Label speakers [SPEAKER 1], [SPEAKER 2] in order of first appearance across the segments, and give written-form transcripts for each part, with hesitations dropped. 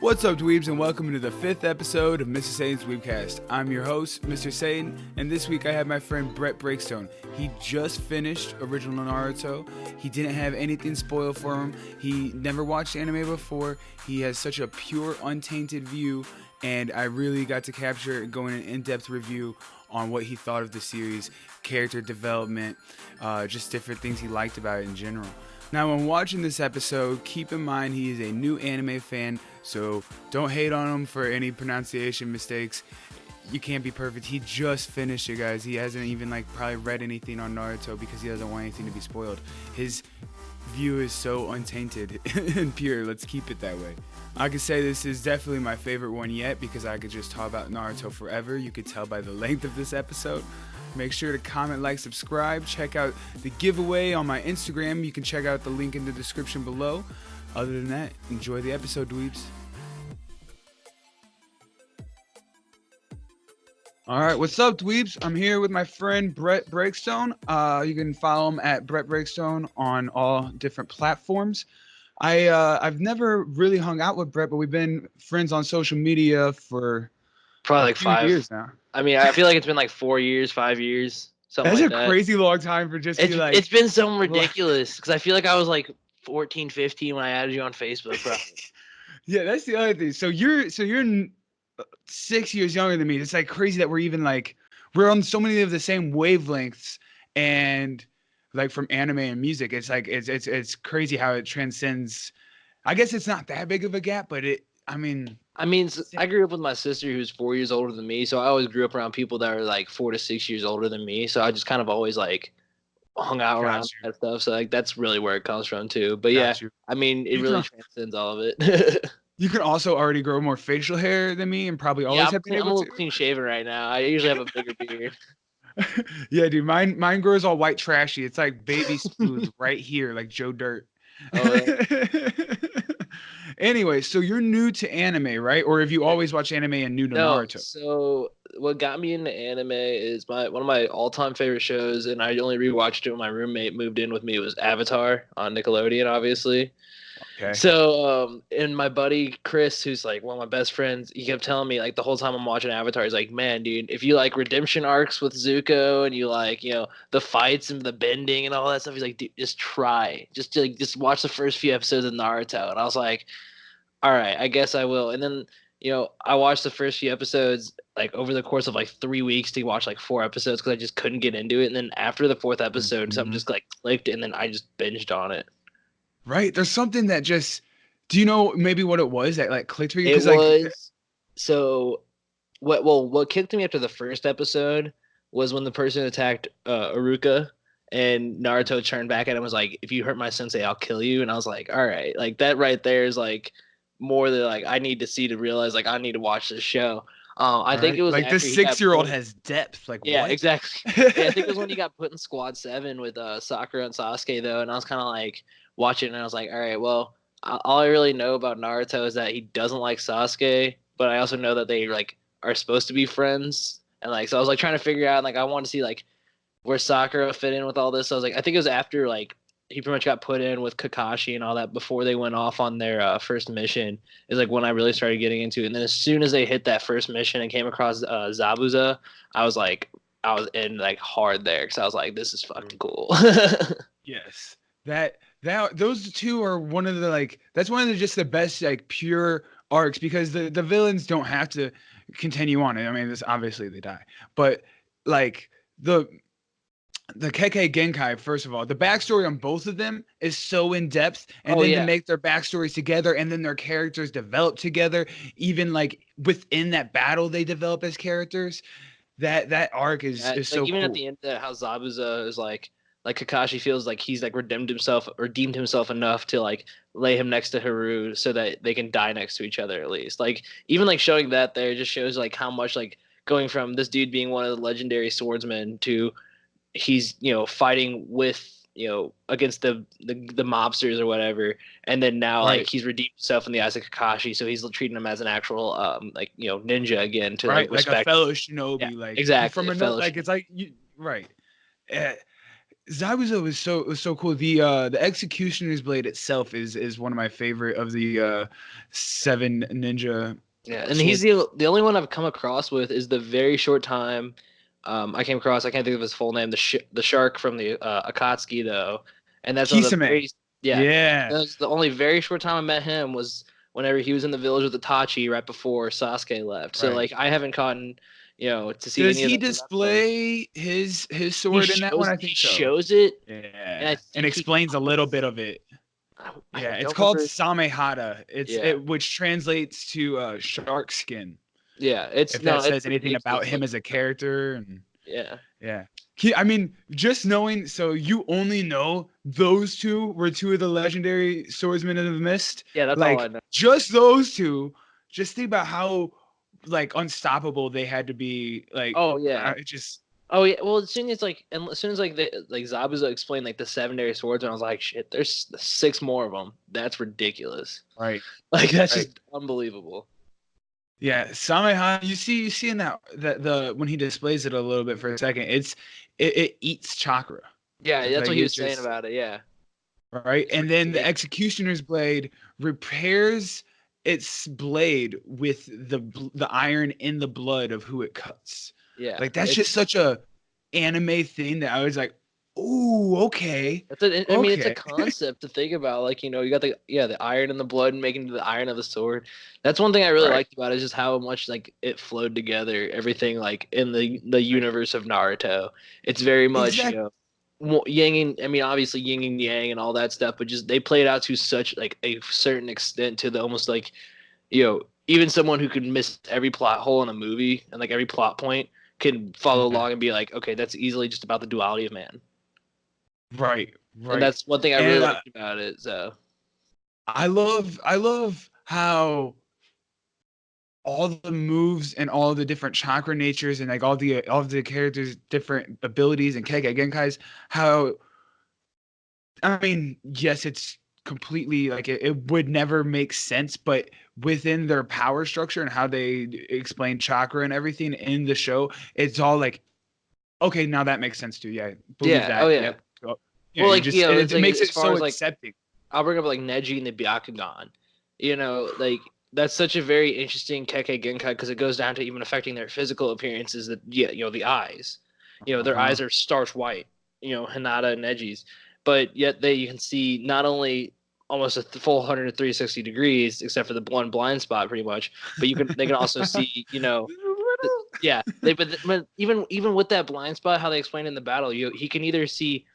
[SPEAKER 1] What's up, dweebs, and welcome to the 5th episode of Mr. Satan's DweebCast. I'm your host, Mr. Satan, and this week I have my friend Brett Breakstone. He just finished original Naruto. He didn't have anything spoiled for him. He never watched anime before. He has such a pure, untainted view, and I really got to capture going an in-depth review on what he thought of the series, character development, just different things he liked about it in general. Now, when watching this episode, keep in mind he is a new anime fan, so don't hate on him for any pronunciation mistakes. You can't be perfect. He just finished it, guys. He hasn't even probably read anything on Naruto because he doesn't want anything to be spoiled. His view is so untainted and pure. Let's keep it that way. I could say this is definitely my favorite one yet because I could just talk about Naruto forever. You could tell by the length of this episode. Make sure to comment, like, subscribe. Check out the giveaway on my Instagram. You can check out the link in the description below. Other than that, enjoy the episode, dweebs. All right, what's up, dweebs? I'm here with my friend Brett Breakstone. You can follow him at Brett Breakstone on all different platforms. I've never really hung out with Brett, but we've been friends on social media for
[SPEAKER 2] probably like
[SPEAKER 1] 5 years now.
[SPEAKER 2] I mean, I feel like it's been like 4 years, 5 years, something
[SPEAKER 1] That's
[SPEAKER 2] like that.
[SPEAKER 1] That's a crazy long time for just be like.
[SPEAKER 2] It's been so ridiculous because I feel like I was like 14, 15 when I added you on Facebook, bro.
[SPEAKER 1] Yeah, that's the other thing. So you're 6 years younger than me. It's like crazy that we're even we're on so many of the same wavelengths, and from anime and music. It's it's crazy how it transcends. I guess it's not that big of a gap, but I grew up with my sister who's 4 years older than me, so I always grew up around people that are like 4 to 6 years older than me. So I just kind of always hung out around that stuff. So that's really where it comes from too. But yeah, it really transcends all of it. You can also already grow more facial hair than me, and probably always have been able to.
[SPEAKER 2] I'm a little clean shaven right now. I usually have a bigger beard.
[SPEAKER 1] Yeah, dude, mine grows all white trashy. It's like baby smooth right here, like Joe Dirt.
[SPEAKER 2] Oh, yeah.
[SPEAKER 1] Anyway, so you're new to anime, right? Or have you always watched anime and new to Naruto?
[SPEAKER 2] So what got me into anime is one of my all-time favorite shows, and I only rewatched it when my roommate moved in with me. It was Avatar on Nickelodeon, obviously. Okay. So, and my buddy Chris, who's like one of my best friends, he kept telling me the whole time I'm watching Avatar, he's like, "Man, dude, if you like redemption arcs with Zuko and you like, the fights and the bending and all that stuff, he's like, dude, just try, just watch the first few episodes of Naruto." And I was like, "All right, I guess I will." And then, I watched the first few episodes over the course of 3 weeks to watch 4 episodes because I just couldn't get into it. And then after the 4th episode, something just clicked, and then I just binged on it.
[SPEAKER 1] Right. There's something that just, do you know maybe what it was that clicked for you?
[SPEAKER 2] What kicked me after the first episode was when the person attacked Iruka and Naruto turned back at him and was like, "If you hurt my sensei, I'll kill you." And I was like, all right, that right there is more than I need to see to realize I need to watch this show. I think it was
[SPEAKER 1] the 6-year-old has depth.
[SPEAKER 2] Yeah,
[SPEAKER 1] what?
[SPEAKER 2] Exactly. Yeah, I think it was when he got put in Squad 7 with Sakura and Sasuke though, and I was kind of watching, and I was like, all right, well, all I really know about Naruto is that he doesn't like Sasuke, but I also know that they are supposed to be friends, and so I was trying to figure out I want to see where Sakura fit in with all this. So I was I think it was after he pretty much got put in with Kakashi and all that before they went off on their first mission is when I really started getting into it. And then as soon as they hit that first mission and came across Zabuza, I was in hard there because I was like, this is fucking cool.
[SPEAKER 1] Yes. Those two are one of the that's one of the just the best pure arcs because the villains don't have to continue on it. I mean, this obviously they die, but the Kekkei Genkai, first of all, the backstory on both of them is so in depth, and to make their backstories together, and then their characters develop together, even within that battle they develop as characters. That arc is so
[SPEAKER 2] even
[SPEAKER 1] cool.
[SPEAKER 2] At the end, how Zabuza is Kakashi feels he's redeemed himself enough to lay him next to Haru so that they can die next to each other at least. Even showing that there just shows how much going from this dude being one of the legendary swordsmen to he's fighting with against the mobsters or whatever, and then now he's redeemed himself in the eyes of Kakashi, so he's treating him as an actual ninja again to
[SPEAKER 1] respect,
[SPEAKER 2] like
[SPEAKER 1] a fellow shinobi,
[SPEAKER 2] exactly
[SPEAKER 1] from another, it's Zabuza was so cool. The Executioner's Blade itself is one of my favorite of the seven ninja
[SPEAKER 2] Yeah, and he's
[SPEAKER 1] swords.
[SPEAKER 2] the only one I've come across with is the very short time I came across. I can't think of his full name. The shark from the Akatsuki though, and that's one of the
[SPEAKER 1] Kisame.
[SPEAKER 2] very yeah.
[SPEAKER 1] Yeah.
[SPEAKER 2] That's the only very short time I met him was whenever he was in the village with Itachi right before Sasuke left. So
[SPEAKER 1] Right.
[SPEAKER 2] like I haven't gotten to see
[SPEAKER 1] Does
[SPEAKER 2] any of
[SPEAKER 1] he
[SPEAKER 2] that from that point.
[SPEAKER 1] display his sword in that one? I
[SPEAKER 2] He
[SPEAKER 1] think so.
[SPEAKER 2] shows it, and I
[SPEAKER 1] Yeah. And
[SPEAKER 2] think he
[SPEAKER 1] explains a little bit
[SPEAKER 2] puts.
[SPEAKER 1] of it.
[SPEAKER 2] I
[SPEAKER 1] Yeah, it's
[SPEAKER 2] don't
[SPEAKER 1] called
[SPEAKER 2] remember.
[SPEAKER 1] Samehada.
[SPEAKER 2] Yeah,
[SPEAKER 1] Which translates to shark skin.
[SPEAKER 2] yeah. It's
[SPEAKER 1] If that
[SPEAKER 2] no, it's
[SPEAKER 1] says anything about
[SPEAKER 2] ridiculous
[SPEAKER 1] him as
[SPEAKER 2] looking
[SPEAKER 1] a
[SPEAKER 2] though.
[SPEAKER 1] character, and
[SPEAKER 2] Yeah.
[SPEAKER 1] yeah. I mean, just knowing, so you only know those two were two of the legendary swordsmen of the mist.
[SPEAKER 2] Yeah, that's all I
[SPEAKER 1] Like,
[SPEAKER 2] know.
[SPEAKER 1] just those two. Just think about how like unstoppable they had to be. Like,
[SPEAKER 2] Oh yeah.
[SPEAKER 1] it just
[SPEAKER 2] Oh yeah. Well, as soon as like Zabuza explained like the seven-day swords, and I was like, shit, there's six more of them. That's ridiculous.
[SPEAKER 1] right,
[SPEAKER 2] Like that's
[SPEAKER 1] right.
[SPEAKER 2] just unbelievable.
[SPEAKER 1] Yeah, Samehada. You see in that the when he displays it a little bit for a second, it eats chakra.
[SPEAKER 2] Yeah, that's
[SPEAKER 1] Like
[SPEAKER 2] what he
[SPEAKER 1] it
[SPEAKER 2] was saying
[SPEAKER 1] just
[SPEAKER 2] about it. Yeah.
[SPEAKER 1] right,
[SPEAKER 2] It's
[SPEAKER 1] and then the
[SPEAKER 2] ridiculous.
[SPEAKER 1] executioner's blade repairs its blade with the iron in the blood of who it cuts.
[SPEAKER 2] Yeah.
[SPEAKER 1] Like that's
[SPEAKER 2] It's
[SPEAKER 1] just such a anime thing that I was like, ooh, okay,
[SPEAKER 2] I mean, it's a
[SPEAKER 1] okay,
[SPEAKER 2] concept to think about. Like, you got the iron in the blood and making the iron of the sword. That's one thing I really
[SPEAKER 1] right,
[SPEAKER 2] liked about it, is just how much like it flowed together. Everything like in the
[SPEAKER 1] right,
[SPEAKER 2] universe of Naruto. It's very much,
[SPEAKER 1] exactly,
[SPEAKER 2] yang and I mean, obviously yin and yang and all that stuff, but just they played out to such like a certain extent to the almost like, even someone who could miss every plot hole in a movie and like every plot point can follow
[SPEAKER 1] yeah,
[SPEAKER 2] along and be like, okay, that's easily just about the duality of man.
[SPEAKER 1] right,
[SPEAKER 2] And
[SPEAKER 1] right,
[SPEAKER 2] that's one thing I really
[SPEAKER 1] and
[SPEAKER 2] liked about it. So
[SPEAKER 1] I love how all the moves and all the different chakra natures and like all the characters different abilities and Kekkei Genkai's, how I mean, yes, it's completely like it would never make sense, but within their power structure and how they explain chakra and everything in the show, it's all like, okay, now that makes sense too. Yeah, believe
[SPEAKER 2] yeah, oh
[SPEAKER 1] that.
[SPEAKER 2] yeah.
[SPEAKER 1] Yep. Go. Yeah,
[SPEAKER 2] Well,
[SPEAKER 1] you
[SPEAKER 2] like
[SPEAKER 1] just and
[SPEAKER 2] it's
[SPEAKER 1] it
[SPEAKER 2] like
[SPEAKER 1] makes
[SPEAKER 2] as
[SPEAKER 1] it
[SPEAKER 2] far
[SPEAKER 1] so
[SPEAKER 2] as like
[SPEAKER 1] accepting.
[SPEAKER 2] I'll bring up like Neji and the Byakugan. Like that's such a very interesting Kekkei Genkai because it goes down to even affecting their physical appearances. That the eyes. Their
[SPEAKER 1] Uh-huh.
[SPEAKER 2] eyes are starch white. Hinata and Neji's, but yet you can see not only almost a full 160 degrees, except for the one blind spot, pretty much. But they can also see yeah, but even with that blind spot, how they explained in the battle, he can either see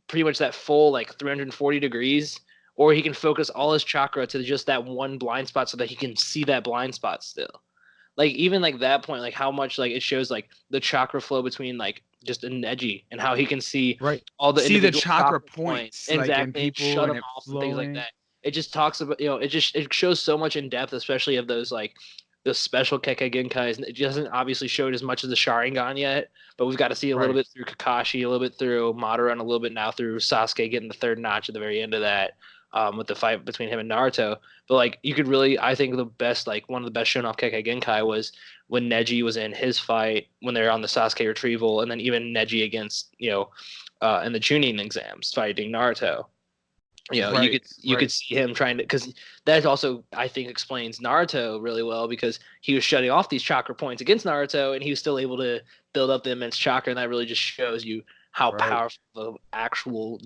[SPEAKER 2] pretty much that full like 340 degrees, or he can focus all his chakra to just that one blind spot so that he can see that blind spot still. Like even like that point, like how much like it shows like the chakra flow between like just a Neji and how he can see
[SPEAKER 1] Right.
[SPEAKER 2] all the
[SPEAKER 1] See the
[SPEAKER 2] individual
[SPEAKER 1] chakra
[SPEAKER 2] chakra points
[SPEAKER 1] points like in
[SPEAKER 2] exactly and
[SPEAKER 1] people
[SPEAKER 2] shut
[SPEAKER 1] and
[SPEAKER 2] them
[SPEAKER 1] it
[SPEAKER 2] off and things like
[SPEAKER 1] flowing.
[SPEAKER 2] that. It just talks about it shows so much in depth, especially of those like the special Kekkei Genkais. It doesn't obviously show it as much as the Sharingan yet, but we've got to see a little
[SPEAKER 1] Right.
[SPEAKER 2] bit through Kakashi, a little bit through Madara, and a little bit now through Sasuke getting the third notch at the very end of that, with the fight between him and Naruto. But like you could really, I think the best, like one of the best shown off Kekkei Genkai was when Neji was in his fight when they're on the Sasuke retrieval, and then even Neji against in the Chunin exams fighting Naruto.
[SPEAKER 1] Right.
[SPEAKER 2] You could
[SPEAKER 1] Right.
[SPEAKER 2] see him trying to, because that also I think explains Naruto really well, because he was shutting off these chakra points against Naruto and he was still able to build up the immense chakra, and that really just shows you how
[SPEAKER 1] Right.
[SPEAKER 2] powerful the actual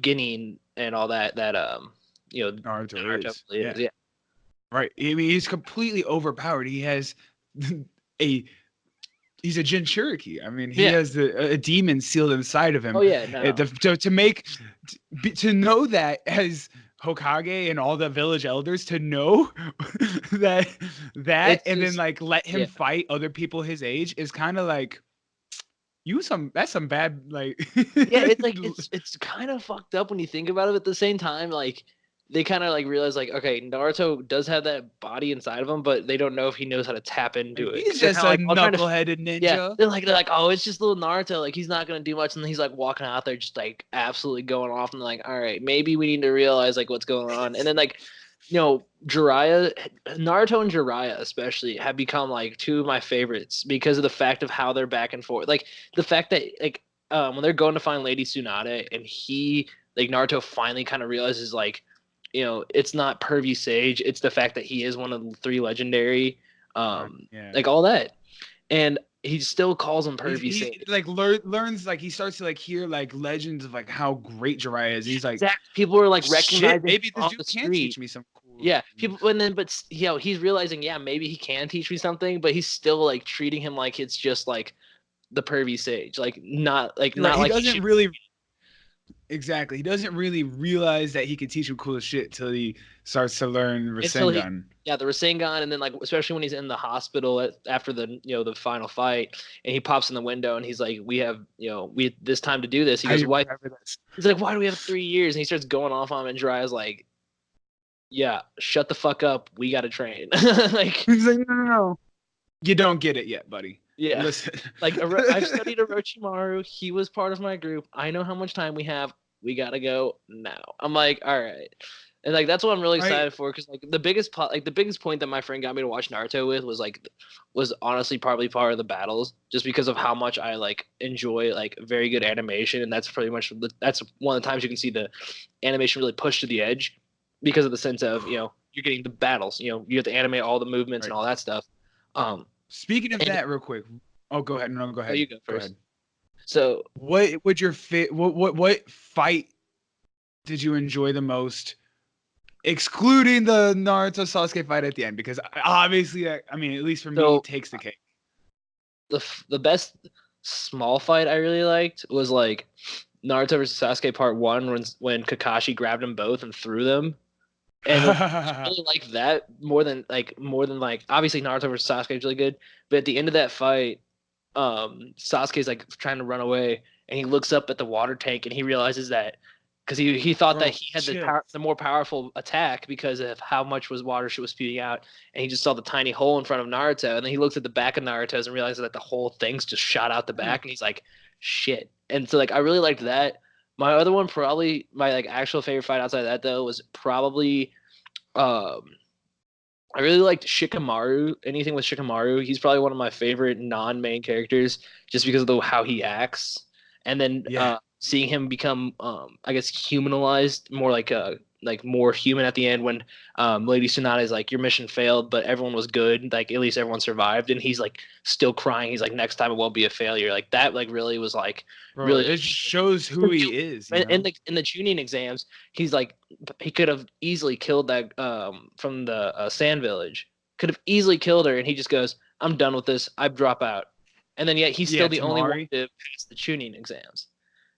[SPEAKER 2] Guinea and all that
[SPEAKER 1] Naruto
[SPEAKER 2] Naruto
[SPEAKER 1] is.
[SPEAKER 2] really
[SPEAKER 1] Yeah.
[SPEAKER 2] is. Yeah.
[SPEAKER 1] Right. I mean, he's completely overpowered. He has a he's a Jinchuriki. I mean, he
[SPEAKER 2] Yeah.
[SPEAKER 1] has a demon sealed inside of
[SPEAKER 2] Oh
[SPEAKER 1] him.
[SPEAKER 2] yeah. No.
[SPEAKER 1] To know that as Hokage and all the village elders, to know that
[SPEAKER 2] It's
[SPEAKER 1] and then
[SPEAKER 2] just
[SPEAKER 1] like let him
[SPEAKER 2] yeah.
[SPEAKER 1] fight other people his age is kind of like that's some bad like
[SPEAKER 2] Yeah, it's like it's kind of fucked up when you think about it. At the same time, like they kind of like realize like, okay, Naruto does have that body inside of him, but they don't know if he knows how to tap into it because
[SPEAKER 1] he's
[SPEAKER 2] they're kind
[SPEAKER 1] just
[SPEAKER 2] of
[SPEAKER 1] a
[SPEAKER 2] like all trying to.
[SPEAKER 1] knuckleheaded
[SPEAKER 2] Yeah,
[SPEAKER 1] ninja.
[SPEAKER 2] they're like, oh, it's just little Naruto. Like he's not gonna do much, and then he's like walking out there just like absolutely going off, and they're like, all right, maybe we need to realize like what's going on, and then like. Jiraiya, Naruto and Jiraiya especially have become like two of my favorites because of the fact of how they're back and forth. Like the fact that like when they're going to find Lady Tsunade, and Naruto finally kind of realizes like, it's not pervy Sage, it's the fact that he is one of the three legendary, like all that, and he still calls him pervy Sage.
[SPEAKER 1] Like learns, like he starts to like hear like legends of like how great Jiraiya is. He's like,
[SPEAKER 2] exactly. People are like recognizing
[SPEAKER 1] maybe this
[SPEAKER 2] on
[SPEAKER 1] dude
[SPEAKER 2] the
[SPEAKER 1] can
[SPEAKER 2] street.
[SPEAKER 1] teach me some cool.
[SPEAKER 2] Yeah, people, and then but he's realizing, yeah, maybe he can teach me something, but he's still like treating him like it's just like the pervy Sage, like not like
[SPEAKER 1] Right,
[SPEAKER 2] not
[SPEAKER 1] he
[SPEAKER 2] like
[SPEAKER 1] doesn't really. Exactly. He doesn't really realize that he can teach him cool shit till he starts to learn Rasengan.
[SPEAKER 2] The Rasengan, and then like especially when he's in the hospital after the the final fight, and he pops in the window and he's like, "We have we this time to do this." He goes, "Why?" He's like, "Why do we have 3 years?" And he starts going off on him, and Jiraiya's like, "Yeah, shut the fuck up. We got to train." Like
[SPEAKER 1] he's like, no, you don't get it yet, buddy.
[SPEAKER 2] Yeah,
[SPEAKER 1] listen.
[SPEAKER 2] Like I've studied Orochimaru. He was part of my group. I know how much time we have. We gotta go now. I'm like, all right, and like that's what I'm really excited for, because like the biggest point that my friend got me to watch Naruto with was honestly probably part of the battles, just because of how much I like enjoy like very good animation, and that's pretty much that's one of the times you can see the animation really push to the edge, because of the sense of you're getting the battles. You have to animate all the movements and all that stuff.
[SPEAKER 1] Speaking of that, real quick. Oh, go ahead. No, go ahead.
[SPEAKER 2] You go first. So,
[SPEAKER 1] what would your what fight did you enjoy the most, excluding the Naruto Sasuke fight at the end? Because obviously, I mean, at least for me, it takes the cake.
[SPEAKER 2] The best small fight I really liked was like Naruto versus Sasuke Part 1, when Kakashi grabbed them both and threw them. And I really like that more than obviously Naruto versus Sasuke is really good, but at the end of that fight, Sasuke's like trying to run away, and he looks up at the water tank, and he realizes that because he thought that he had the more powerful attack because of how much water she was spewing out, and he just saw the tiny hole in front of Naruto, and then he looks at the back of Naruto's and realizes that the whole thing's just shot out the back, and he's like, shit. And so like I really liked that. My other one, probably my like actual favorite fight outside of that though, was probably I really liked Shikamaru. Anything with Shikamaru, he's probably one of my favorite non-main characters, just because of how he acts. And then seeing him become, I guess, humanized, more like more human at the end, when Lady Tsunade is like, your mission failed, but everyone was good. Like at least everyone survived, and he's like still crying. He's like, next time it won't be a failure. Like that, like really was like really.
[SPEAKER 1] It shows who he is.
[SPEAKER 2] In the Chunin exams, he's like, he could have easily killed that from the Sand Village. Could have easily killed her, and he just goes, I'm done with this. I drop out. And then yet he's still the only one to pass the Chunin exams.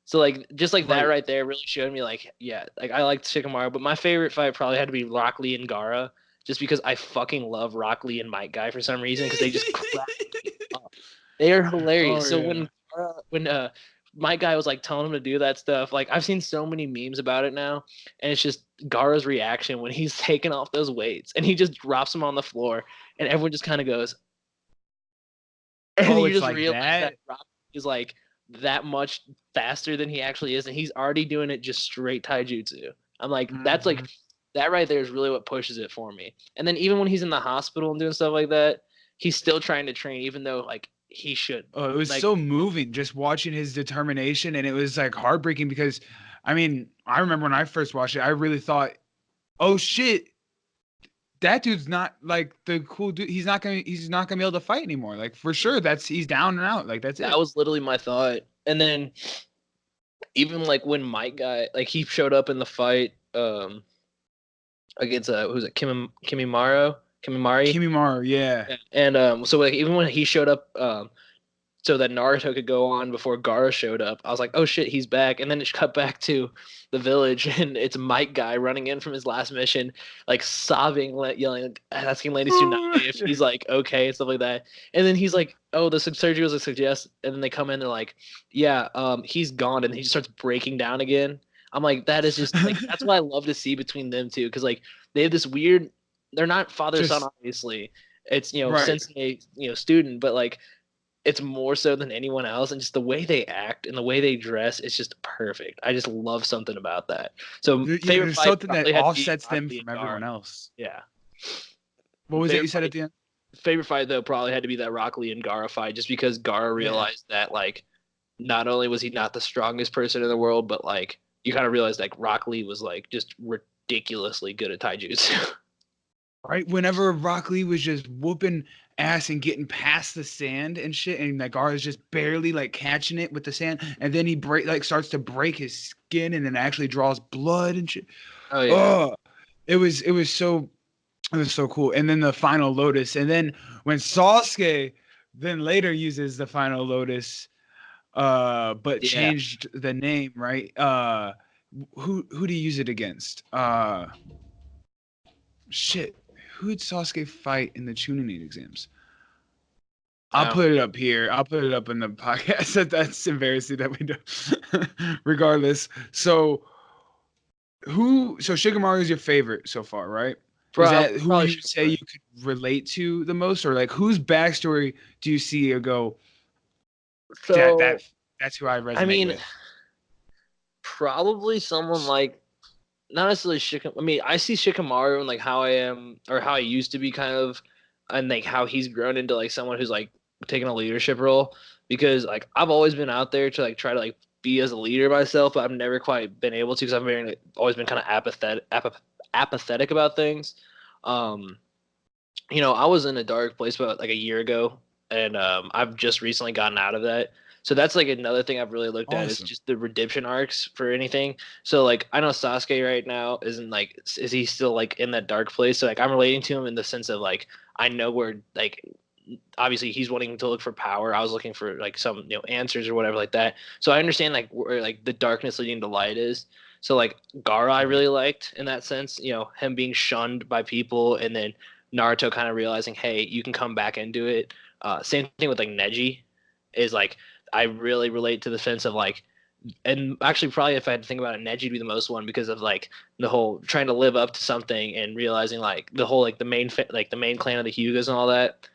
[SPEAKER 2] So like just like that right there really showed me like like I liked Shikamaru, but my favorite fight probably had to be Rock Lee and Gaara, just because I fucking love Rock Lee and Might Guy for some reason, because they just crack me up. They are hilarious. So when Might Guy was like telling him to do that stuff, like I've seen so many memes about it now, and it's just Gaara's reaction when he's taking off those weights and he just drops them on the floor, and everyone just kind of goes, and you just realize that Rock is like that much faster than he actually is, and he's already doing it just straight taijutsu. I'm like, that's like that right there is really what pushes it for me. And then even when he's in the hospital and doing stuff like that, he's still trying to train, even though like he should.
[SPEAKER 1] Oh, it was so moving just watching his determination, and it was like heartbreaking, because I mean, I remember when I first watched it, I really thought, oh shit, that dude's not like the cool dude. He's not gonna be able to fight anymore. Like for sure, he's down and out. Like that's it.
[SPEAKER 2] That was literally my thought. And then even like when Might Guy, like he showed up in the fight against who's it, Kimimaro,
[SPEAKER 1] yeah.
[SPEAKER 2] And so like even when he showed up so that Naruto could go on before Gaara showed up, I was like, oh shit, he's back. And then it cut back to the village, and it's Might Guy running in from his last mission, like sobbing, yelling, asking Lady Tsunade if he's like okay and stuff like that. And then he's like, oh, the surgery was a success. And then they come in, they're like, yeah, he's gone, and he just starts breaking down again. I'm like, that is just like that's what I love to see between them two, because like they have this weird, they're not father son obviously. It's sensei, student, but like it's more so than anyone else, and just the way they act and the way they dress, it's just perfect. I just love something about that. So favorite fight,
[SPEAKER 1] something that offsets them from everyone else.
[SPEAKER 2] Yeah.
[SPEAKER 1] What was it you said at the end?
[SPEAKER 2] Favorite fight though probably had to be that Rock Lee and Gaara fight, just because Gaara realized that like not only was he not the strongest person in the world, but like you kind of realize like Rock Lee was like just ridiculously good at taijutsu.
[SPEAKER 1] Right? Whenever Rock Lee was just whooping ass and getting past the sand and shit, and like Gara is just barely like catching it with the sand, and then he starts to break his skin and then actually draws blood and shit.
[SPEAKER 2] Oh yeah.
[SPEAKER 1] Oh, it was so cool. And then the final Lotus, and then when Sasuke then later uses the final Lotus, but
[SPEAKER 2] Yeah.
[SPEAKER 1] changed the name, right? Who do you use it against? Shit. Who did Sasuke fight in the Chunin exams? I'll
[SPEAKER 2] Oh.
[SPEAKER 1] put it up here. I'll put it up in the podcast. That's embarrassing that we don't. Regardless. So Shikamaru is your favorite so far, right? Is that who
[SPEAKER 2] Probably
[SPEAKER 1] you
[SPEAKER 2] should
[SPEAKER 1] say you could relate to the most? Or like whose backstory do you see or go, that
[SPEAKER 2] So
[SPEAKER 1] that that's who I
[SPEAKER 2] I
[SPEAKER 1] resonate
[SPEAKER 2] mean,
[SPEAKER 1] with?
[SPEAKER 2] probably someone like not necessarily Shikamaru. I mean, I see Shikamaru and like how I am or how I used to be kind of, and like how he's grown into like someone who's like taking a leadership role because like I've always been out there to like try to like be as a leader myself, but I've never quite been able to because I've very like, always been kind of apathetic about things. Um, I was in a dark place about like a year ago, and I've just recently gotten out of that. So that's like another thing I've really looked at is
[SPEAKER 1] Awesome.
[SPEAKER 2] just the redemption arcs for anything. So like I know Sasuke right now isn't like is he still like in that dark place? So like I'm relating to him in the sense of like I know where like obviously he's wanting to look for power. I was looking for like some answers or whatever like that. So I understand like where like the darkness leading to light is. So like Gara I
[SPEAKER 1] Right.
[SPEAKER 2] really liked in that sense, him being shunned by people and then Naruto kind of realizing, hey, you can come back into it. Same thing with like Neji, is like I really relate to the sense of like, and actually probably if I had to think about it, Neji would be the most one because of like the whole trying to live up to something and realizing like the whole like the main clan of the Hyugas and all that.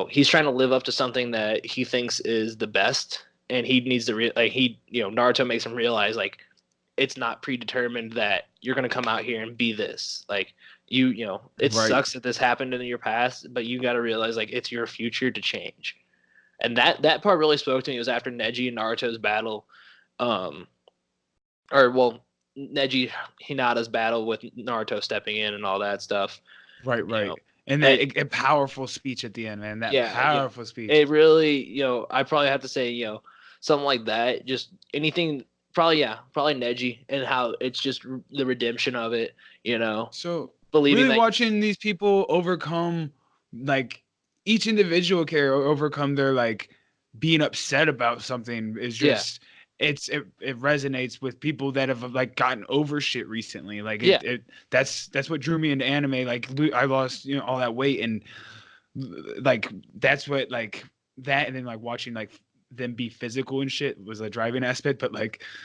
[SPEAKER 2] He's trying to live up to something that he thinks is the best, and he needs to Naruto makes him realize like it's not predetermined that you're going to come out here and be this. Like it
[SPEAKER 1] Right.
[SPEAKER 2] sucks that this happened in your past, but you got to realize like it's your future to change. And that part really spoke to me. It was after Neji and Naruto's battle, um, or well, Neji Hinata's battle with Naruto stepping in and all that stuff.
[SPEAKER 1] Right.
[SPEAKER 2] You know,
[SPEAKER 1] Right. And that
[SPEAKER 2] it
[SPEAKER 1] a powerful speech at the end, man. That
[SPEAKER 2] yeah,
[SPEAKER 1] powerful speech.
[SPEAKER 2] it really I probably have to say something like that. Just anything. Probably Neji and how it's just the redemption of it.
[SPEAKER 1] So
[SPEAKER 2] Believing
[SPEAKER 1] really
[SPEAKER 2] that.
[SPEAKER 1] watching these people overcome, like, each individual character overcome their like being upset about something is
[SPEAKER 2] Yeah,
[SPEAKER 1] just it resonates with people that have like gotten over shit recently. Like
[SPEAKER 2] yeah,
[SPEAKER 1] that's what drew me into anime. Like I lost all that weight, and like that's what like that, and then like watching like them be physical and shit was a driving aspect. But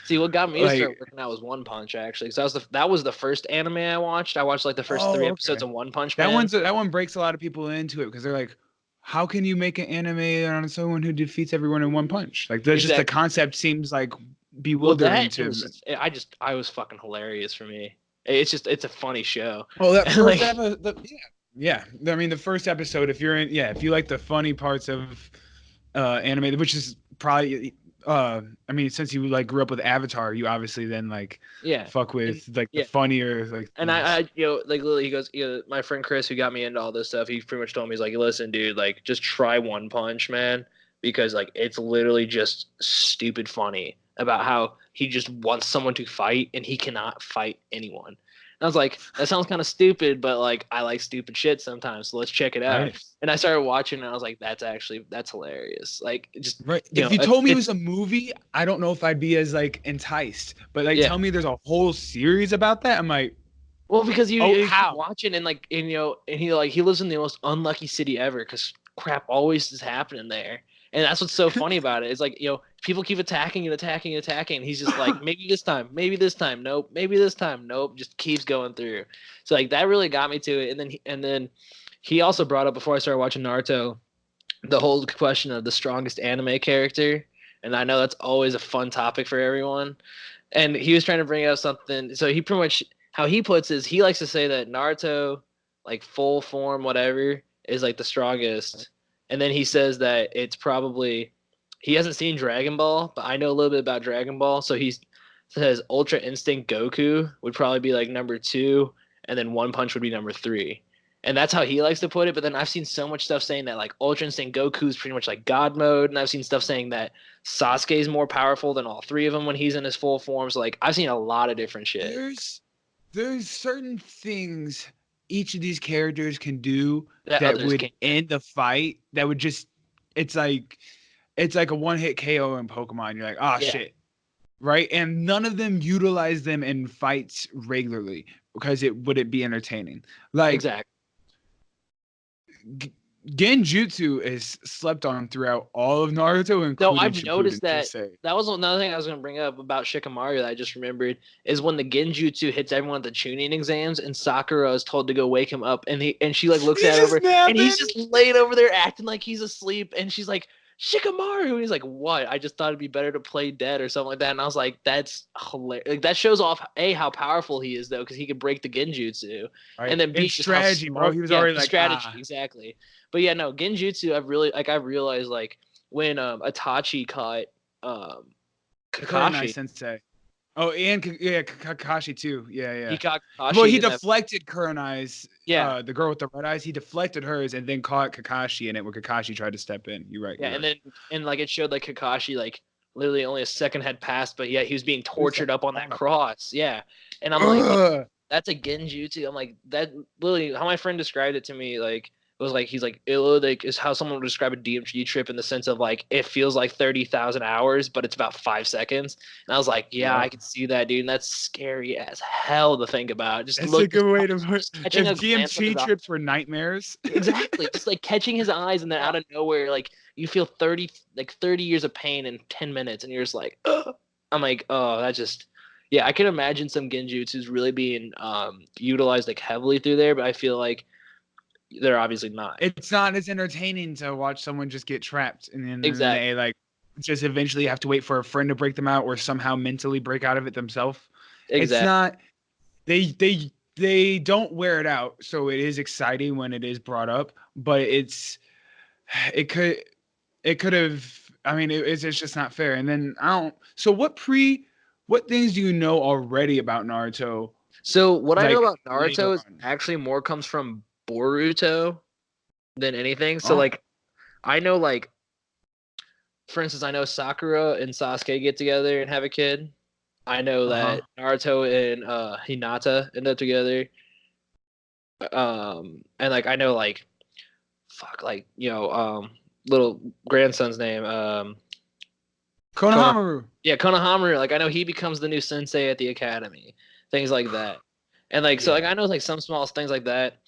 [SPEAKER 2] see, what got me to start
[SPEAKER 1] like
[SPEAKER 2] working out was One Punch actually, because that was the first anime I watched. I watched like the first three
[SPEAKER 1] oh,
[SPEAKER 2] episodes
[SPEAKER 1] okay.
[SPEAKER 2] of One Punch
[SPEAKER 1] That
[SPEAKER 2] Man.
[SPEAKER 1] one breaks a lot of people into it because they're like, how can you make an anime on someone who defeats everyone in one punch? Like that's just the
[SPEAKER 2] Exactly.
[SPEAKER 1] concept seems like
[SPEAKER 2] Well,
[SPEAKER 1] bewildering
[SPEAKER 2] that it
[SPEAKER 1] to.
[SPEAKER 2] was just I was fucking hilarious for me. It's a funny show,
[SPEAKER 1] Oh, that
[SPEAKER 2] and
[SPEAKER 1] first
[SPEAKER 2] like
[SPEAKER 1] episode, yeah. I mean, the first episode. If you're in, yeah, if you like the funny parts of animated, which is probably, I mean, since you like grew up with Avatar, you obviously then like
[SPEAKER 2] yeah,
[SPEAKER 1] fuck
[SPEAKER 2] and
[SPEAKER 1] with like the
[SPEAKER 2] yeah,
[SPEAKER 1] funnier like
[SPEAKER 2] and
[SPEAKER 1] things.
[SPEAKER 2] I like literally he goes, my friend Chris who got me into all this stuff, he pretty much told me he's like, listen, dude, like just try One Punch Man because like it's literally just stupid funny about how he just wants someone to fight and he cannot fight anyone. And I was like, that sounds kind of stupid, but like I like stupid shit sometimes, so let's check it out.
[SPEAKER 1] Right.
[SPEAKER 2] And I started watching and I was like, that's hilarious. Like just
[SPEAKER 1] Right. If you
[SPEAKER 2] it's
[SPEAKER 1] told me it
[SPEAKER 2] it's
[SPEAKER 1] was a movie, I don't know if I'd be as like enticed. But like
[SPEAKER 2] yeah.
[SPEAKER 1] tell me there's a whole series about that. I'm like,
[SPEAKER 2] Well, because
[SPEAKER 1] oh,
[SPEAKER 2] you keep
[SPEAKER 1] how?
[SPEAKER 2] watching and like and he lives in the most unlucky city ever because crap always is happening there, and that's what's so funny about it. It's like people keep attacking and attacking and attacking. And he's just like maybe this time, nope, maybe this time, nope, just keeps going through. So like that really got me to it, and then he also brought up before I started watching Naruto the whole question of the strongest anime character, and I know that's always a fun topic for everyone and he was trying to bring up something. So he pretty much how he puts is he likes to say that Naruto, like full form, whatever, is like the strongest, and then he says that it's probably he hasn't seen Dragon Ball, but I know a little bit about Dragon Ball. So he says Ultra Instinct Goku would probably be like number 2, and then One Punch would be number 3. And that's how he likes to put it. But then I've seen so much stuff saying that like Ultra Instinct Goku is pretty much like God mode, and I've seen stuff saying that Sasuke is more powerful than all 3 of them when he's in his full form. So like I've seen a lot of different shit.
[SPEAKER 1] There's certain things each of these characters can do that would can't. End the fight. That would just it's like a one-hit KO in Pokemon. You're like, oh shit. Right? And none of them utilize them in fights regularly because it wouldn't be entertaining. Like
[SPEAKER 2] exactly.
[SPEAKER 1] Genjutsu is slept on throughout all of Naruto, including
[SPEAKER 2] no, I've noticed that. That was another thing I was going to bring up about Shikamaru that I just remembered is when the Genjutsu hits everyone at the Chunin exams and Sakura is told to go wake him up and she like looks at him and he's just laid over there acting like he's asleep and she's like, Shikamaru, and he's like, what? I just thought it'd be better to play dead or something like that. And I was like, that's hilarious. Like, that shows off how powerful he is though, because he could break the Genjutsu.
[SPEAKER 1] Right.
[SPEAKER 2] And then
[SPEAKER 1] B strategy, bro. He was already like
[SPEAKER 2] strategy, exactly. But yeah, no, Genjutsu, I've realized like when Itachi caught
[SPEAKER 1] Kakashi sensei. Oh, and Kakashi too. Yeah.
[SPEAKER 2] He caught Kakashi.
[SPEAKER 1] Well, he deflected Kurenai's. Yeah, the girl with the red eyes. He deflected hers and then caught Kakashi in it when Kakashi tried to step in. You're right.
[SPEAKER 2] Yeah, and then like it showed like Kakashi like literally only a second had passed, but yet he was being tortured up on that cross. Yeah, and I'm like, that's a Genjutsu. I'm like, that literally how my friend described it to me like. It was like he's like is how someone would describe a DMT trip in the sense of like it feels like 30,000 hours, but it's about 5 seconds. And I was like, yeah, I can see that, dude. And that's scary as hell to think about. Just
[SPEAKER 1] that's a good way to put. If DMT trips were nightmares,
[SPEAKER 2] exactly. Just like catching his eyes and then out of nowhere, like you feel 30 years of pain in 10 minutes, and you're just like, ugh. I'm like, oh, that just. Yeah, I can imagine some Genjutsus really being utilized like heavily through there, but I feel like. They're obviously not.
[SPEAKER 1] It's not as entertaining to watch someone just get trapped and then they like just eventually have to wait for a friend to break them out or somehow mentally break out of it themselves. Exactly. It's not they don't wear it out, so it is exciting when it is brought up, but it could have. I mean, it's just not fair. And then So what things do you know already about Naruto?
[SPEAKER 2] So what I know about Naruto is actually more comes from Boruto than anything. So like I know like for instance, I know Sakura and Sasuke get together and have a kid. I know that Naruto and Hinata end up together. And like I know like little grandson's name
[SPEAKER 1] Konohamaru.
[SPEAKER 2] Yeah, Konohamaru. Like I know he becomes the new sensei at the academy. Things like that. And like so like I know like some small things like that.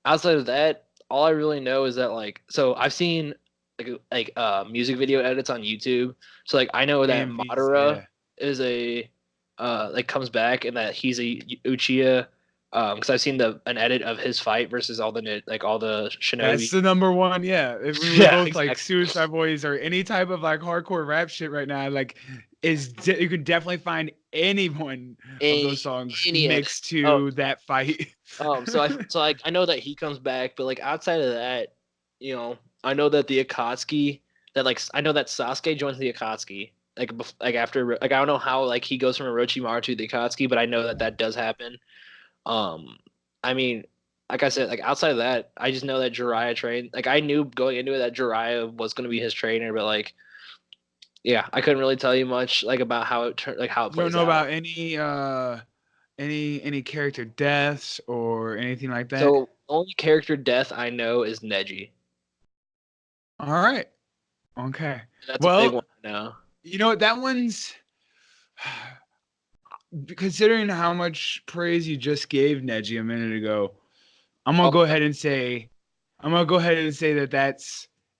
[SPEAKER 2] Outside of that, all I really know is that like so I've seen like music video edits on YouTube. So like I know that Madara is a like comes back and that he's a Uchiha because I've seen an edit of his fight versus all the shinobi.
[SPEAKER 1] That's the number one. Yeah, if we were both like Suicide Boys or any type of like hardcore rap shit right now, like you could definitely find anyone of those songs mixed to that fight.
[SPEAKER 2] So I know that he comes back, but like outside of that, you know, I know that the Akatsuki I know that Sasuke joins the Akatsuki like after like I don't know how like he goes from Orochimaru to the Akatsuki, but I know that does happen. I mean, like I said, like outside of that, I just know that Jiraiya trained. Like I knew going into it that Jiraiya was going to be his trainer, but like. Yeah, I couldn't really tell you much like about how it plays out.
[SPEAKER 1] You don't know about any character deaths or anything like that?
[SPEAKER 2] So the only character death I know is Neji.
[SPEAKER 1] All right. Okay.
[SPEAKER 2] That's a big one now.
[SPEAKER 1] You know what? That one's considering how much praise you just gave Neji a minute ago. I'm gonna go ahead and say that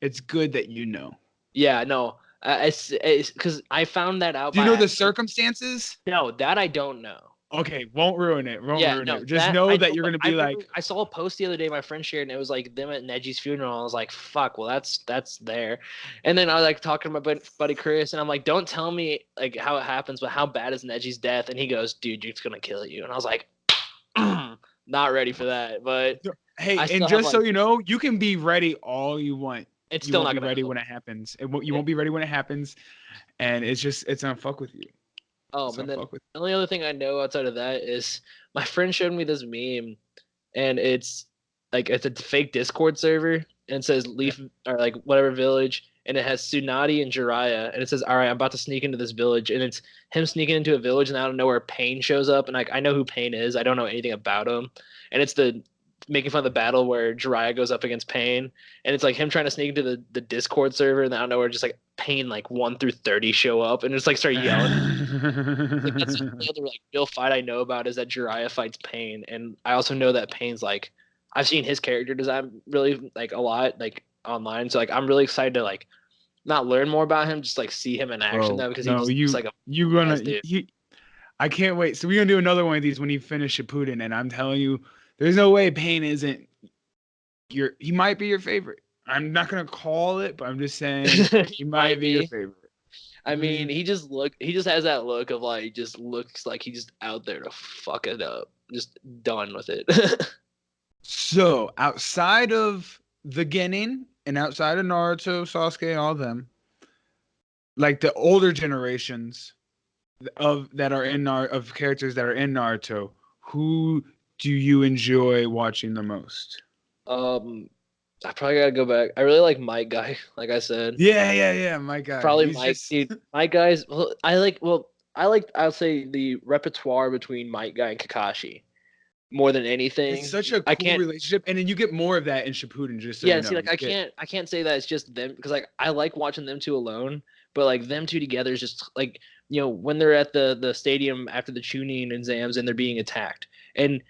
[SPEAKER 1] it's good that you know.
[SPEAKER 2] Yeah. No. It's because I found that out.
[SPEAKER 1] Do you know the circumstances?
[SPEAKER 2] No, that I don't know.
[SPEAKER 1] Okay, won't ruin it. Just know that you're gonna be like.
[SPEAKER 2] I saw a post the other day my friend shared, and it was like them at Neji's funeral. I was like, "Fuck, well that's there." And then I was like talking to my buddy Chris, and I'm like, "Don't tell me like how it happens, but how bad is Neji's death?" And he goes, "Dude, it's gonna kill you." And I was like, "Not ready for that." But
[SPEAKER 1] hey, and just so you know, you can be ready all you want.
[SPEAKER 2] It's
[SPEAKER 1] you
[SPEAKER 2] still
[SPEAKER 1] won't
[SPEAKER 2] not
[SPEAKER 1] be
[SPEAKER 2] gonna
[SPEAKER 1] ready
[SPEAKER 2] happen.
[SPEAKER 1] when it happens. You won't be ready when it happens, and it's gonna fuck with you.
[SPEAKER 2] And then the only other thing I know outside of that is my friend showed me this meme, and it's a fake Discord server, and it says Leaf or like whatever village, and it has Tsunade and Jiraiya, and it says, all right, I'm about to sneak into this village, and it's him sneaking into a village, and out of nowhere Pain shows up, and like I know who Pain is, I don't know anything about him, and it's the making fun of the battle where Jiraiya goes up against Pain, and it's like him trying to sneak into the Discord server, and out of nowhere just like Pain like 1 through 30 show up, and just like start yelling. Like that's the only other like real fight I know about is that Jiraiya fights Pain, and I also know that Pain's like I've seen his character design really like a lot like online, so like I'm really excited to like not learn more about him, just like see him in action though, because he just looks like
[SPEAKER 1] I can't wait. So we're gonna do another one of these when you finish Shippuden, and I'm telling you, there's no way Pain isn't he might be your favorite. I'm not gonna call it, but I'm just saying he might be your favorite.
[SPEAKER 2] I mean, he just has that look of like just looks like he's just out there to fuck it up, just done with it.
[SPEAKER 1] So outside of the Genin and outside of Naruto, Sasuke, and all of them, like the older generations of characters that are in Naruto, who do you enjoy watching the most?
[SPEAKER 2] I probably gotta go back. I really like Might Guy, like I said.
[SPEAKER 1] Yeah, Might Guy.
[SPEAKER 2] Probably Mike. Dude, Might Guy's. I'll say the repertoire between Might Guy and Kakashi more than anything.
[SPEAKER 1] It's such a cool relationship, and then you get more of that in Shippuden. Just so you know.
[SPEAKER 2] See, like I can't say that it's just them because like I like watching them two alone, but like them two together is just like when they're at the stadium after the Chunin exams and they're being attacked, and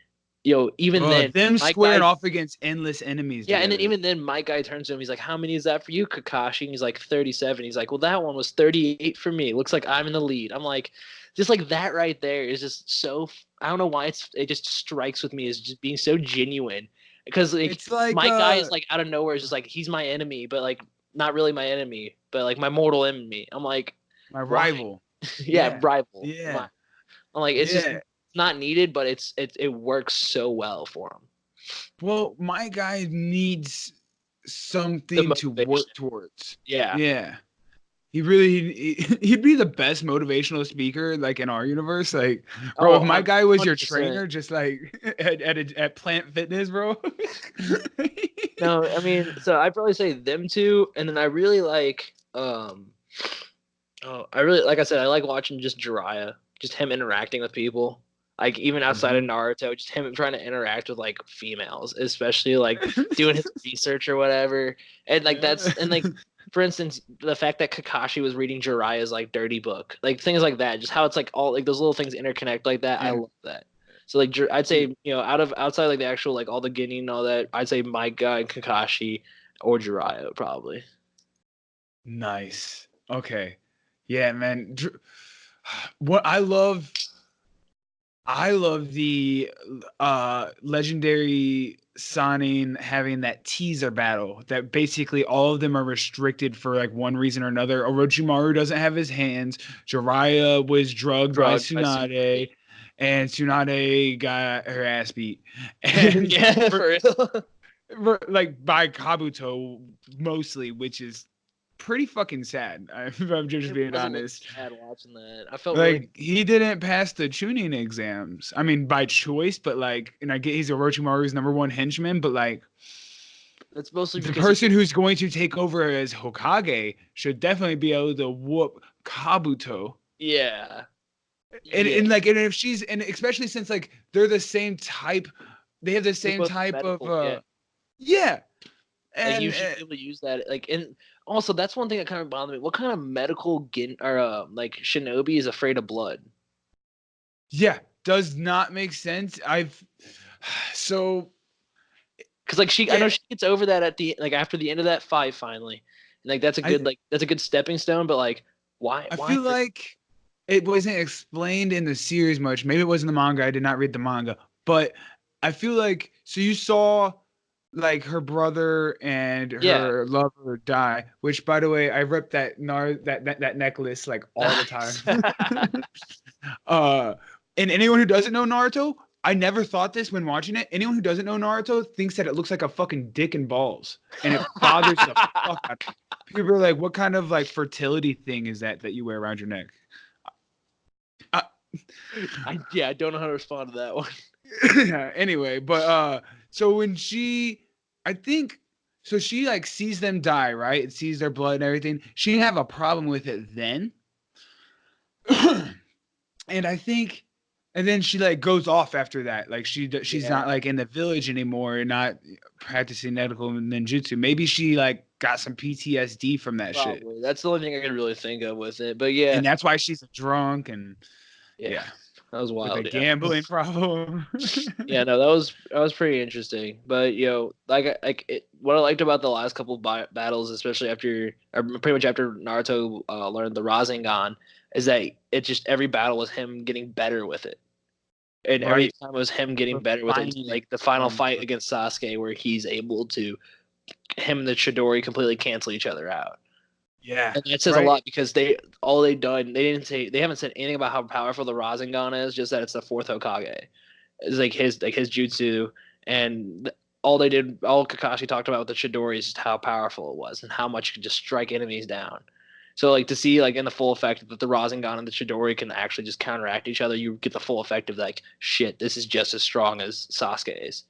[SPEAKER 2] even then
[SPEAKER 1] them squaring off against endless enemies.
[SPEAKER 2] Yeah, together. And then even then Might Guy turns to him. He's like, "How many is that for you, Kakashi?" And he's like, 37. He's like, "Well, that one was 38 for me. Looks like I'm in the lead." I'm like, just like that right there is just so. I don't know why it just strikes with me as just being so genuine because like Might Guy is like out of nowhere. It's just like he's my enemy, but like not really my enemy, but like my mortal enemy. I'm like
[SPEAKER 1] my rival.
[SPEAKER 2] Rival.
[SPEAKER 1] Yeah.
[SPEAKER 2] I'm like it's just. Not needed, but it works so well for him.
[SPEAKER 1] Well, my guy needs something to work towards.
[SPEAKER 2] Yeah.
[SPEAKER 1] He'd be the best motivational speaker like in our universe. Like, bro, if my guy was 100%. Your trainer, just like at Plant Fitness, bro.
[SPEAKER 2] No, I mean, so I'd probably say them two, and then I really like like I said, I like watching just Jiraiya, just him interacting with people. Like even outside of Naruto, just him trying to interact with like females, especially like doing his research or whatever. And like for instance, the fact that Kakashi was reading Jiraiya's like dirty book, like things like that, just how it's like all like those little things interconnect like that. I love that. So like I'd say outside like the actual like all the Genin and all that, I'd say Might Guy and Kakashi or Jiraiya probably.
[SPEAKER 1] Nice. Okay. Yeah, man. What I love the legendary Sannin having that teaser battle that basically all of them are restricted for like one reason or another. Orochimaru doesn't have his hands. Jiraiya was drugged by Tsunade, and Tsunade got her ass beat. And
[SPEAKER 2] for real.
[SPEAKER 1] Like by Kabuto mostly, which is pretty fucking sad. If I'm just being honest.
[SPEAKER 2] Sad watching that. I felt
[SPEAKER 1] like he didn't pass the Chunin exams. I mean, by choice, but like, and I get he's Orochimaru's #1 henchman, but like,
[SPEAKER 2] that's mostly
[SPEAKER 1] the person who's going to take over as Hokage should definitely be able to whoop Kabuto.
[SPEAKER 2] Yeah.
[SPEAKER 1] And if she's especially since like they're the same type, they have the same type of yeah. And
[SPEAKER 2] like you should be able to use that and also that's one thing that kind of bothered me. What kind of medical like shinobi is afraid of blood?
[SPEAKER 1] Yeah, does not make sense. Because
[SPEAKER 2] like I know she gets over that at the after the end of that fight finally, and like that's a good stepping stone. But like why?
[SPEAKER 1] I feel like it wasn't explained in the series much. Maybe it wasn't the manga. I did not read the manga, but I feel like you saw. Like her brother and her lover die, which by the way, I rip that necklace like all the time. And anyone who doesn't know Naruto, I never thought this when watching it. Anyone who doesn't know Naruto thinks that it looks like a fucking dick and balls, and it bothers the fuck out of me. People are like, "What kind of like fertility thing is that you wear around your neck?" Uh,
[SPEAKER 2] I don't know how to respond to that one.
[SPEAKER 1] Anyway, but so when I think so she like sees them die, right? And sees their blood and everything. She didn't have a problem with it then. And I think, and then she like goes off after that. Like she's not like in the village anymore and not practicing medical ninjutsu. Maybe she like got some PTSD from that shit.
[SPEAKER 2] That's the only thing I can really think of with it. But yeah,
[SPEAKER 1] And that's why she's a drunk and yeah.
[SPEAKER 2] That was wild.
[SPEAKER 1] With a gambling problem.
[SPEAKER 2] Yeah, no, that was pretty interesting. But what I liked about the last couple of battles, especially after, or pretty much after Naruto learned the Rasengan, is that it just every battle was him getting better with it, and every time was him getting better with it. Like the final fight against Sasuke, where he's able to him and the Chidori completely cancel each other out.
[SPEAKER 1] Yeah,
[SPEAKER 2] and that says a lot because they haven't said anything about how powerful the Rasengan is, just that it's the fourth Hokage. It's like his jutsu, and all Kakashi talked about with the Chidori is just how powerful it was and how much you could just strike enemies down. So like to see like in the full effect that the Rasengan and the Chidori can actually just counteract each other, you get the full effect of like shit. This is just as strong as Sasuke's.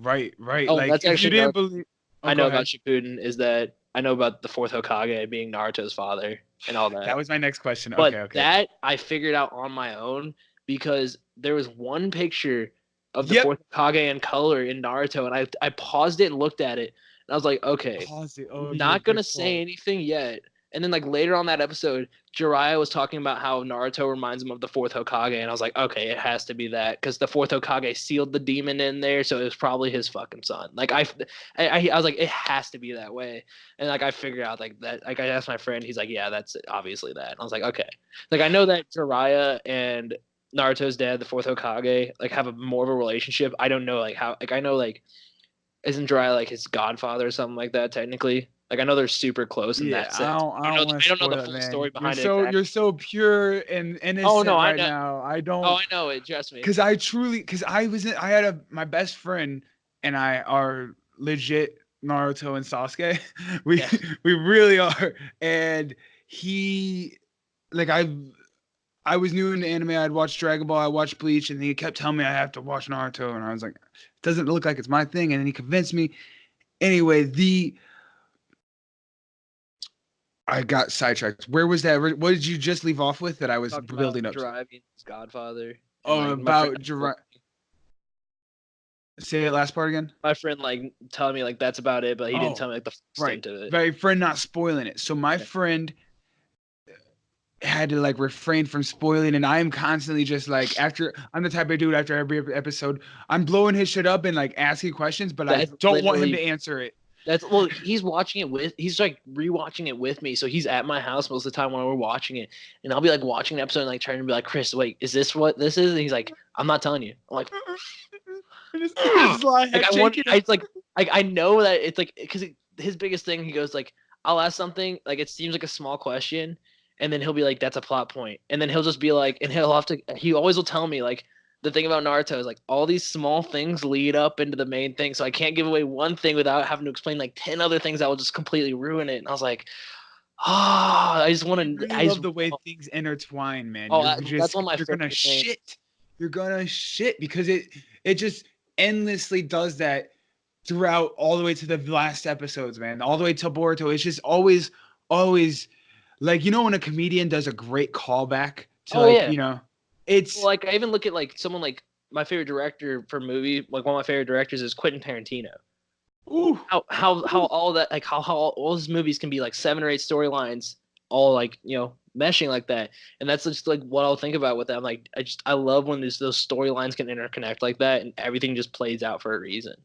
[SPEAKER 1] Right.
[SPEAKER 2] Oh,
[SPEAKER 1] like
[SPEAKER 2] that's actually
[SPEAKER 1] you didn't believe.
[SPEAKER 2] I know about Shippuden is that I know about the fourth Hokage being Naruto's father and all that.
[SPEAKER 1] That was my next question.
[SPEAKER 2] But
[SPEAKER 1] okay.
[SPEAKER 2] That I figured out on my own because there was one picture of the fourth Hokage in color in Naruto, and I paused it and looked at it, and I was like, okay, not gonna say anything yet. And then like later on that episode, Jiraiya was talking about how Naruto reminds him of the fourth Hokage, and I was like, okay, it has to be that because the fourth Hokage sealed the demon in there, so it was probably his fucking son. Like I was like, it has to be that way, and like I figured out like that. Like I asked my friend, he's like, yeah, that's obviously that. And I was like, okay, like I know that Jiraiya and Naruto's dad, the fourth Hokage, like have more of a relationship. I don't know like how. Like I know like isn't Jiraiya like his godfather or something like that technically. Like I know they're super close in that sense. I don't know the full story behind it.
[SPEAKER 1] You're so pure and innocent now. I don't.
[SPEAKER 2] Oh, I know it. Trust me.
[SPEAKER 1] Because I had my best friend and I are legit Naruto and Sasuke. We really are. And he, like I was new into anime. I'd watched Dragon Ball. I watched Bleach, and he kept telling me I have to watch Naruto, and I was like, it doesn't look like it's my thing. And then he convinced me. Anyway, I got sidetracked. Where was that? What did you just leave off with that I was building up?
[SPEAKER 2] Jiraiya being his godfather.
[SPEAKER 1] About Jiraiya. Say it last part again.
[SPEAKER 2] My friend like telling me like that's about it, but he didn't tell me like the extent of it.
[SPEAKER 1] My friend not spoiling it. So my friend had to like refrain from spoiling, and I am constantly just like I'm the type of dude after every episode I'm blowing his shit up and like asking questions, but I don't want him to answer it.
[SPEAKER 2] He's watching it he's like rewatching it with me, so he's at my house most of the time when we're watching it, and I'll be like watching an episode and like trying to be like, Chris, wait, is this what this is? And he's like, I'm not telling you. I'm like, I know that it's like because his biggest thing, he goes like, I'll ask something like it seems like a small question, and then he'll be like, that's a plot point, and then he'll just be like, and he always will tell me like. The thing about Naruto is like all these small things lead up into the main thing. So I can't give away one thing without having to explain like 10 other things that will just completely ruin it. And I was like, I just want to. I
[SPEAKER 1] love the way things intertwine, man.
[SPEAKER 2] That's one of my favorite things.
[SPEAKER 1] You're gonna shit because it just endlessly does that throughout all the way to the last episodes, man. All the way to Boruto. It's just always like when a comedian does a great callback to it's
[SPEAKER 2] like I even look at like someone like my favorite director for movie, like one of my favorite directors is Quentin Tarantino.
[SPEAKER 1] Ooh.
[SPEAKER 2] How all that like how all his movies can be like 7 or 8 storylines all like meshing like that, and that's just like what I'll think about with that. I'm like I love when those storylines can interconnect like that, and everything just plays out for a reason.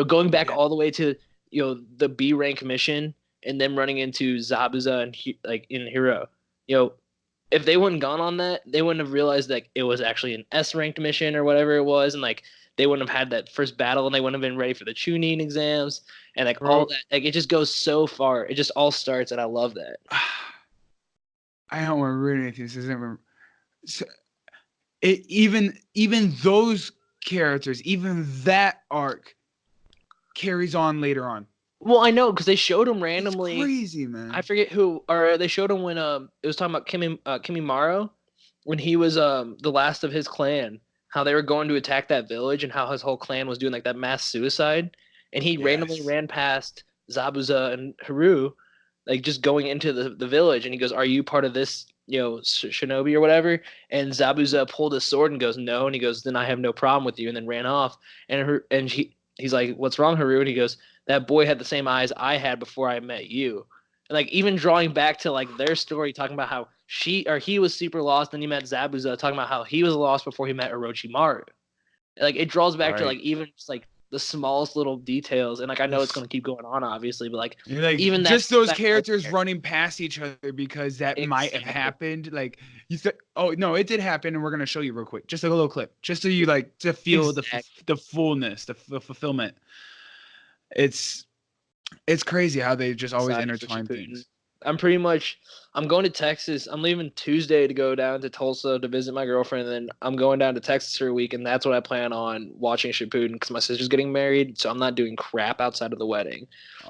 [SPEAKER 2] Going back all the way to the B rank mission and then running into Zabuza and like in Hero. If they wouldn't gone on that, they wouldn't have realized that it was actually an S-ranked mission or whatever it was, and like they wouldn't have had that first battle, and they wouldn't have been ready for the Chunin exams, and like all that. Like it just goes so far. It just all starts, and I love that.
[SPEAKER 1] I don't want to ruin anything. This isn't. Even those characters, even that arc carries on later on.
[SPEAKER 2] Well, I know because they showed him randomly.
[SPEAKER 1] It's crazy, man.
[SPEAKER 2] I forget who, or they showed him when it was talking about Kimimaro, when he was the last of his clan, how they were going to attack that village and how his whole clan was doing like that mass suicide, and he randomly ran past Zabuza and Haru, like just going into the village, and he goes, "Are you part of this, shinobi or whatever?" And Zabuza pulled his sword and goes, "No," and he goes, "Then I have no problem with you," and then ran off, and he's like, "What's wrong, Haru?" And he goes, "That boy had the same eyes I had before I met you." And like even drawing back to like their story, talking about how he was super lost, then he met Zabuza, talking about how he was lost before he met Orochimaru. Like it draws back to like even just like the smallest little details, and like I know it's gonna keep going on, obviously, but like even
[SPEAKER 1] just those characters running past each other because that might have happened. Like you said, oh no, it did happen, and we're gonna show you real quick, just a little clip, just so you like to feel the fullness, the fulfillment. It's crazy how they just always intertwine things.
[SPEAKER 2] I'm going to Texas. I'm leaving Tuesday to go down to Tulsa to visit my girlfriend, and then I'm going down to Texas for a week, and that's what I plan on watching Shippuden because my sister's getting married, so I'm not doing crap outside of the wedding.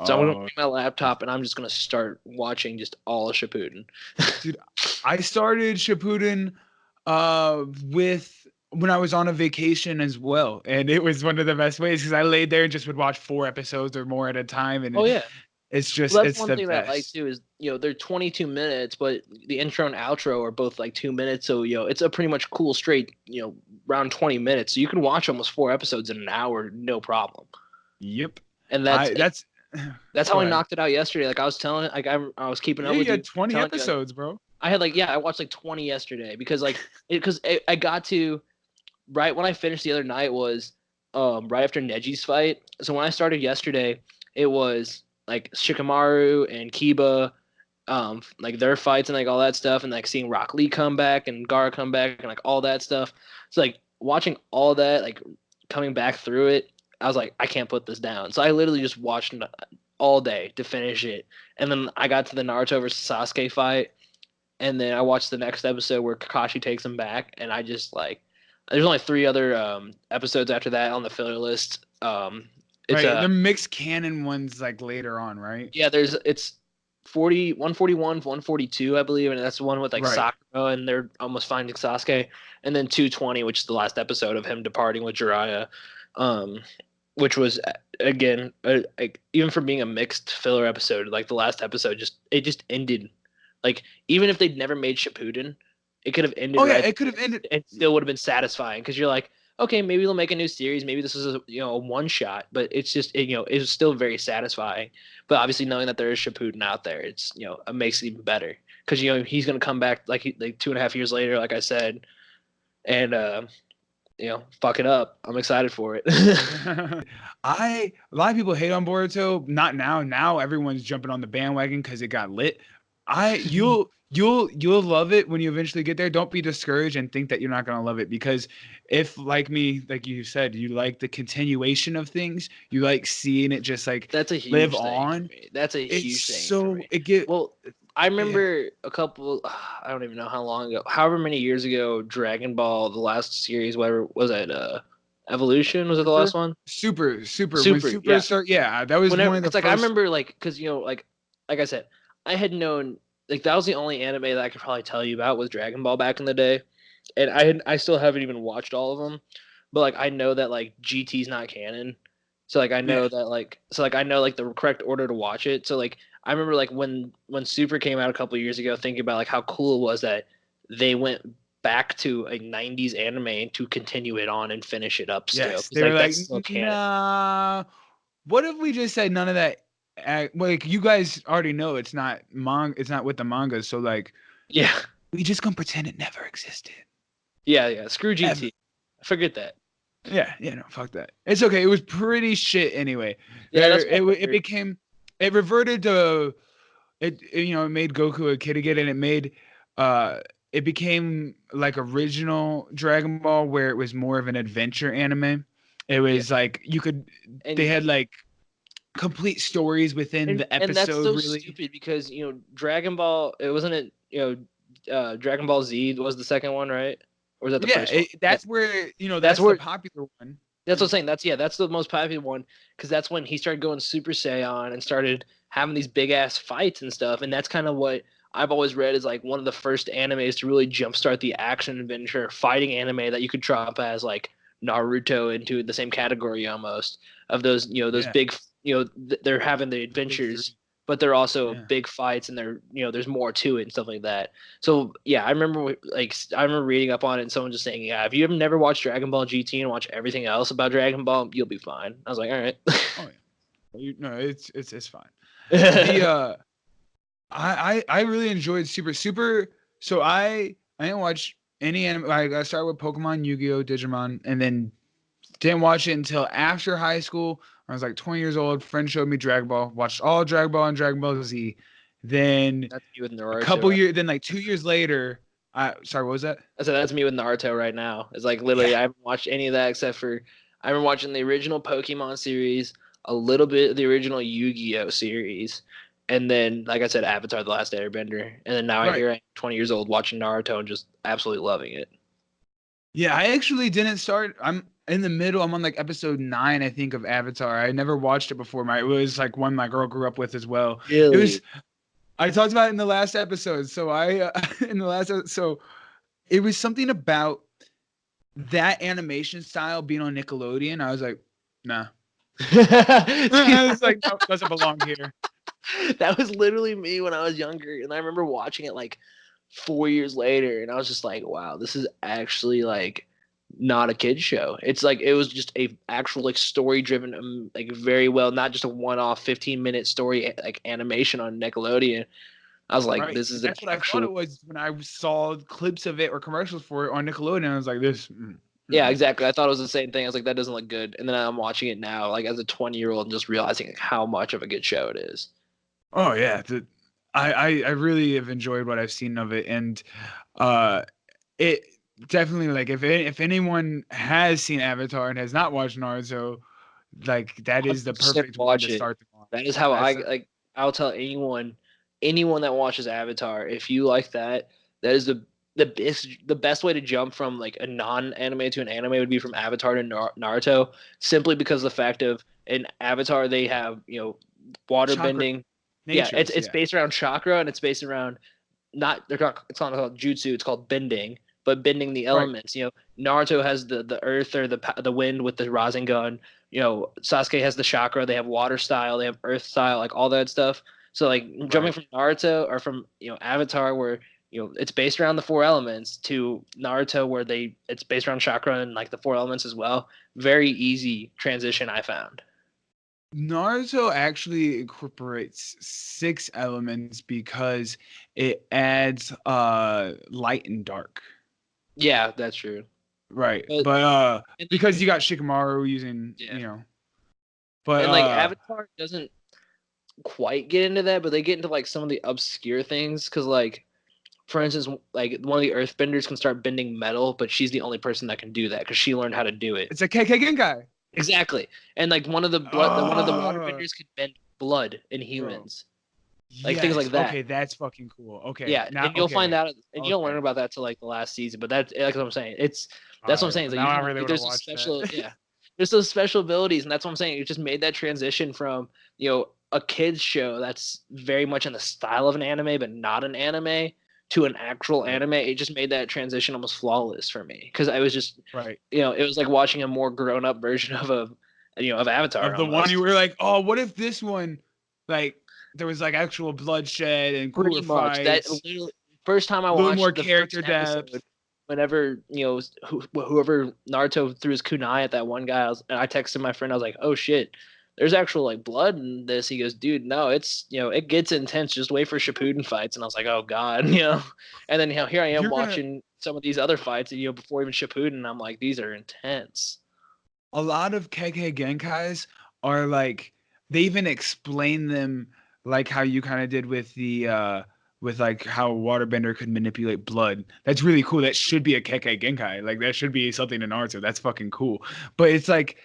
[SPEAKER 2] So I'm going to bring my laptop, and I'm just going to start watching just all of Shippuden.
[SPEAKER 1] Dude, I started Shippuden when I was on a vacation as well, and it was one of the best ways because I laid there and just would watch 4 episodes or more at a time, and it's just
[SPEAKER 2] that's one thing that I like too is they're 22 minutes, but the intro and outro are both like 2 minutes, so it's a pretty much cool straight around 20 minutes, so you can watch almost 4 episodes in an hour, no problem.
[SPEAKER 1] Yep,
[SPEAKER 2] and that's how I knocked it out yesterday. Like I was telling it, like I was keeping up with you.
[SPEAKER 1] You had 20 episodes, bro.
[SPEAKER 2] I had I watched like 20 yesterday because I got to right when I finished the other night was right after Neji's fight. So when I started yesterday, it was like Shikamaru and Kiba, like their fights and like all that stuff, and like seeing Rock Lee come back and Gaara come back and like all that stuff. So like watching all that, like coming back through it, I was like, I can't put this down. So I literally just watched all day to finish it, and then I got to the Naruto versus Sasuke fight, and then I watched the next episode where Kakashi takes him back, and I just like, there's only 3 other episodes after that on the filler list. It's
[SPEAKER 1] the mixed canon ones like later on, right?
[SPEAKER 2] Yeah, it's 141, 142, I believe, and that's the one with like Sakura and they're almost finding Sasuke, and then 220, which is the last episode of him departing with Jiraiya, which was again even for being a mixed filler episode, like the last episode just ended. Like even if they'd never made Shippuden, it could have ended.
[SPEAKER 1] Oh yeah, it could have ended.
[SPEAKER 2] It still would have been satisfying because you're like, okay, maybe they'll make a new series. Maybe this is a one shot, but it's just it's still very satisfying. But obviously, knowing that there is Shippuden out there, it's it makes it even better because he's gonna come back like 2.5 years later, like I said, and fuck it up. I'm excited for it.
[SPEAKER 1] A lot of people hate on Boruto. Not now. Now everyone's jumping on the bandwagon because it got lit. You'll love it when you eventually get there. Don't be discouraged and think that you're not gonna love it, because if like me, like you said, you like the continuation of things, you like seeing it just like
[SPEAKER 2] that's a huge
[SPEAKER 1] live
[SPEAKER 2] thing
[SPEAKER 1] on.
[SPEAKER 2] That's a huge thing.
[SPEAKER 1] So
[SPEAKER 2] I remember a couple. I don't even know how long ago. However many years ago, Dragon Ball, the last series, whatever was it? Evolution, was it the last one?
[SPEAKER 1] Super. When Super started, that was one of the first.
[SPEAKER 2] I remember because like I said, I had known. Like that was the only anime that I could probably tell you about was Dragon Ball back in the day, and I still haven't even watched all of them, but like I know that like GT's not canon, so like I know that I know like the correct order to watch it. So like I remember like when Super came out a couple of years ago, thinking about like how cool it was that they went back to a 90s anime to continue it on and finish it up still.
[SPEAKER 1] Yes, they were like, nah, what if we just said none of that? Like you guys already know it's not with the manga, so like we just gonna pretend it never existed.
[SPEAKER 2] Screw GT. Forget that.
[SPEAKER 1] No, fuck that. It's okay. It was pretty shit anyway. It reverted to it made Goku a kid again, and it became like original Dragon Ball, where it was more of an adventure anime. It was like they had like complete stories within the episode.
[SPEAKER 2] And that's so
[SPEAKER 1] really
[SPEAKER 2] stupid because Dragon Ball, it wasn't Dragon Ball Z was the second one, right? or was that the first one?
[SPEAKER 1] That's where
[SPEAKER 2] That's
[SPEAKER 1] that's the
[SPEAKER 2] where
[SPEAKER 1] popular one.
[SPEAKER 2] That's what I'm saying. That's the most popular one because that's when he started going Super Saiyan and started having these big ass fights and stuff. And that's kind of what I've always read is like one of the first animes to really jumpstart the action adventure fighting anime that you could drop as like Naruto into the same category almost of those those big they're having the adventures, but they're also big fights and there's more to it and stuff like that. So yeah, I remember reading up on it and someone just saying, yeah, if you have never watched Dragon Ball GT and watch everything else about Dragon Ball, you'll be fine. I was like, all right.
[SPEAKER 1] Oh yeah, no, it's fine. The I really enjoyed Super. So I didn't watch any anime. I started with Pokemon, Yu-Gi-Oh, Digimon, and then didn't watch it until after high school. I was like 20 years old. Friend showed me Dragon Ball. Watched all Dragon Ball and Dragon Ball Z. Then
[SPEAKER 2] That's me with Naruto.
[SPEAKER 1] A couple years, then like 2 years later, sorry, what was that?
[SPEAKER 2] I said that's me with Naruto right now. It's like literally I haven't watched any of that except for I've been watching the original Pokemon series, a little bit of the original Yu-Gi-Oh series, and then like I said, Avatar: The Last Airbender, and then now I'm 20 years old watching Naruto and just absolutely loving it.
[SPEAKER 1] Yeah, I actually didn't start. I'm in the middle. I'm on like episode 9, I think, of Avatar. I never watched it before. It was like one my girl grew up with as well.
[SPEAKER 2] Really?
[SPEAKER 1] It was. I talked about it in the last episode. So it was something about that animation style being on Nickelodeon. I was like, nah. I was like, no, doesn't belong here.
[SPEAKER 2] That was literally me when I was younger, and I remember watching it like 4 years later, and I was just like, wow, this is actually like not a kid's show. It's like it was just a actual like story driven, like very well, not just a one-off 15-minute story like animation on Nickelodeon. I was like, this is
[SPEAKER 1] that's what I thought it was when I saw clips of it or commercials for it on Nickelodeon. I was like, this.
[SPEAKER 2] Yeah, exactly. I thought it was the same thing. I was like, that doesn't look good. And then I'm watching it now, like as a 20-year-old, and just realizing how much of a good show it is.
[SPEAKER 1] Oh yeah, I really have enjoyed what I've seen of it, and it definitely like if anyone has seen Avatar and has not watched Naruto, like that is the perfect one to start them on.
[SPEAKER 2] That is how I'll tell anyone that watches Avatar, if you like that is the best way to jump from like a non-anime to an anime would be from Avatar to Naruto, simply because of the fact of in Avatar they have water bending. It's based around chakra, and it's based around it's not called jutsu, it's called bending, but bending the elements. Naruto has the earth or the wind with the Rasengan. Sasuke has the chakra, they have water style, they have earth style, like all that stuff. So like jumping from Naruto or from Avatar where it's based around the 4 elements to Naruto where it's based around chakra and like the 4 elements as well. Very easy transition, I found.
[SPEAKER 1] Naruto actually incorporates 6 elements because it adds light and dark.
[SPEAKER 2] Yeah, that's true.
[SPEAKER 1] Right. But because you got Shikamaru using, but
[SPEAKER 2] and like Avatar doesn't quite get into that, but they get into like some of the obscure things because like for instance, like one of the earthbenders can start bending metal, but she's the only person that can do that because she learned how to do it.
[SPEAKER 1] It's a KK Genkai.
[SPEAKER 2] Exactly. And like one of the waterbenders can bend blood in humans. Like things like that.
[SPEAKER 1] Okay, that's fucking cool. Okay.
[SPEAKER 2] Yeah, and you'll find out, and you'll learn about that till like the last season. But that's like what I'm saying. That's what I'm saying. It's like,
[SPEAKER 1] now I really want to watch
[SPEAKER 2] special, there's those special abilities, and that's what I'm saying. It just made that transition from a kids show that's very much in the style of an anime, but not an anime, to an actual anime. It just made that transition almost flawless for me because I was just it was like watching a more grown up version of of Avatar.
[SPEAKER 1] Of the one you were like, oh, what if this one like there was like actual bloodshed and cooler fights.
[SPEAKER 2] That literally first time I watched
[SPEAKER 1] more character depth.
[SPEAKER 2] Whenever whoever Naruto threw his kunai at that one guy, and I texted my friend, I was like, "Oh shit, there's actual like blood in this." He goes, "Dude, no, it's it gets intense. Just wait for Shippuden fights." And I was like, "Oh god," And then here I am watching some of these other fights, before even Shippuden, and I'm like, "These are intense."
[SPEAKER 1] A lot of KK Genkais are like they even explain them. Like how you kind of did with the with like how Waterbender could manipulate blood. That's really cool. That should be a Kekkei Genkai. Like that should be something in Naruto. That's fucking cool. But it's like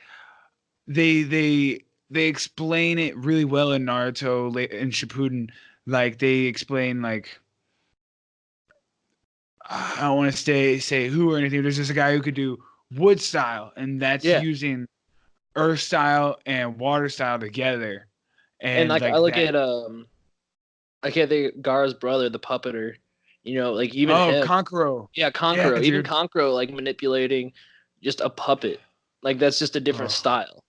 [SPEAKER 1] they explain it really well in Naruto in Shippuden. Like they explain like I don't want to say who or anything. There's just a guy who could do wood style, and that's
[SPEAKER 2] Yeah.
[SPEAKER 1] using earth style and water style together.
[SPEAKER 2] And
[SPEAKER 1] And
[SPEAKER 2] like I
[SPEAKER 1] like
[SPEAKER 2] look
[SPEAKER 1] that.
[SPEAKER 2] at I can't think Gara's brother, the puppeter, like even
[SPEAKER 1] Oh,
[SPEAKER 2] him.
[SPEAKER 1] Kankuro.
[SPEAKER 2] Yeah,
[SPEAKER 1] Yeah,
[SPEAKER 2] Kankuro. Even
[SPEAKER 1] dude.
[SPEAKER 2] Kankuro like manipulating just a puppet. Like that's just a different
[SPEAKER 1] Oh.
[SPEAKER 2] style.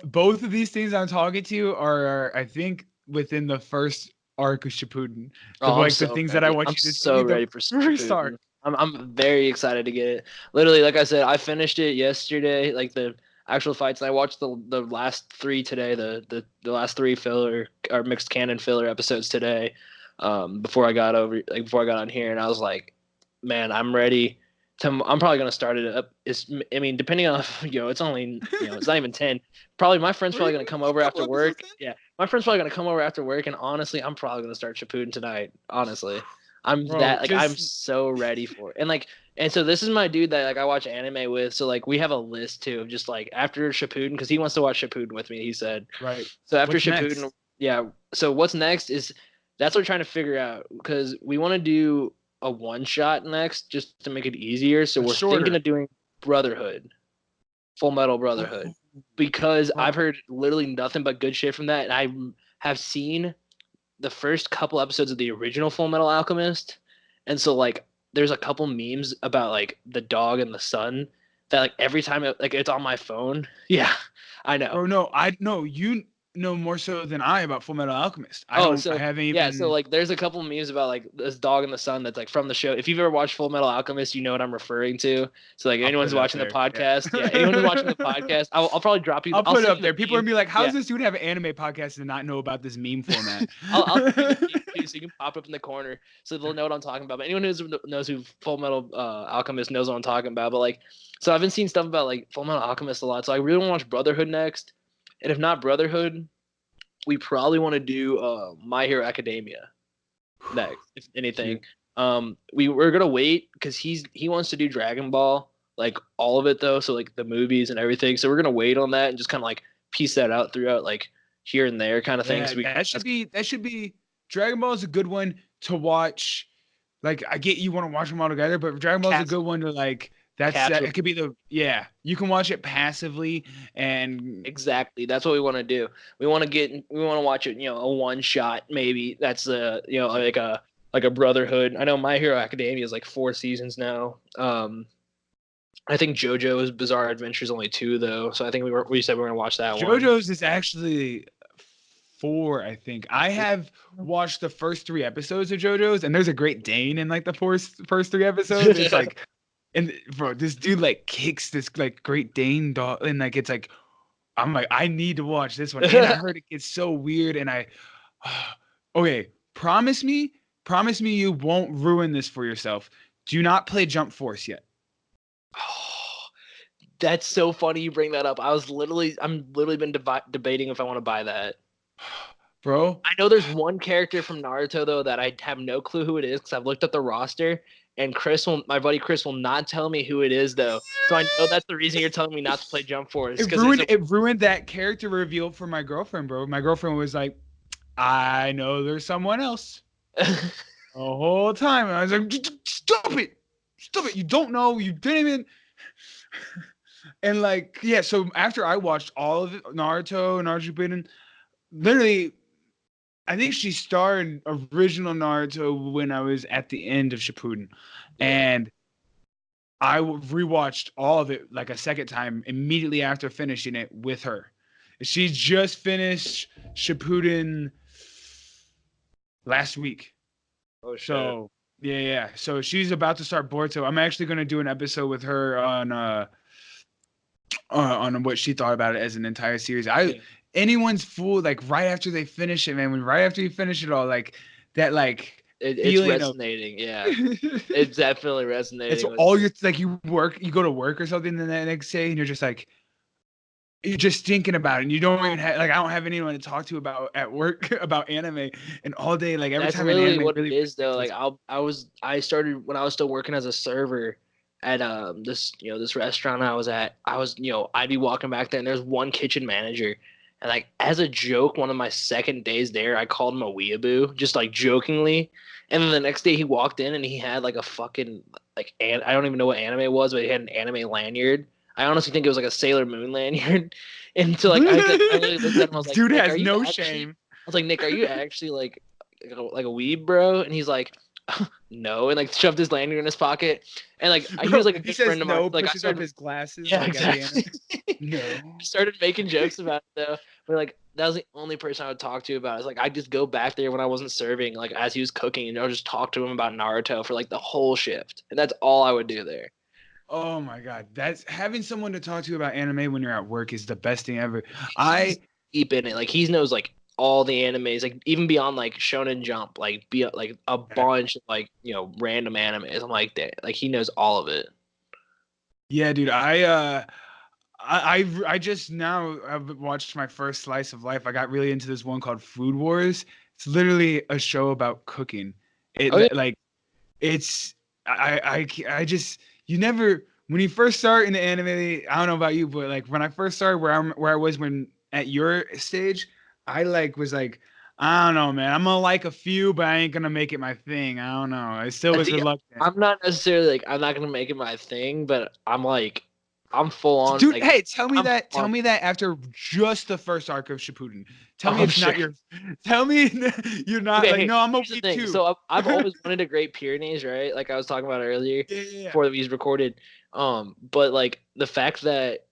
[SPEAKER 1] Both of these things I'm talking to are I think within the first arc of Shippuden.
[SPEAKER 2] Oh, I'm
[SPEAKER 1] The
[SPEAKER 2] so
[SPEAKER 1] things that I
[SPEAKER 2] ready.
[SPEAKER 1] want
[SPEAKER 2] I'm
[SPEAKER 1] you to see,
[SPEAKER 2] so
[SPEAKER 1] the
[SPEAKER 2] ready for
[SPEAKER 1] first
[SPEAKER 2] Shippuden.
[SPEAKER 1] arc.
[SPEAKER 2] I'm very excited to get it. Literally, like I said, I finished it yesterday, like the actual fights, and I watched the last three today, the last three filler or mixed canon filler episodes today, before I got before I got on here, and I was like, man, I'm ready. I'm probably gonna start it up. I mean, depending on it's only it's not even 10. Probably my friend's probably gonna come over
[SPEAKER 1] A couple
[SPEAKER 2] after
[SPEAKER 1] episodes
[SPEAKER 2] work.
[SPEAKER 1] in?
[SPEAKER 2] Yeah, my friend's probably gonna come over after work, and honestly, I'm probably gonna start Shippuden tonight. Honestly,
[SPEAKER 1] Bro,
[SPEAKER 2] I'm
[SPEAKER 1] just
[SPEAKER 2] so ready for it. And so this is my dude that like I watch anime with. So like we have a list too of just like after Shippuden because he wants to watch Shippuden with me. He said
[SPEAKER 1] right.
[SPEAKER 2] so after
[SPEAKER 1] What's
[SPEAKER 2] Shippuden,
[SPEAKER 1] next?
[SPEAKER 2] yeah. So what's next is that's what we're trying to figure out because we want to do a one shot next just to make it easier. So
[SPEAKER 1] A
[SPEAKER 2] we're thinking
[SPEAKER 1] shorter.
[SPEAKER 2] of doing Brotherhood, Full Metal Brotherhood,
[SPEAKER 1] Oh,
[SPEAKER 2] because
[SPEAKER 1] bro.
[SPEAKER 2] I've heard literally nothing but good shit from that, and I have seen the first couple episodes of the original Full Metal Alchemist, and so like there's a couple memes about like the dog and the sun that like every time it's on my phone. Yeah, I know.
[SPEAKER 1] Bro, no, I no, you know more so than I about Full Metal Alchemist.
[SPEAKER 2] Oh,
[SPEAKER 1] I
[SPEAKER 2] so
[SPEAKER 1] haven't
[SPEAKER 2] yeah, so
[SPEAKER 1] even
[SPEAKER 2] like there's a couple memes about like this dog in the sun that's like from the show. If you've ever watched Full Metal Alchemist, you know what I'm referring to. So like
[SPEAKER 1] I'll put
[SPEAKER 2] anyone's
[SPEAKER 1] it up
[SPEAKER 2] watching the
[SPEAKER 1] there.
[SPEAKER 2] podcast, yeah, anyone who's watching the
[SPEAKER 1] Yeah.
[SPEAKER 2] podcast, I'll probably drop you.
[SPEAKER 1] I'll
[SPEAKER 2] I'll
[SPEAKER 1] put it
[SPEAKER 2] send
[SPEAKER 1] up
[SPEAKER 2] you
[SPEAKER 1] there.
[SPEAKER 2] the
[SPEAKER 1] People are
[SPEAKER 2] meme.
[SPEAKER 1] gonna be like, "How's
[SPEAKER 2] Yeah,
[SPEAKER 1] this dude have an anime podcast and not know about this meme format?"
[SPEAKER 2] I'll send you the meme too, so you can pop up in the corner so they'll know what I'm talking about. But anyone who knows who Full Metal Alchemist knows what I'm talking about. But like, so I've been seeing stuff about like Full Metal Alchemist a lot. So I really want to watch Brotherhood next, and if not Brotherhood, we probably want to do My Hero Academia next, if anything.
[SPEAKER 1] Dude,
[SPEAKER 2] We're gonna wait because he wants to do Dragon Ball, like all of it though, so like the movies and everything. So we're gonna wait on that and just kind of like piece that out throughout like here and there kind of thing.
[SPEAKER 1] yeah,
[SPEAKER 2] So we that's
[SPEAKER 1] that should be Dragon Ball is a good one to watch. Like, I get you want to watch them all together, but Dragon Ball is a
[SPEAKER 2] casual,
[SPEAKER 1] good one to like. That
[SPEAKER 2] casual.
[SPEAKER 1] it could be you can watch it passively and
[SPEAKER 2] Exactly. That's what we want to do. We want to watch it, a one shot maybe. That's like a Brotherhood. I know My Hero Academia is like 4 seasons now. I think JoJo's Bizarre Adventure is only 2 though. So I think we said we are gonna watch that one.
[SPEAKER 1] JoJo's is actually 4, I think. I have watched the first 3 episodes of JoJo's, and there's a Great Dane in like the first 3 episodes. It's like, and bro, this dude like kicks this like Great Dane dog, and like it's like I'm like I need to watch this one. And I heard it gets so weird, and okay, promise me you won't ruin this for yourself. Do not play Jump Force yet.
[SPEAKER 2] Oh, that's so funny you bring that up. I'm literally been debating if I want to buy that.
[SPEAKER 1] Bro,
[SPEAKER 2] I know there's one character from Naruto though that I have no clue who it is because I've looked up the roster, and my buddy Chris will not tell me who it is though. So I know that's the reason you're telling me not to play Jump Force because
[SPEAKER 1] it ruined that character reveal for my girlfriend, bro. My girlfriend was like, I know there's someone else the whole time. And I was like, stop it. Stop it. You don't know. You didn't even. And like, yeah, so after I watched all of it, Naruto, Naruto Shippuden, literally, I think she starred original Naruto when I was at the end of Shippuden.
[SPEAKER 2] yeah.
[SPEAKER 1] And I rewatched all of it like a second time immediately after finishing it with her. She just finished Shippuden last week.
[SPEAKER 2] Oh shit.
[SPEAKER 1] So yeah. So she's about to start Boruto. I'm actually going to do an episode with her on what she thought about it as an entire series. Anyone's fool like right after they finish it, man. Right after you finish it all, like that, like
[SPEAKER 2] It's
[SPEAKER 1] feeling of.
[SPEAKER 2] resonating. Yeah, it's definitely
[SPEAKER 1] It's
[SPEAKER 2] resonating with
[SPEAKER 1] all
[SPEAKER 2] me.
[SPEAKER 1] you're like you go to work or something the next day, and you're just like you're just thinking about it, and you don't even have like I don't have anyone to talk to about at work about anime, and all day like every
[SPEAKER 2] That's
[SPEAKER 1] time an
[SPEAKER 2] literally
[SPEAKER 1] anime
[SPEAKER 2] what it
[SPEAKER 1] really
[SPEAKER 2] is though. Like
[SPEAKER 1] resonates.
[SPEAKER 2] I started when I was still working as a server at this restaurant I was at. I'd be walking back there and there's one kitchen manager And like as a joke, one of my second days there, I called him a weeaboo, just like jokingly. And then the next day he walked in and he had like a fucking I don't even know what anime it was, but he had an anime lanyard. I honestly think it was like a Sailor Moon lanyard. And so like I literally looked at him, I was like,
[SPEAKER 1] dude
[SPEAKER 2] Nick,
[SPEAKER 1] has
[SPEAKER 2] are you
[SPEAKER 1] no
[SPEAKER 2] actually
[SPEAKER 1] shame.
[SPEAKER 2] I was like, Nick, are you actually like a weeb, bro? And he's like, no, and like shoved his lanyard in his pocket. And like he was like a
[SPEAKER 1] He
[SPEAKER 2] good
[SPEAKER 1] says
[SPEAKER 2] friend of mine.
[SPEAKER 1] no,
[SPEAKER 2] Like I
[SPEAKER 1] pushes up
[SPEAKER 2] started,
[SPEAKER 1] his glasses
[SPEAKER 2] yeah,
[SPEAKER 1] like at the
[SPEAKER 2] exactly.
[SPEAKER 1] end. No.
[SPEAKER 2] Started making jokes about it though. But like that was the only person I would talk to about it. It's like I just go back there when I wasn't serving, like as he was cooking, and I'll just talk to him about Naruto for like the whole shift. And that's all I would do there.
[SPEAKER 1] Oh my god, that's having someone to talk to about anime when you're at work is the best thing ever.
[SPEAKER 2] He's deep in it. Like he knows like all the animes, like even beyond like Shonen Jump, like be like a bunch of like random animes. I'm like that. Like he knows all of it.
[SPEAKER 1] Yeah, dude. I just now I've watched my first slice of life. I got really into this one called Food Wars. It's literally a show about cooking.
[SPEAKER 2] Oh yeah.
[SPEAKER 1] Like it's I just you never when you first start in the anime. I don't know about you, but like when I first started where I was when at your stage, I like was like I don't know, man. I'm gonna like a few, but I ain't gonna make it my thing. I don't know. I still was reluctant.
[SPEAKER 2] I'm not necessarily like I'm not gonna make it my thing, but I'm full on.
[SPEAKER 1] Dude,
[SPEAKER 2] Like,
[SPEAKER 1] hey, tell me that. Tell me that after just the first arc of Shippuden. Tell me it's not your. Tell me you're not like. No, I'm a week too.
[SPEAKER 2] So I've always wanted a Great Pyrenees, right? Like I was talking about earlier before we recorded. But like the fact that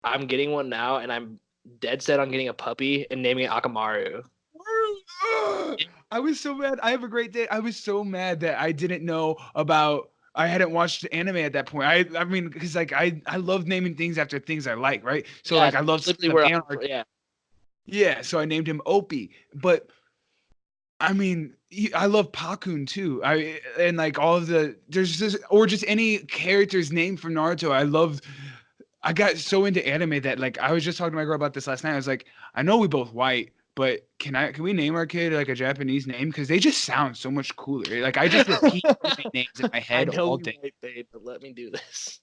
[SPEAKER 2] I'm getting one now, and I'm dead set on getting a puppy and naming it Akamaru.
[SPEAKER 1] I was so mad. I have a great day. I was so mad that I didn't know about. I hadn't watched anime at that point. I mean, because like I love naming things after things I like, right? So like I love
[SPEAKER 2] yeah.
[SPEAKER 1] Yeah, so I named him Opie. But I mean, I love Pakun too. And like all of there's just or just any character's name from Naruto. I got so into anime that like I was just talking to my girl about this last night. I was like, I know we both white, but can we name our kid like a Japanese name? Because they just sound so much cooler. Like I just repeat names in my head all day.
[SPEAKER 2] White, babe, but let me do this.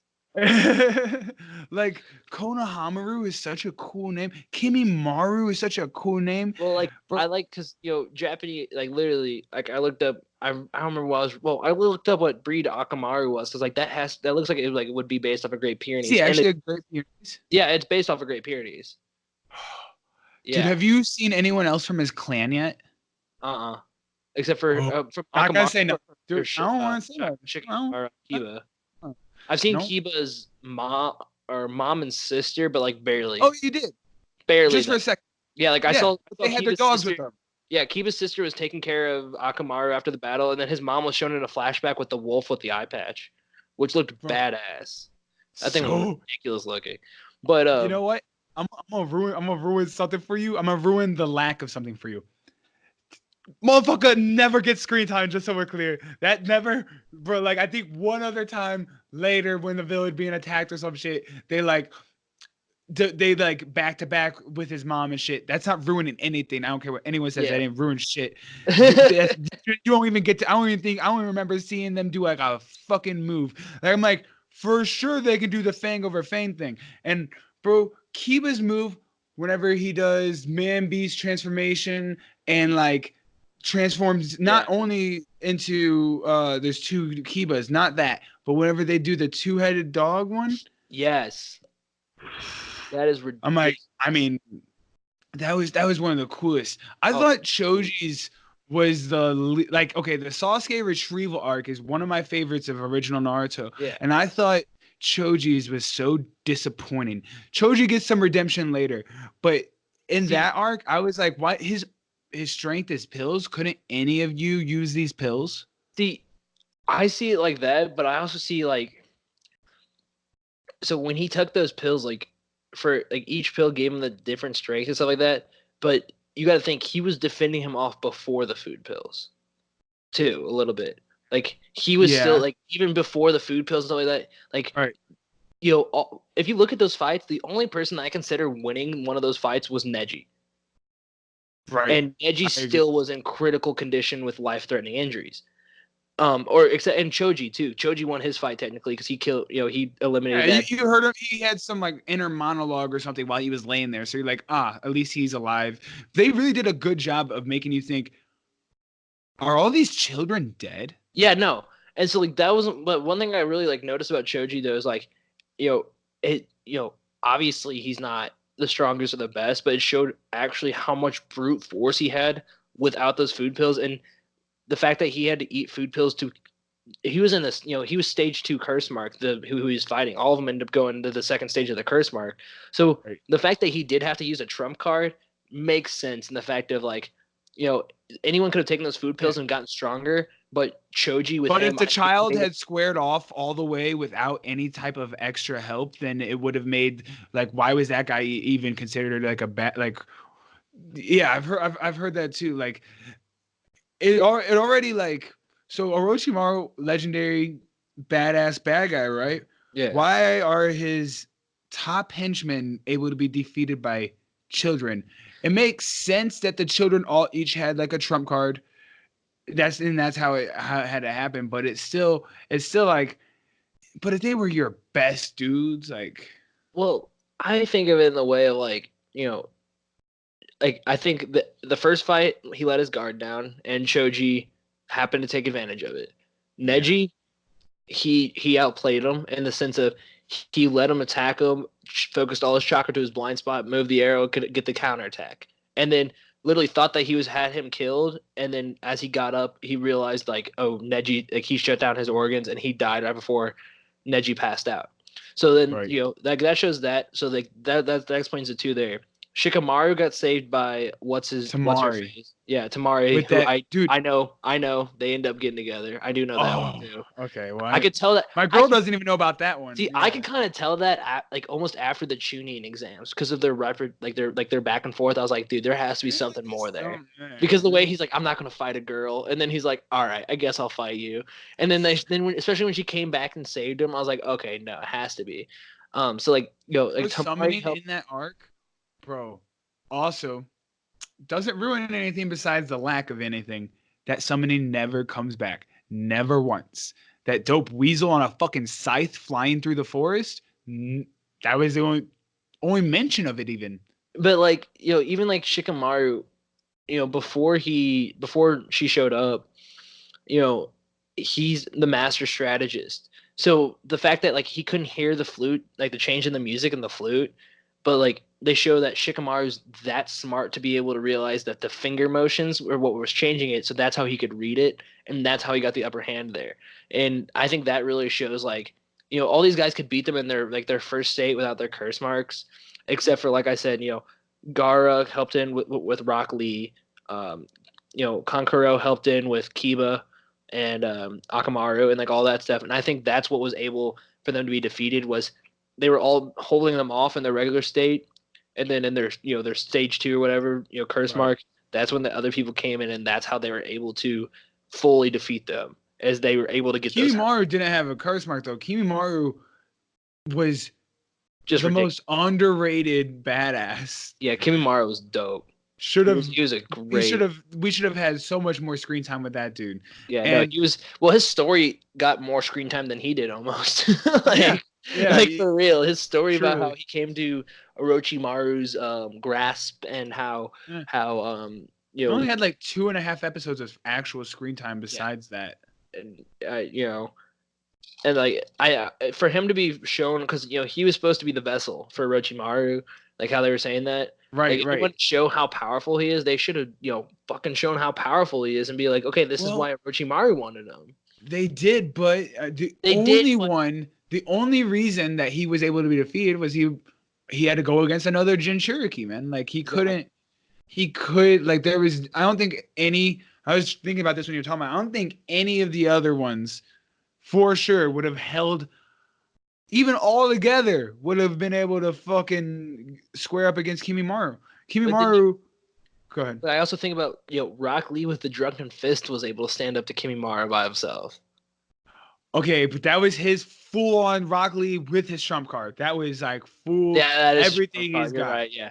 [SPEAKER 1] Like Konohamaru is such a cool name. Kimimaru is such a cool name.
[SPEAKER 2] Well, like I like because Japanese, like literally, like I looked up. I don't remember what I looked up what breed Akamaru was because like that looks like it would be based off of Great Pyrenees.
[SPEAKER 1] See, actually, Great Pyrenees.
[SPEAKER 2] Yeah, it's based off of Great Pyrenees.
[SPEAKER 1] Yeah. Dude, have you seen anyone else from his clan yet?
[SPEAKER 2] Except for from
[SPEAKER 1] Akamaru. Not gonna say no. Dude, I don't want to say that.
[SPEAKER 2] Or Kiba. I've seen Kiba's mom and sister, but like barely.
[SPEAKER 1] Oh, you did?
[SPEAKER 2] Barely.
[SPEAKER 1] Just for a second.
[SPEAKER 2] Yeah, like I saw
[SPEAKER 1] they had their dogs with them.
[SPEAKER 2] Yeah, Kiba's sister was taking care of Akamaru after the battle, and then his mom was shown in a flashback with the wolf with the eye patch, which looked badass. That thing was ridiculous looking. But
[SPEAKER 1] you know what? I'm gonna ruin something for you. I'm gonna ruin the lack of something for you. Motherfucker never gets screen time, just so we're clear. That never, bro. Like I think one other time later when the village being attacked or some shit, they like back to back with his mom and shit. That's not ruining anything. I don't care what anyone says. That didn't ruin shit. You don't even get to. I don't even remember seeing them do like a fucking move. Like I'm like for sure they can do the Fang over Fang thing. And bro, Kiba's move whenever he does Man Beast transformation and like transforms not only into there's two Kibas, not that, but whenever they do the two-headed dog one.
[SPEAKER 2] Yes. That is ridiculous.
[SPEAKER 1] I'm like, I mean, that was one of the coolest. I thought Choji's was the Sasuke retrieval arc is one of my favorites of original Naruto.
[SPEAKER 2] Yeah.
[SPEAKER 1] And I thought Choji's was so disappointing. Choji gets some redemption later, but in that arc, I was like, why his strength is pills? Couldn't any of you use these pills?
[SPEAKER 2] See, I see it like that, but I also see like so when he took those pills, like for like each pill gave him the different strength and stuff like that. But you got to think he was defending him off before the food pills, too, a little bit. Like he was still like even before the food pills and stuff like that. Like, if you look at those fights, the only person I consider winning one of those fights was Neji. Right. And Neji still was in critical condition with life-threatening injuries. Or except and Choji too. Choji won his fight technically because he killed. He eliminated that.
[SPEAKER 1] You heard him. He had some like inner monologue or something while he was laying there. So you're like, at least he's alive. They really did a good job of making you think, are all these children dead?
[SPEAKER 2] Yeah, no. And so like that wasn't. But one thing I really like noticed about Choji though is like, obviously he's not the strongest or the best, but it showed actually how much brute force he had without those food pills, and the fact that he had to eat food pills to. He was in this, he was stage 2 curse mark. Who he was fighting, all of them ended up going to the second stage of the curse mark. So right. The fact that he did have to use a trump card makes sense in the fact of like, anyone could have taken those food pills and gotten stronger, but Choji with.
[SPEAKER 1] But if the child had squared off all the way without any type of extra help, then it would have made like, why was that guy even considered like a bad like? Yeah, I've heard that too. Like, it already like. So Orochimaru, legendary badass bad guy, right?
[SPEAKER 2] Yeah.
[SPEAKER 1] Why are his top henchmen able to be defeated by children? It makes sense that the children all each had like a trump card. That's how it had to happen. But it's still like, but if they were your best dudes, like.
[SPEAKER 2] Well, I think of it in the way of like, like I think the first fight he let his guard down and Choji happened to take advantage of it. Neji, he outplayed him in the sense of he let him attack him, focused all his chakra to his blind spot, moved the arrow, could get the counterattack, and then literally thought that he had him killed. And then as he got up, he realized like, oh, Neji, like he shut down his organs and he died right before Neji passed out. So then that shows that. So like that explains it too there. Shikamaru got saved by what's her face? Yeah, Tamari. I know. They end up getting together. I do know that one too.
[SPEAKER 1] Okay, well,
[SPEAKER 2] I could tell that.
[SPEAKER 1] My girl doesn't even know about that one.
[SPEAKER 2] See, I can kind of tell that like almost after the Chunin exams because of their record, like their back and forth. I was like, dude, there has to be something more there. Because the way he's like, I'm not gonna fight a girl, and then he's like, all right, I guess I'll fight you. And then especially when she came back and saved him, I was like, okay, no, it has to be. So like like
[SPEAKER 1] summoning in that arc. Bro, also, doesn't ruin anything besides the lack of anything. That summoning never comes back. Never once. That dope weasel on a fucking scythe flying through the forest, that was the only mention of it even.
[SPEAKER 2] But like, even like Shikamaru, before she showed up, he's the master strategist. So the fact that like he couldn't hear the flute, like the change in the music and the flute, but like they show that Shikamaru's that smart to be able to realize that the finger motions were what was changing it. So that's how he could read it. And that's how he got the upper hand there. And I think that really shows like, all these guys could beat them in their first state without their curse marks, except for, like I said, Gaara helped in with Rock Lee. Kankuro helped in with Kiba and Akamaru and like all that stuff. And I think that's what was able for them to be defeated was they were all holding them off in their regular state. And then in their, their stage 2 or whatever, curse mark, that's when the other people came in and that's how they were able to fully defeat them as they were able to get
[SPEAKER 1] Kimimaru didn't have a curse mark though. Kimimaru was
[SPEAKER 2] just
[SPEAKER 1] the most underrated badass.
[SPEAKER 2] Yeah, Kimimaru was dope. He was a great.
[SPEAKER 1] We should have had so much more screen time with that dude.
[SPEAKER 2] Yeah, and he was. Well, his story got more screen time than he did almost. Like for real, his story about how he came to Orochimaru's grasp and how
[SPEAKER 1] he only had like 2.5 episodes of actual screen time besides that.
[SPEAKER 2] And and like for him to be shown because he was supposed to be the vessel for Orochimaru, like how they were saying that.
[SPEAKER 1] Right.
[SPEAKER 2] They wouldn't show how powerful he is. They should have, fucking shown how powerful he is and be like, okay, this is why Orochimaru wanted him.
[SPEAKER 1] They did, but the only reason that he was able to be defeated was he had to go against another Jinchuriki, man. Like he couldn't. He could there was. I don't think any. I was thinking about this when you were talking about. I don't think any of the other ones, for sure, would have held. Even all together would have been able to fucking square up against Kimimaru. Go ahead.
[SPEAKER 2] But I also think about, Rock Lee with the drunken fist was able to stand up to Kimimaru by himself.
[SPEAKER 1] Okay, but that was his full-on Rock Lee with his trump card. That was like full.
[SPEAKER 2] Yeah, that is
[SPEAKER 1] everything he's got.
[SPEAKER 2] Right, yeah.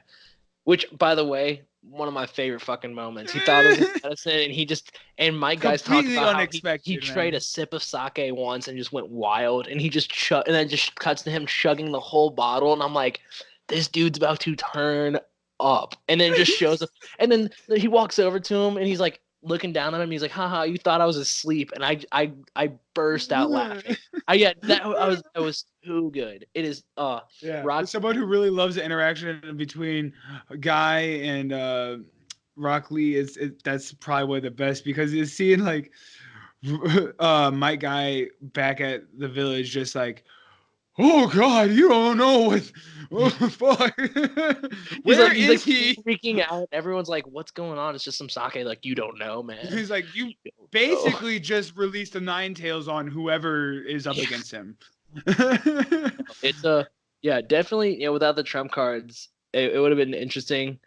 [SPEAKER 2] Which, by the way, one of my favorite fucking moments. He thought it was medicine, and Mike Guys talked
[SPEAKER 1] completely
[SPEAKER 2] about
[SPEAKER 1] unexpected,
[SPEAKER 2] he tried a sip of sake once and just went wild, and he just and then just cuts to him chugging the whole bottle, and I'm like, this dude's about to turn up, and then just shows up, and then he walks over to him, and he's like looking down at him. He's like, haha, you thought I was asleep, and I burst out laughing. That was too good. It is
[SPEAKER 1] Rock. Someone who really loves the interaction between Guy and Rock Lee that's probably one of the best, because you're seeing like Mike Guy back at the village just like, oh God, you don't know what. Oh fuck! Where is he?
[SPEAKER 2] Freaking out. Everyone's like, "What's going on?" It's just some sake. Like, you don't know, man.
[SPEAKER 1] He's like, you basically just released a Nine Tails on whoever is up against him.
[SPEAKER 2] It's definitely, without the trump cards, it would have been interesting,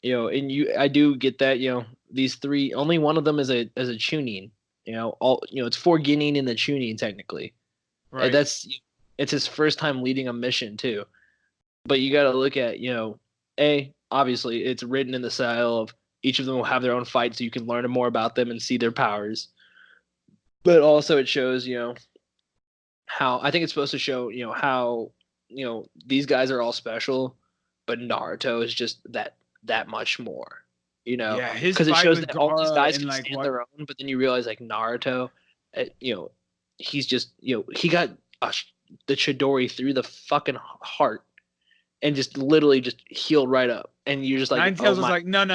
[SPEAKER 2] And I do get that, these three, only one of them is a chunin, it's 4 Guining in the chunin technically, right? And it's his first time leading a mission too. But you got to look at, obviously it's written in the style of each of them will have their own fight, so you can learn more about them and see their powers. But also it shows, how I think it's supposed to show, how, these guys are all special, but Naruto is just that much more,
[SPEAKER 1] Yeah,
[SPEAKER 2] because it shows that all these guys can stand their own, but then you realize like Naruto, he's just, he got the Chidori through the fucking heart. And just literally just healed right up, and you're just like,
[SPEAKER 1] Nine Tails was like, no, I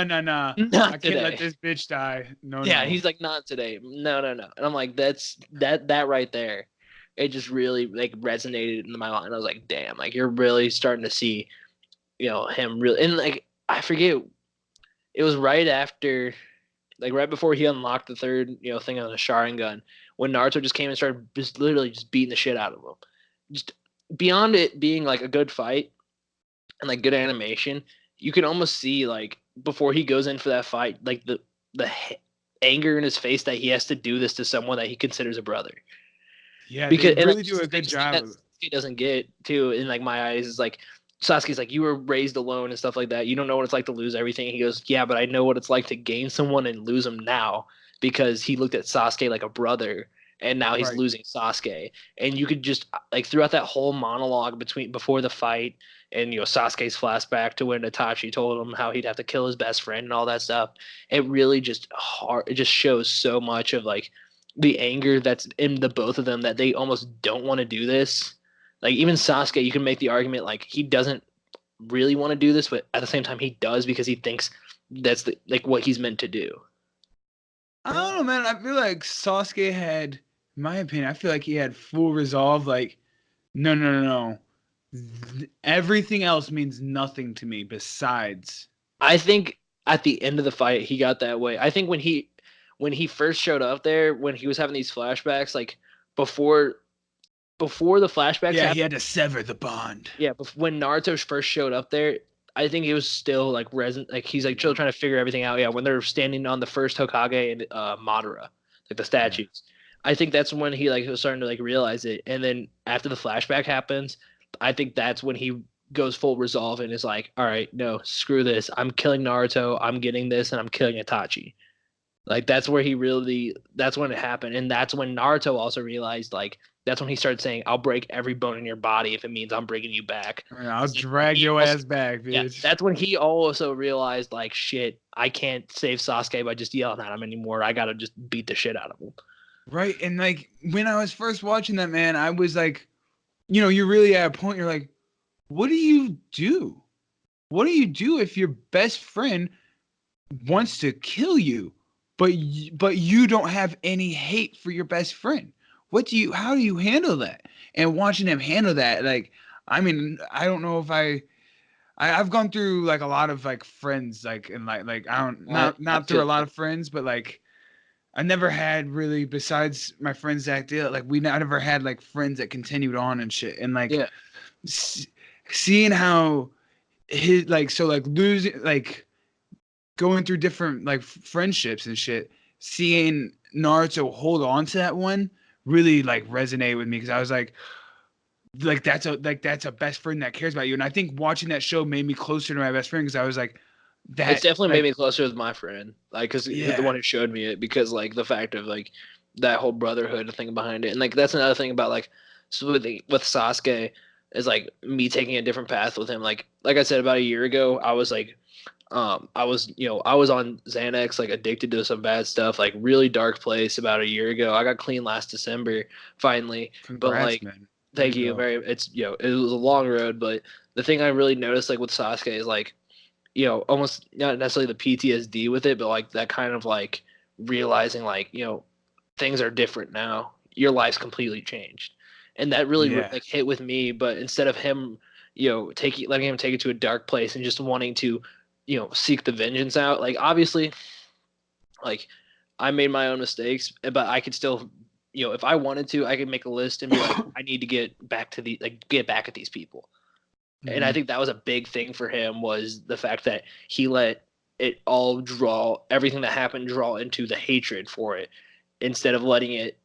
[SPEAKER 1] can't let this bitch die. No.
[SPEAKER 2] He's like, not today. No. And I'm like, that's that right there. It just really like resonated in my mind. I was like, damn, like you're really starting to see, him really, and like I forget, it was right after, like right before he unlocked the third, thing on the Sharingan, when Naruto just came and started just literally just beating the shit out of him. Just beyond it being like a good fight and like good animation, you can almost see like before he goes in for that fight, like the anger in his face that he has to do this to someone that he considers a brother.
[SPEAKER 1] Yeah, because they really do a good job.
[SPEAKER 2] He doesn't get too in like my eyes is like Sasuke's like, you were raised alone and stuff like that. You don't know what it's like to lose everything. He goes, yeah, but I know what it's like to gain someone and lose them now, because he looked at Sasuke like a brother. And now he's losing Sasuke. And you could just like throughout that whole monologue before the fight, and Sasuke's flashback to when Itachi told him how he'd have to kill his best friend and all that stuff. It really just it just shows so much of like the anger that's in the both of them, that they almost don't want to do this. Like even Sasuke, you can make the argument like he doesn't really want to do this, but at the same time he does, because he thinks that's like what he's meant to do.
[SPEAKER 1] I don't know, man. I feel like Sasuke had, in my opinion, I feel like he had full resolve. Like, no. Everything else means nothing to me besides.
[SPEAKER 2] I think at the end of the fight, he got that way. I think when he first showed up there, when he was having these flashbacks, like before the flashbacks,
[SPEAKER 1] yeah, he had to sever the bond.
[SPEAKER 2] Yeah, but when Naruto first showed up there, I think it was still like like he's like still trying to figure everything out. Yeah, when they're standing on the first Hokage and Madara, like the statues. Yeah. I think that's when he like was starting to like realize it. And then after the flashback happens, I think that's when he goes full resolve and is like, all right, no, screw this. I'm killing Naruto. I'm getting this, and I'm killing Itachi. Like that's where that's when it happened. And that's when Naruto also realized, like, that's when he started saying, I'll break every bone in your body if it means I'm bringing you back.
[SPEAKER 1] I'll drag your ass back, bitch.
[SPEAKER 2] Yeah, that's when he also realized, like, shit, I can't save Sasuke by just yelling at him anymore. I gotta just beat the shit out of him.
[SPEAKER 1] Right. And like when I was first watching that, man, I was like, you're really at a point, you're like, what do you do? What do you do if your best friend wants to kill you, but you don't have any hate for your best friend? How do you handle that? And watching him handle that, like, I mean, I don't know if I've gone through like a lot of like friends, like, and like I don't, not through a lot of friends, but like I never had really, besides my friend Zach Dale, like I never had like friends that continued on and shit. And like seeing how his like, so like losing, like going through different like friendships and shit, seeing Naruto hold on to that one really like resonated with me, because I was like that's a best friend that cares about you. And I think watching that show made me closer to my best friend, because I was like,
[SPEAKER 2] It's definitely made me closer with my friend, like, because
[SPEAKER 1] Yeah.
[SPEAKER 2] the one who showed me it, because like the fact of like that whole brotherhood thing behind it, and like that's another thing about like so with Sasuke is like me taking a different path with him. Like I said about a year ago, I was like, I was I was on Xanax, like addicted to some bad stuff, like really dark place about a year ago. I got clean last December finally, but
[SPEAKER 1] Congrats,
[SPEAKER 2] like
[SPEAKER 1] man.
[SPEAKER 2] thank you very. It's it was a long road, but the thing I really noticed like with Sasuke is like almost not necessarily the PTSD with it, but like that kind of like realizing like, things are different now. Your life's completely changed. And that really like hit with me, but instead of him, letting him take it to a dark place and just wanting to, seek the vengeance out, like obviously like I made my own mistakes, but I could still, if I wanted to, I could make a list and be like, I need to get back to get back at these people. And I think that was a big thing for him, was the fact that he let it all everything that happened draw into the hatred for it, instead of letting it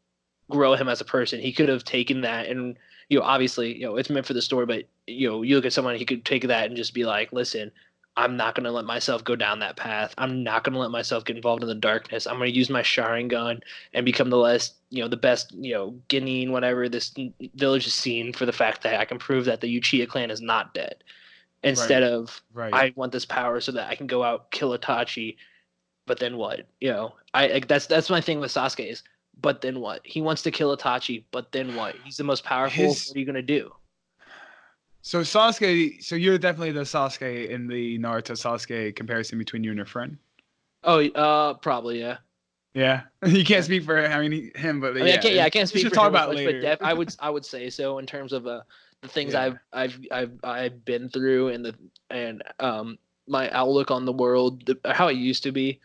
[SPEAKER 2] grow him as a person. He could have taken that and, obviously, it's meant for the story, but, you look at someone, he could take that and just be like, listen, I'm not going to let myself go down that path. I'm not going to let myself get involved in the darkness. I'm going to use my Sharingan and become the best, Genin, whatever this village is seen, for the fact that I can prove that the Uchiha clan is not dead. Instead of, I want this power so that I can go out, kill Itachi, but then what? That's my thing with Sasuke is, but then what? He wants to kill Itachi, but then what? He's the most powerful. What are you going to do?
[SPEAKER 1] So Sasuke, so you're definitely the Sasuke in the Naruto Sasuke comparison between you and your friend.
[SPEAKER 2] Oh, probably, yeah.
[SPEAKER 1] Yeah, you can't speak for him, but
[SPEAKER 2] I can't speak for him
[SPEAKER 1] about
[SPEAKER 2] much,
[SPEAKER 1] later.
[SPEAKER 2] but I would say so in terms of the things I've been through, and my outlook on the world, how it used to be.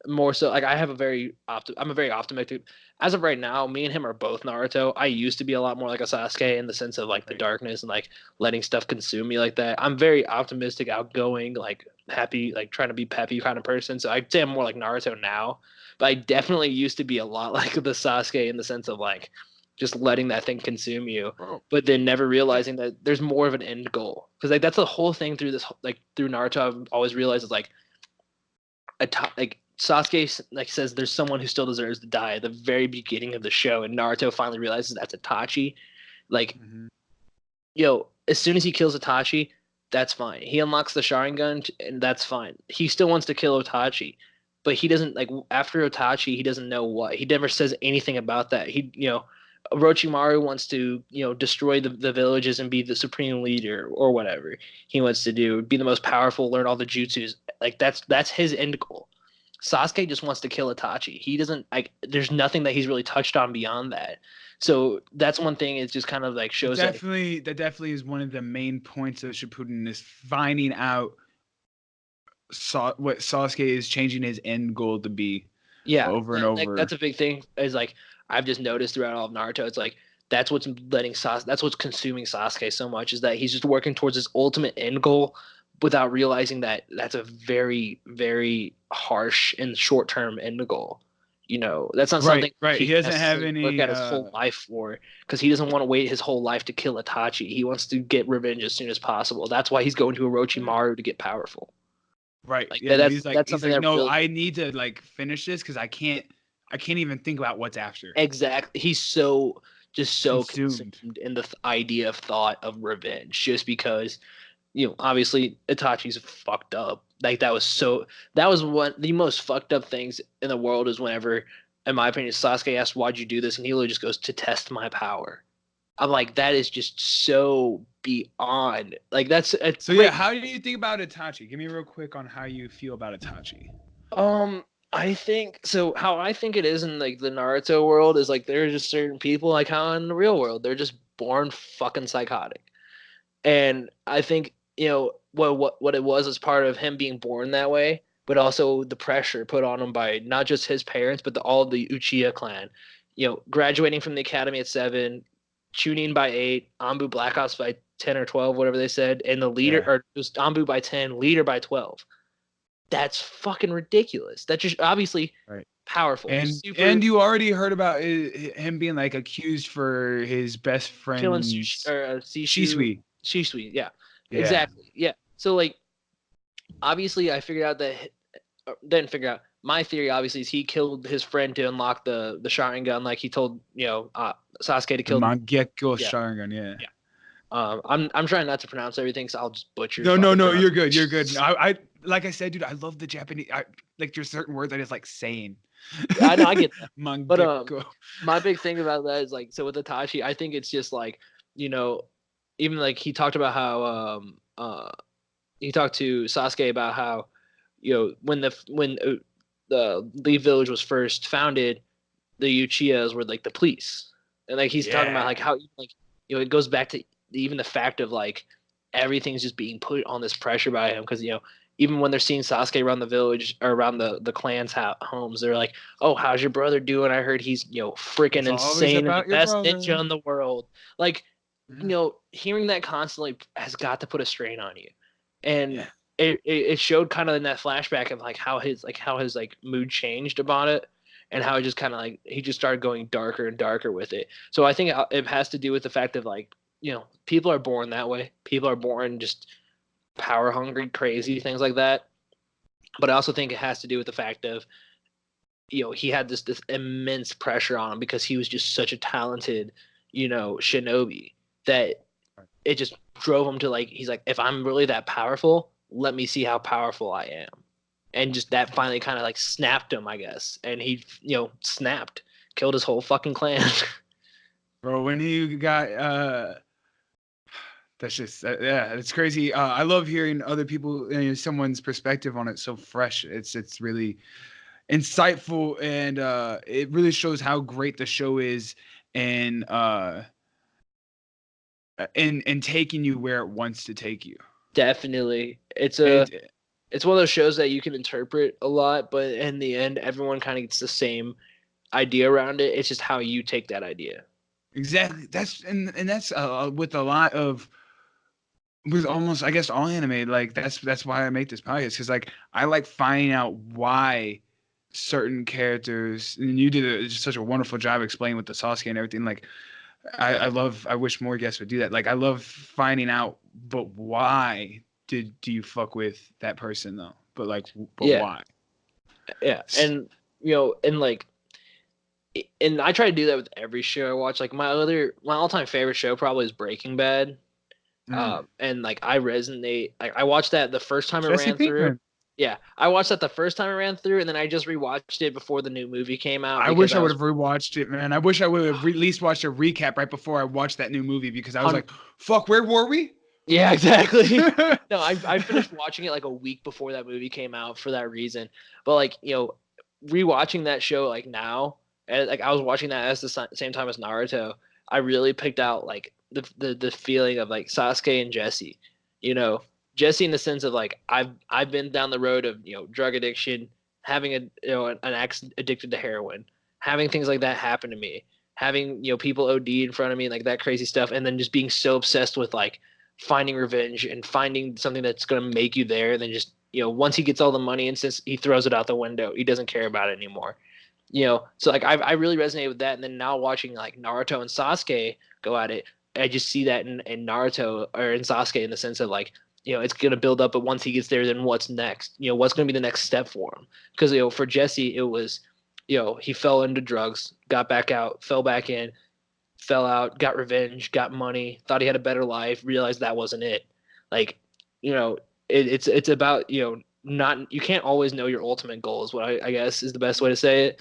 [SPEAKER 2] More so, like, I'm a very optimistic. As of right now, me and him are both Naruto. I used to be a lot more like a Sasuke in the sense of like the darkness and like letting stuff consume me like that. I'm very optimistic, outgoing, like happy, like trying to be peppy kind of person. So I'd say I'm more like Naruto now, but I definitely used to be a lot like the Sasuke in the sense of like just letting that thing consume you, but then never realizing that there's more of an end goal. Because like that's the whole thing through this, like through Naruto, I've always realized is like like Sasuke like says there's someone who still deserves to die at the very beginning of the show, and Naruto finally realizes that's Itachi. Like, as soon as he kills Itachi, that's fine. He unlocks the Sharingan, and that's fine. He still wants to kill Itachi, but he doesn't, like, after Itachi, he doesn't know what. He never says anything about that. Orochimaru wants to, destroy the villages and be the supreme leader or whatever he wants to do, be the most powerful, learn all the jutsus. Like that's his end goal. Sasuke just wants to kill Itachi. He doesn't like. There's nothing that he's really touched on beyond that. So that's one thing. It just kind of like shows
[SPEAKER 1] that definitely is one of the main points of Shippuden, is finding out what Sasuke is changing his end goal to be.
[SPEAKER 2] Yeah,
[SPEAKER 1] over and over.
[SPEAKER 2] Like, that's a big thing. Is like I've just noticed throughout all of Naruto. It's like that's what's consuming Sasuke so much, is that he's just working towards his ultimate end goal without realizing that that's a very, very harsh and short-term end goal. That's not something
[SPEAKER 1] he doesn't have any
[SPEAKER 2] work at his whole life for, because he doesn't want to wait his whole life to kill Itachi. He wants to get revenge as soon as possible. That's why he's going to Orochimaru to get powerful.
[SPEAKER 1] Like,
[SPEAKER 2] that's something that
[SPEAKER 1] no, really, I need to like finish this because I can't even think about what's after.
[SPEAKER 2] Exactly. He's so consumed in the idea of thought of revenge, just because obviously Itachi's fucked up. Like that was one of the most fucked up things in the world, is whenever, in my opinion, Sasuke asked, "Why'd you do this?" and he literally just goes, "To test my power." I'm like, that is just so beyond. Like that's
[SPEAKER 1] so great. Yeah. How do you think about Itachi? Give me real quick on how you feel about Itachi.
[SPEAKER 2] I think so. How I think it is in like the Naruto world is like there are just certain people, like how in the real world they're just born fucking psychotic, and I think what it was as part of him being born that way, but also the pressure put on him by not just his parents, but all the Uchiha clan. Graduating from the academy at 7, Chunin by 8, Anbu Black Ops by 10 or 12, whatever they said, and the leader, or just Anbu by 10, leader by 12. That's fucking ridiculous. That's just obviously powerful.
[SPEAKER 1] And you already heard about him being like accused for his best friend
[SPEAKER 2] killing Shisui.
[SPEAKER 1] Shisui.
[SPEAKER 2] Yeah. Exactly. Yeah. So like obviously I figured out that didn't figure out. My theory obviously is he killed his friend to unlock the Sharingan, like he told Sasuke to
[SPEAKER 1] The
[SPEAKER 2] kill.
[SPEAKER 1] Mangekyo
[SPEAKER 2] Yeah,
[SPEAKER 1] Sharingan, yeah.
[SPEAKER 2] yeah. I'm trying not to pronounce everything, so I'll just butcher.
[SPEAKER 1] No, you're good. You're good. No, I like I said, dude, I love the Japanese. Like there's certain words I just like saying.
[SPEAKER 2] Yeah, I know, I get that. But
[SPEAKER 1] Mangekyo.
[SPEAKER 2] my big thing about that is like, so with Itachi, I think it's just like, you know, even like he talked about how he talked to Sasuke about how, when the Leaf Village was first founded, the Uchihas were like the police, and like he's talking about like how like it goes back to even the fact of like everything's just being put on this pressure by him because even when they're seeing Sasuke around the village or around the clan's homes, they're like, "Oh, how's your brother doing? I heard he's freaking insane and the best ninja in the world." Like, hearing that constantly has got to put a strain on you, and it showed kind of in that flashback of like how his mood changed about it, and how it just kind of like he just started going darker and darker with it. So I think it has to do with the fact of like people are born that way. People are born just power hungry, crazy things like that. But I also think it has to do with the fact of he had this immense pressure on him because he was just such a talented shinobi that it just drove him to like he's like, if I'm really that powerful, let me see how powerful I am. And just that finally kind of like snapped him, I guess. And he snapped, killed his whole fucking clan.
[SPEAKER 1] Bro, when he got that's just yeah, it's crazy. I love hearing other people, someone's perspective on it so fresh. It's really insightful, and it really shows how great the show is, and and taking you where it wants to take you.
[SPEAKER 2] Definitely. It's one of those shows that you can interpret a lot, but in the end everyone kind of gets the same idea around it. It's just how you take that idea.
[SPEAKER 1] Exactly. That's with a lot of, with almost, I guess, all anime. Like that's why I make this podcast, because like I like finding out why certain characters, and you did just such a wonderful job explaining with the Sasuke and everything. Like I wish more guests would do that. Like I love finding out, but why do you fuck with that person though? But why?
[SPEAKER 2] Yeah, and and like, and I try to do that with every show I watch. Like my all-time favorite show probably is Breaking Bad. And like I resonate. I watched that the first time it ran through. Yeah, I watched that the first time it ran through, and then I just rewatched it before the new movie came out.
[SPEAKER 1] I wish I would have rewatched it, man. I wish I would have at least watched a recap right before I watched that new movie, because I was like, "Fuck, where were we?"
[SPEAKER 2] Yeah, exactly. No, I finished watching it like a week before that movie came out for that reason. But like rewatching that show like now, and like I was watching that at the same time as Naruto, I really picked out like the feeling of like Sasuke and Jesse. Jesse in the sense of like I've been down the road of drug addiction, having an ex addicted to heroin, having things like that happen to me, having people OD in front of me, like that crazy stuff, and then just being so obsessed with like finding revenge and finding something that's going to make you there, and then just once he gets all the money and since he throws it out the window, he doesn't care about it anymore. So like I really resonate with that, and then now watching like Naruto and Sasuke go at it, I just see that in Naruto or in Sasuke in the sense of like it's gonna build up, but once he gets there, then what's next? What's gonna be the next step for him? Because for Jesse, it was he fell into drugs, got back out, fell back in, fell out, got revenge, got money, thought he had a better life, realized that wasn't it. Like it's about not, you can't always know your ultimate goal is what I guess is the best way to say it,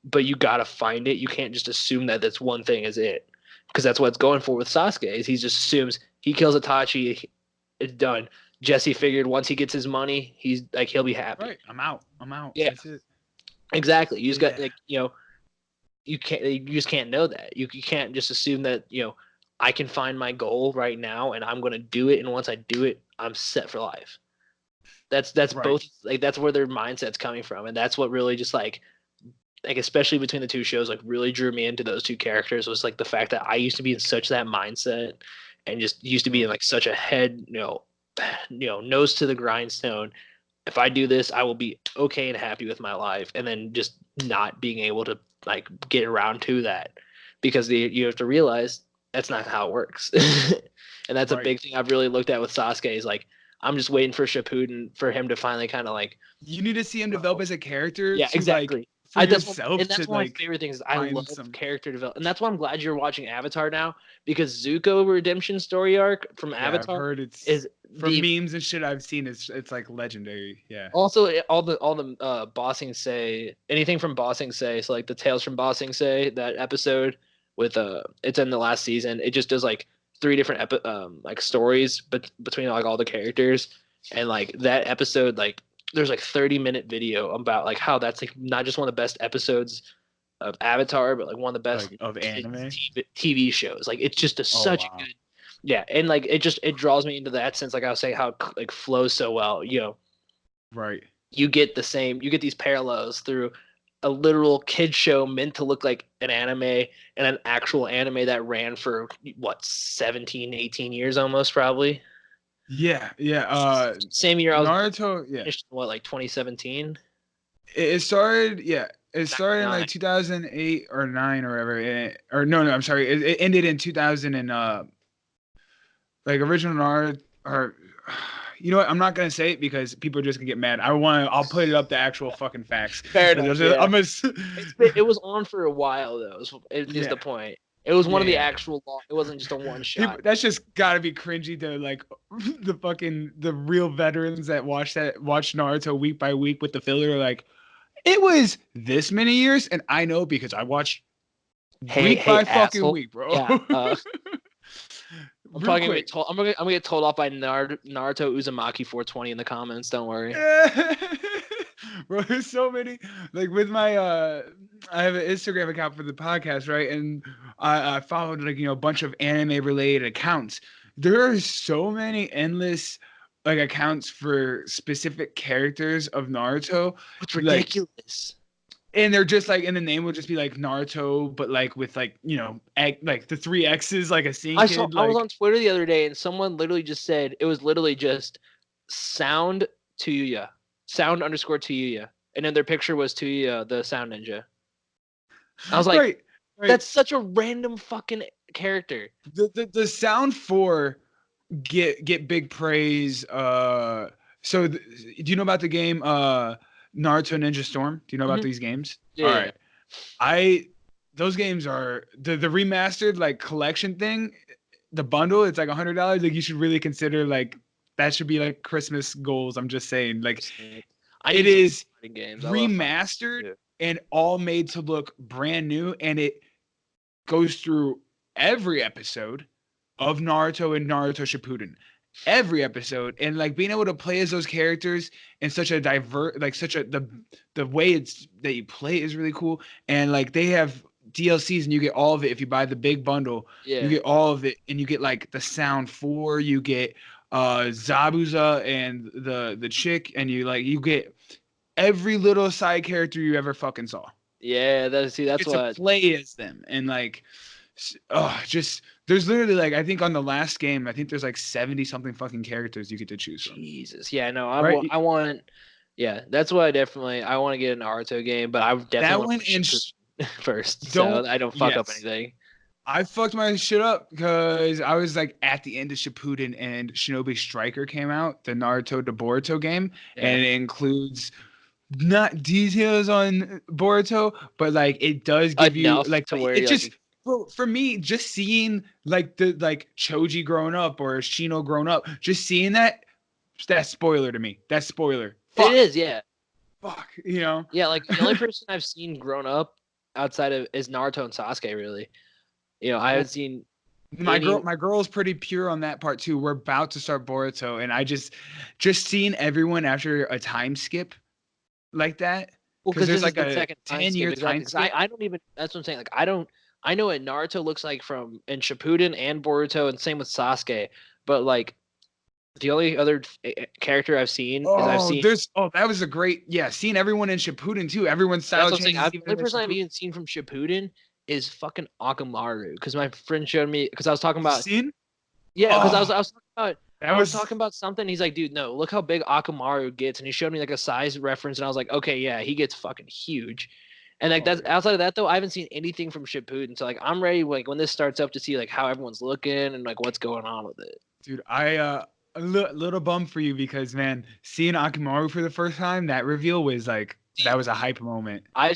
[SPEAKER 2] but you gotta find it. You can't just assume that that's one thing is it, because that's what it's going for with Sasuke. Is he just assumes he kills Itachi, it's done. Jesse figured once he gets his money, he's like he'll be happy.
[SPEAKER 1] Right, I'm out.
[SPEAKER 2] Yeah,
[SPEAKER 1] that's it.
[SPEAKER 2] Exactly. You just got like you just can't know that. You can't just assume that I can find my goal right now and I'm gonna do it, and once I do it, I'm set for life. That's right. Both like that's where their mindset's coming from, and that's what really just like especially between the two shows like really drew me into those two characters was like the fact that I used to be in such that mindset and just used to be in like such a head nose to the grindstone. If I do this, I will be okay and happy with my life, and then just not being able to like get around to that because you have to realize that's not how it works. And that's a big thing I've really looked at with Sasuke is like I'm just waiting for Shippuden for him to finally kind of like.
[SPEAKER 1] You need to see him develop as a character.
[SPEAKER 2] Yeah,
[SPEAKER 1] to
[SPEAKER 2] exactly.
[SPEAKER 1] Like for
[SPEAKER 2] That's
[SPEAKER 1] yourself
[SPEAKER 2] and that's
[SPEAKER 1] to
[SPEAKER 2] one of my
[SPEAKER 1] like
[SPEAKER 2] favorite things. I love
[SPEAKER 1] some
[SPEAKER 2] character development, and that's why I'm glad you're watching Avatar now because Zuko redemption story arc from
[SPEAKER 1] Yeah, I've
[SPEAKER 2] Avatar
[SPEAKER 1] heard it's
[SPEAKER 2] is
[SPEAKER 1] from
[SPEAKER 2] the
[SPEAKER 1] memes and shit I've seen. It's like legendary. Yeah.
[SPEAKER 2] also all the Bossing Say anything from Bossing Say. So like the Tales from Bossing Say that episode with it's in the last season. It just does like three different like stories, but between like all the characters, and like that episode like there's like 30-minute video about like how that's like not just one of the best episodes of Avatar, but like one of the best
[SPEAKER 1] Like of anime.
[SPEAKER 2] TV shows. Like it's just
[SPEAKER 1] Oh
[SPEAKER 2] such a
[SPEAKER 1] wow.
[SPEAKER 2] good, yeah, and like it draws me into that sense. Like I was saying, how it like flows so well.
[SPEAKER 1] Right.
[SPEAKER 2] You get these parallels through a literal kid show meant to look like an anime and an actual anime that ran for what 17, 18 years almost probably.
[SPEAKER 1] Yeah, yeah.
[SPEAKER 2] Same year I was
[SPEAKER 1] Naruto. Yeah,
[SPEAKER 2] finished what like 2017.
[SPEAKER 1] it started. Yeah, it started in
[SPEAKER 2] 99.
[SPEAKER 1] like 2008 or nine or whatever. Or no, I'm sorry. It ended in 2000 and like original Naruto. Or you know what? I'm not gonna say it because people are just gonna get mad. I'll put it up the actual fucking facts.
[SPEAKER 2] Fair enough. Yeah. It was on for a while though. Is the point? It was one of the actual. It wasn't just a one shot.
[SPEAKER 1] That's just gotta be cringy to like the real veterans that watch Naruto week by week with the filler. Like it was this many years, and I know because I watched week by fucking week, bro.
[SPEAKER 2] Yeah. I'm probably gonna get told. I'm gonna get told off by Naruto Uzumaki 420 in the comments. Don't worry.
[SPEAKER 1] Bro, there's so many. Like with my I have an Instagram account for the podcast, right? And I followed like a bunch of anime related accounts. There are so many endless like accounts for specific characters of Naruto.
[SPEAKER 2] It's ridiculous.
[SPEAKER 1] And they're just like, and the name will just be like Naruto, but like with like like the 3 X's, like a scene.
[SPEAKER 2] I was on Twitter the other day, and someone literally just said it was literally just sound Tuyuya, sound underscore Tuyuya, and then their picture was Tuyuya, the sound ninja. I was like, right. That's such a random fucking character.
[SPEAKER 1] The sound for get big praise. So do you know about the game Naruto Ninja Storm? Do you know about these games?
[SPEAKER 2] Yeah.
[SPEAKER 1] All right. Those games are the remastered like collection thing, the bundle, it's like $100. Like you should really consider like that should be like Christmas goals. I'm just saying, like it is remastered and all made to look brand new, and it goes through every episode of Naruto and Naruto Shippuden. Every episode, and like being able to play as those characters in such a the way it's that you play is really cool. And like they have DLCs and you get all of it if you buy the big bundle. You get all of it, and you get like the sound 4, you get Zabuza and the chick, and you get every little side character you ever fucking saw.
[SPEAKER 2] Yeah, that's
[SPEAKER 1] what to play as them. And like just there's literally like I think on the last game I think there's like 70 something fucking characters you get to choose from.
[SPEAKER 2] Jesus, yeah, no, I want, yeah, that's what I want to get an Naruto game, but I definitely want to first, so I don't fuck up anything.
[SPEAKER 1] I fucked my shit up because I was like at the end of Shippuden and Shinobi Striker came out, the Naruto to Boruto game, and it includes not details on Boruto, but like it does give you like to where it just. Well, for me, just seeing like the Choji growing up or Shino growing up, just seeing that's spoiler to me. That's spoiler.
[SPEAKER 2] Fuck. It is, yeah.
[SPEAKER 1] Fuck,
[SPEAKER 2] Yeah, like the only person I've seen grown up outside of is Naruto and Sasuke. Really, I haven't seen.
[SPEAKER 1] My girl's pretty pure on that part too. We're about to start Boruto, and I just seeing everyone after a time skip like that.
[SPEAKER 2] Well, because there's like a 10-year time skip. I don't even. That's what I'm saying. Like I know what Naruto looks like from in Shippuden and Boruto, and same with Sasuke. But like, the only other character I've seen
[SPEAKER 1] that was a great seeing everyone in Shippuden too. Everyone's style changes.
[SPEAKER 2] The only person I've even seen from Shippuden is fucking Akamaru, because my friend showed me, because I was talking about. Yeah, because I was talking about. I was talking about something. He's like, dude, no, look how big Akamaru gets, and he showed me like a size reference, and I was like, okay, yeah, he gets fucking huge. And like that's outside of that though, I haven't seen anything from Shippuden. So like I'm ready like when this starts up to see like how everyone's looking and like what's going on with it.
[SPEAKER 1] Dude, a little bum for you because, man, seeing Akimaru for the first time, that reveal was like, that was a hype moment.
[SPEAKER 2] I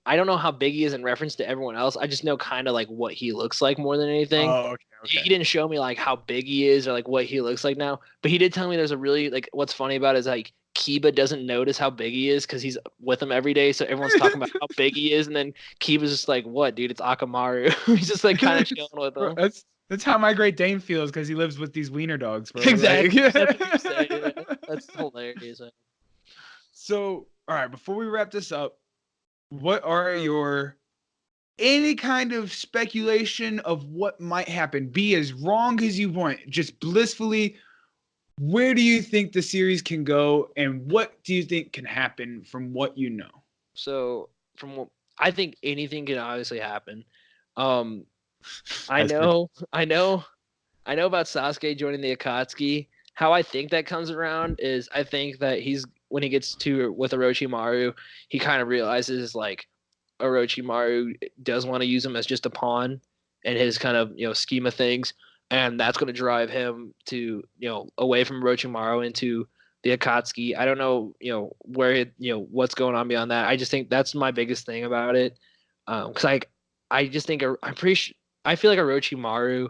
[SPEAKER 2] don't know how big he is in reference to everyone else. I just know kind of like what he looks like more than anything.
[SPEAKER 1] Oh, okay.
[SPEAKER 2] He didn't show me like how big he is or like what he looks like now, but he did tell me there's a really like what's funny about it is like Kiba doesn't notice how big he is because he's with him every day. So everyone's talking about how big he is, and then Kiba's just like, "What, dude? It's Akamaru." He's just like kind of chilling with him.
[SPEAKER 1] Bro, that's how my Great Dane feels because he lives with these wiener dogs, bro.
[SPEAKER 2] Exactly.
[SPEAKER 1] Like,
[SPEAKER 2] That's what you say. Yeah. That's hilarious. Man.
[SPEAKER 1] So, all right, before we wrap this up, what are your any kind of speculation of what might happen? Be as wrong as you want, just blissfully. Where do you think the series can go, and what do you think can happen from what you know?
[SPEAKER 2] So, from what I think, anything can obviously happen. I know about Sasuke joining the Akatsuki. How I think that comes around is I think that when he gets to with Orochimaru, he kind of realizes like Orochimaru does want to use him as just a pawn in his kind of scheme of things, and that's going to drive him to away from Orochimaru into the Akatsuki. I don't know where what's going on beyond that. I just think that's my biggest thing about it, because I just think I feel like Orochimaru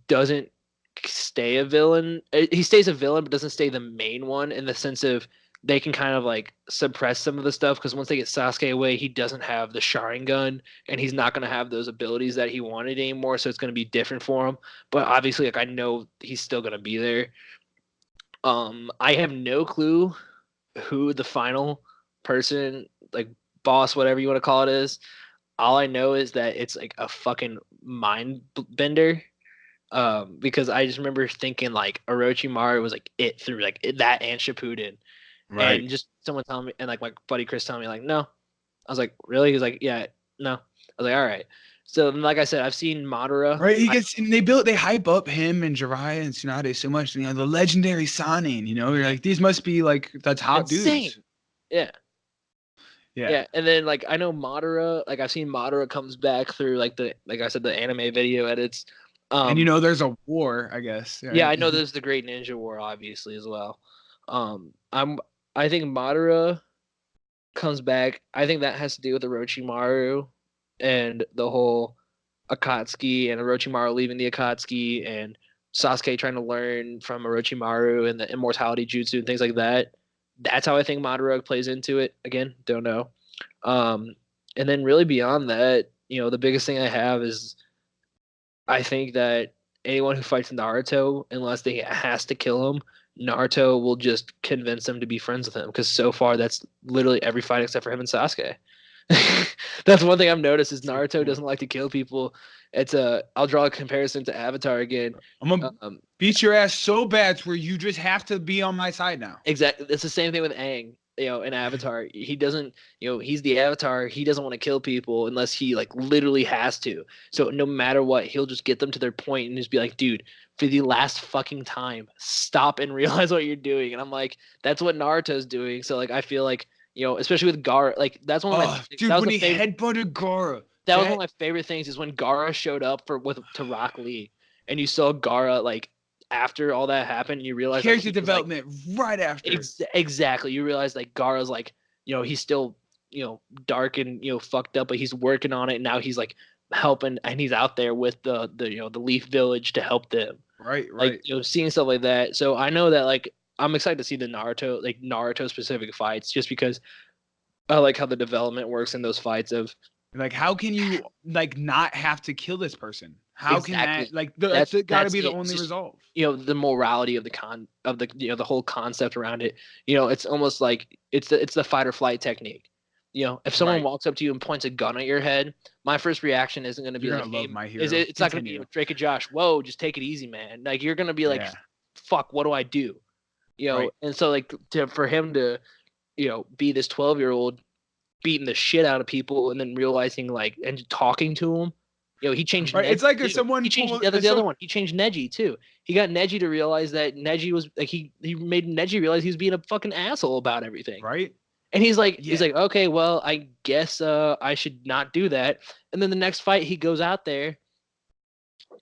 [SPEAKER 2] doesn't stay a villain. He stays a villain, but doesn't stay the main one in the sense of they can kind of like suppress some of the stuff because once they get Sasuke away, he doesn't have the Sharingan and he's not going to have those abilities that he wanted anymore. So it's going to be different for him. But obviously, like I know he's still going to be there. I have no clue who the final person, like boss, whatever you want to call it, is. All I know is that it's like a fucking mind bender. Because I just remember thinking like Orochimaru was like it through like that and Shippuden, right? And just someone telling me, and like my buddy Chris telling me like no, I was like really? He was like yeah, no. I was like all right. So like I said, I've seen Madara.
[SPEAKER 1] Right, he gets and they hype up him and Jiraiya and Tsunade so much. The legendary Sannin. You're like these must be like the top dudes.
[SPEAKER 2] Yeah. Yeah, and then like I know Madara, like I've seen Madara comes back through like I said, the anime video edits.
[SPEAKER 1] And there's a war, I guess. Right?
[SPEAKER 2] Yeah, I know there's the Great Ninja War, obviously as well. I think Madara comes back. I think that has to do with Orochimaru and the whole Akatsuki and Orochimaru leaving the Akatsuki and Sasuke trying to learn from Orochimaru and the immortality jutsu and things like that. That's how I think Madara plays into it. Again, don't know. And then really beyond that, the biggest thing I have is I think that anyone who fights Naruto, unless they has to kill him, Naruto will just convince them to be friends with him. Because so far, that's literally every fight except for him and Sasuke. That's one thing I've noticed is Naruto doesn't like to kill people. I'll draw a comparison to Avatar again.
[SPEAKER 1] I'm gonna beat your ass so bad where you just have to be on my side now.
[SPEAKER 2] Exactly. It's the same thing with Aang. In Avatar, he doesn't. He's the Avatar. He doesn't want to kill people unless he like literally has to. So no matter what, he'll just get them to their point and just be like, "Dude, for the last fucking time, stop and realize what you're doing." And I'm like, that's what Naruto's doing. So like, I feel like especially with Gaara, like that's one of my
[SPEAKER 1] dude when he headbutted Gaara.
[SPEAKER 2] That was one of my favorite things is when Gaara showed up to Rock Lee, and you saw Gaara like after all that happened, you realize
[SPEAKER 1] character development right after.
[SPEAKER 2] Exactly, you realize like Gaara's like he's still dark and fucked up, but he's working on it. And now he's like helping, and he's out there with the Leaf Village to help them.
[SPEAKER 1] Right.
[SPEAKER 2] Like seeing stuff like that. So I know that like I'm excited to see the Naruto specific fights, just because I like how the development works in those fights of.
[SPEAKER 1] Like, how can you like not have to kill this person? How can that like that's got to be the only resolve?
[SPEAKER 2] The morality of the whole concept around it. It's almost like it's the fight or flight technique. If someone walks up to you and points a gun at your head, my first reaction isn't going to be like, "Hey, my hero." It's not going to be Drake and Josh. Whoa, just take it easy, man. Like you're going to be like, "Fuck, what do I do?" And so like for him to be this 12-year-old beating the shit out of people and then realizing like and talking to him, he changed.
[SPEAKER 1] Right. It's like if someone
[SPEAKER 2] he changed the other one. He changed Neji too. He got Neji to realize that Neji was like he made Neji realize he was being a fucking asshole about everything.
[SPEAKER 1] Right.
[SPEAKER 2] And he's like okay, well I guess I should not do that. And then the next fight he goes out there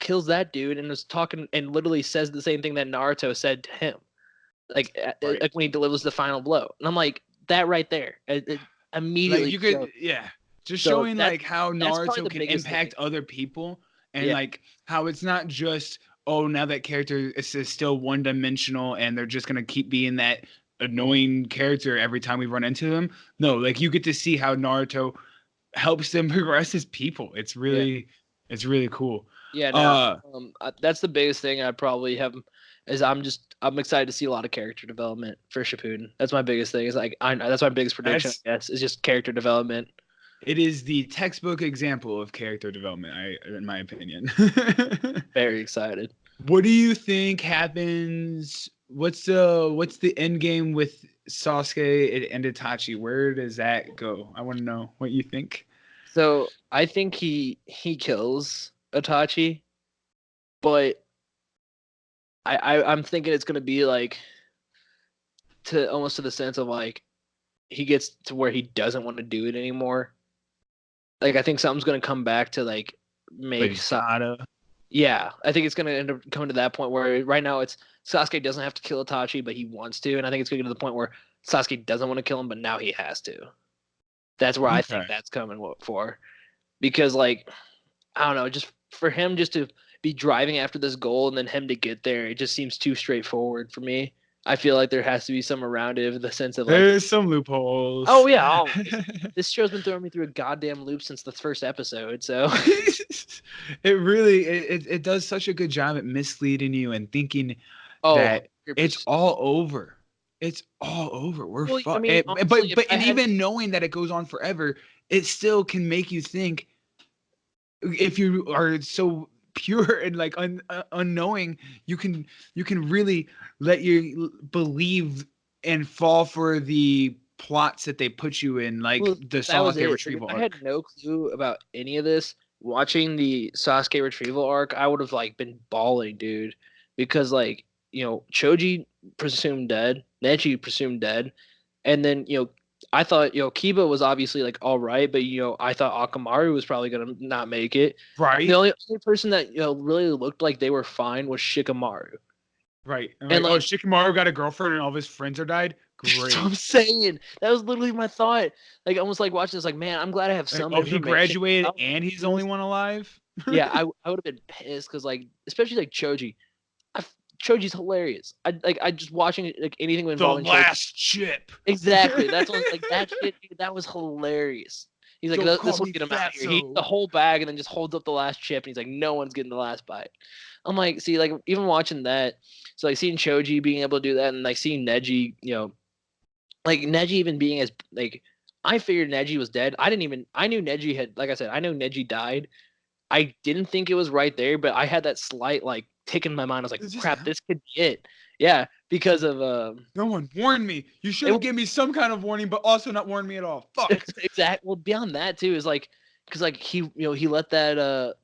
[SPEAKER 2] kills that dude and was talking and literally says the same thing that Naruto said to him, like when he delivers the final blow. And I'm like, that right there, it immediately.
[SPEAKER 1] Like you could, just
[SPEAKER 2] so
[SPEAKER 1] showing like how Naruto can impact other people, and like how it's not just, oh, now that character is still one dimensional and they're just gonna keep being that annoying character every time we run into them. No, like you get to see how Naruto helps them progress as people. It's really cool.
[SPEAKER 2] Yeah, no, that's the biggest thing I probably have. Is I'm excited to see a lot of character development for Shippuden. That's my biggest thing. Is like that's my biggest prediction. Yes, is just character development.
[SPEAKER 1] It is the textbook example of character development, in my opinion.
[SPEAKER 2] Very excited.
[SPEAKER 1] What do you think happens? What's the end game with Sasuke and Itachi? Where does that go? I want to know what you think.
[SPEAKER 2] So I think he kills Itachi, but I'm thinking it's gonna be like almost to the sense of like he gets to where he doesn't want to do it anymore. Like I think something's gonna come back to like make
[SPEAKER 1] Sada.
[SPEAKER 2] Yeah, I think it's gonna end up coming to that point where right now it's Sasuke doesn't have to kill Itachi, but he wants to, and I think it's gonna get to the point where Sasuke doesn't want to kill him, but now he has to. That's where I think that's coming for, because like I don't know, just for him just to be driving after this goal and then him to get there, it just seems too straightforward for me. I feel like there has to be some around it in the sense of like
[SPEAKER 1] there's some loopholes.
[SPEAKER 2] Oh yeah, this show's been throwing me through a goddamn loop since the first episode. So
[SPEAKER 1] it really it does such a good job at misleading you and thinking that 100%. It's all over. It's all over. We're fucked. I mean, but even knowing that it goes on forever, it still can make you think. If you are so pure and like unknowing, you can really let you believe and fall for the plots that they put you in, like the Sasuke retrieval arc.
[SPEAKER 2] I had no clue about any of this. Watching the Sasuke retrieval arc, I would have like been bawling, dude, because like Choji presumed dead, Neji presumed dead, and then I thought, Kiba was obviously like all right, but I thought Akamaru was probably gonna not make it.
[SPEAKER 1] Right.
[SPEAKER 2] The only person that really looked like they were fine was Shikamaru.
[SPEAKER 1] Right. And like, Shikamaru got a girlfriend and all of his friends are died. Great.
[SPEAKER 2] That's what I'm saying. That was literally my thought. Like almost like watching this, like, man, I'm glad I have some.
[SPEAKER 1] He graduated and he's the only one alive.
[SPEAKER 2] Yeah, I would have been pissed because like, especially like Choji. Choji's hilarious. I just watching like anything involving
[SPEAKER 1] the last chip.
[SPEAKER 2] Exactly. That's what, like that shit. Dude, that was hilarious. He's like, this will get him out of here. He eats the whole bag and then just holds up the last chip, and he's like, no one's getting the last bite. I'm like, see, like even watching that, so like seeing Choji being able to do that, and like seeing Neji, like Neji even being as like, I figured Neji was dead. I knew Neji had, like I said, I know Neji died. I didn't think it was right there, but I had that slight like tick in my mind. I was like, crap, this could be it. Yeah, because of
[SPEAKER 1] no one warned me. You should have given me some kind of warning, but also not warn me at all. Fuck.
[SPEAKER 2] Exactly. Well, beyond that too is like, because like he let that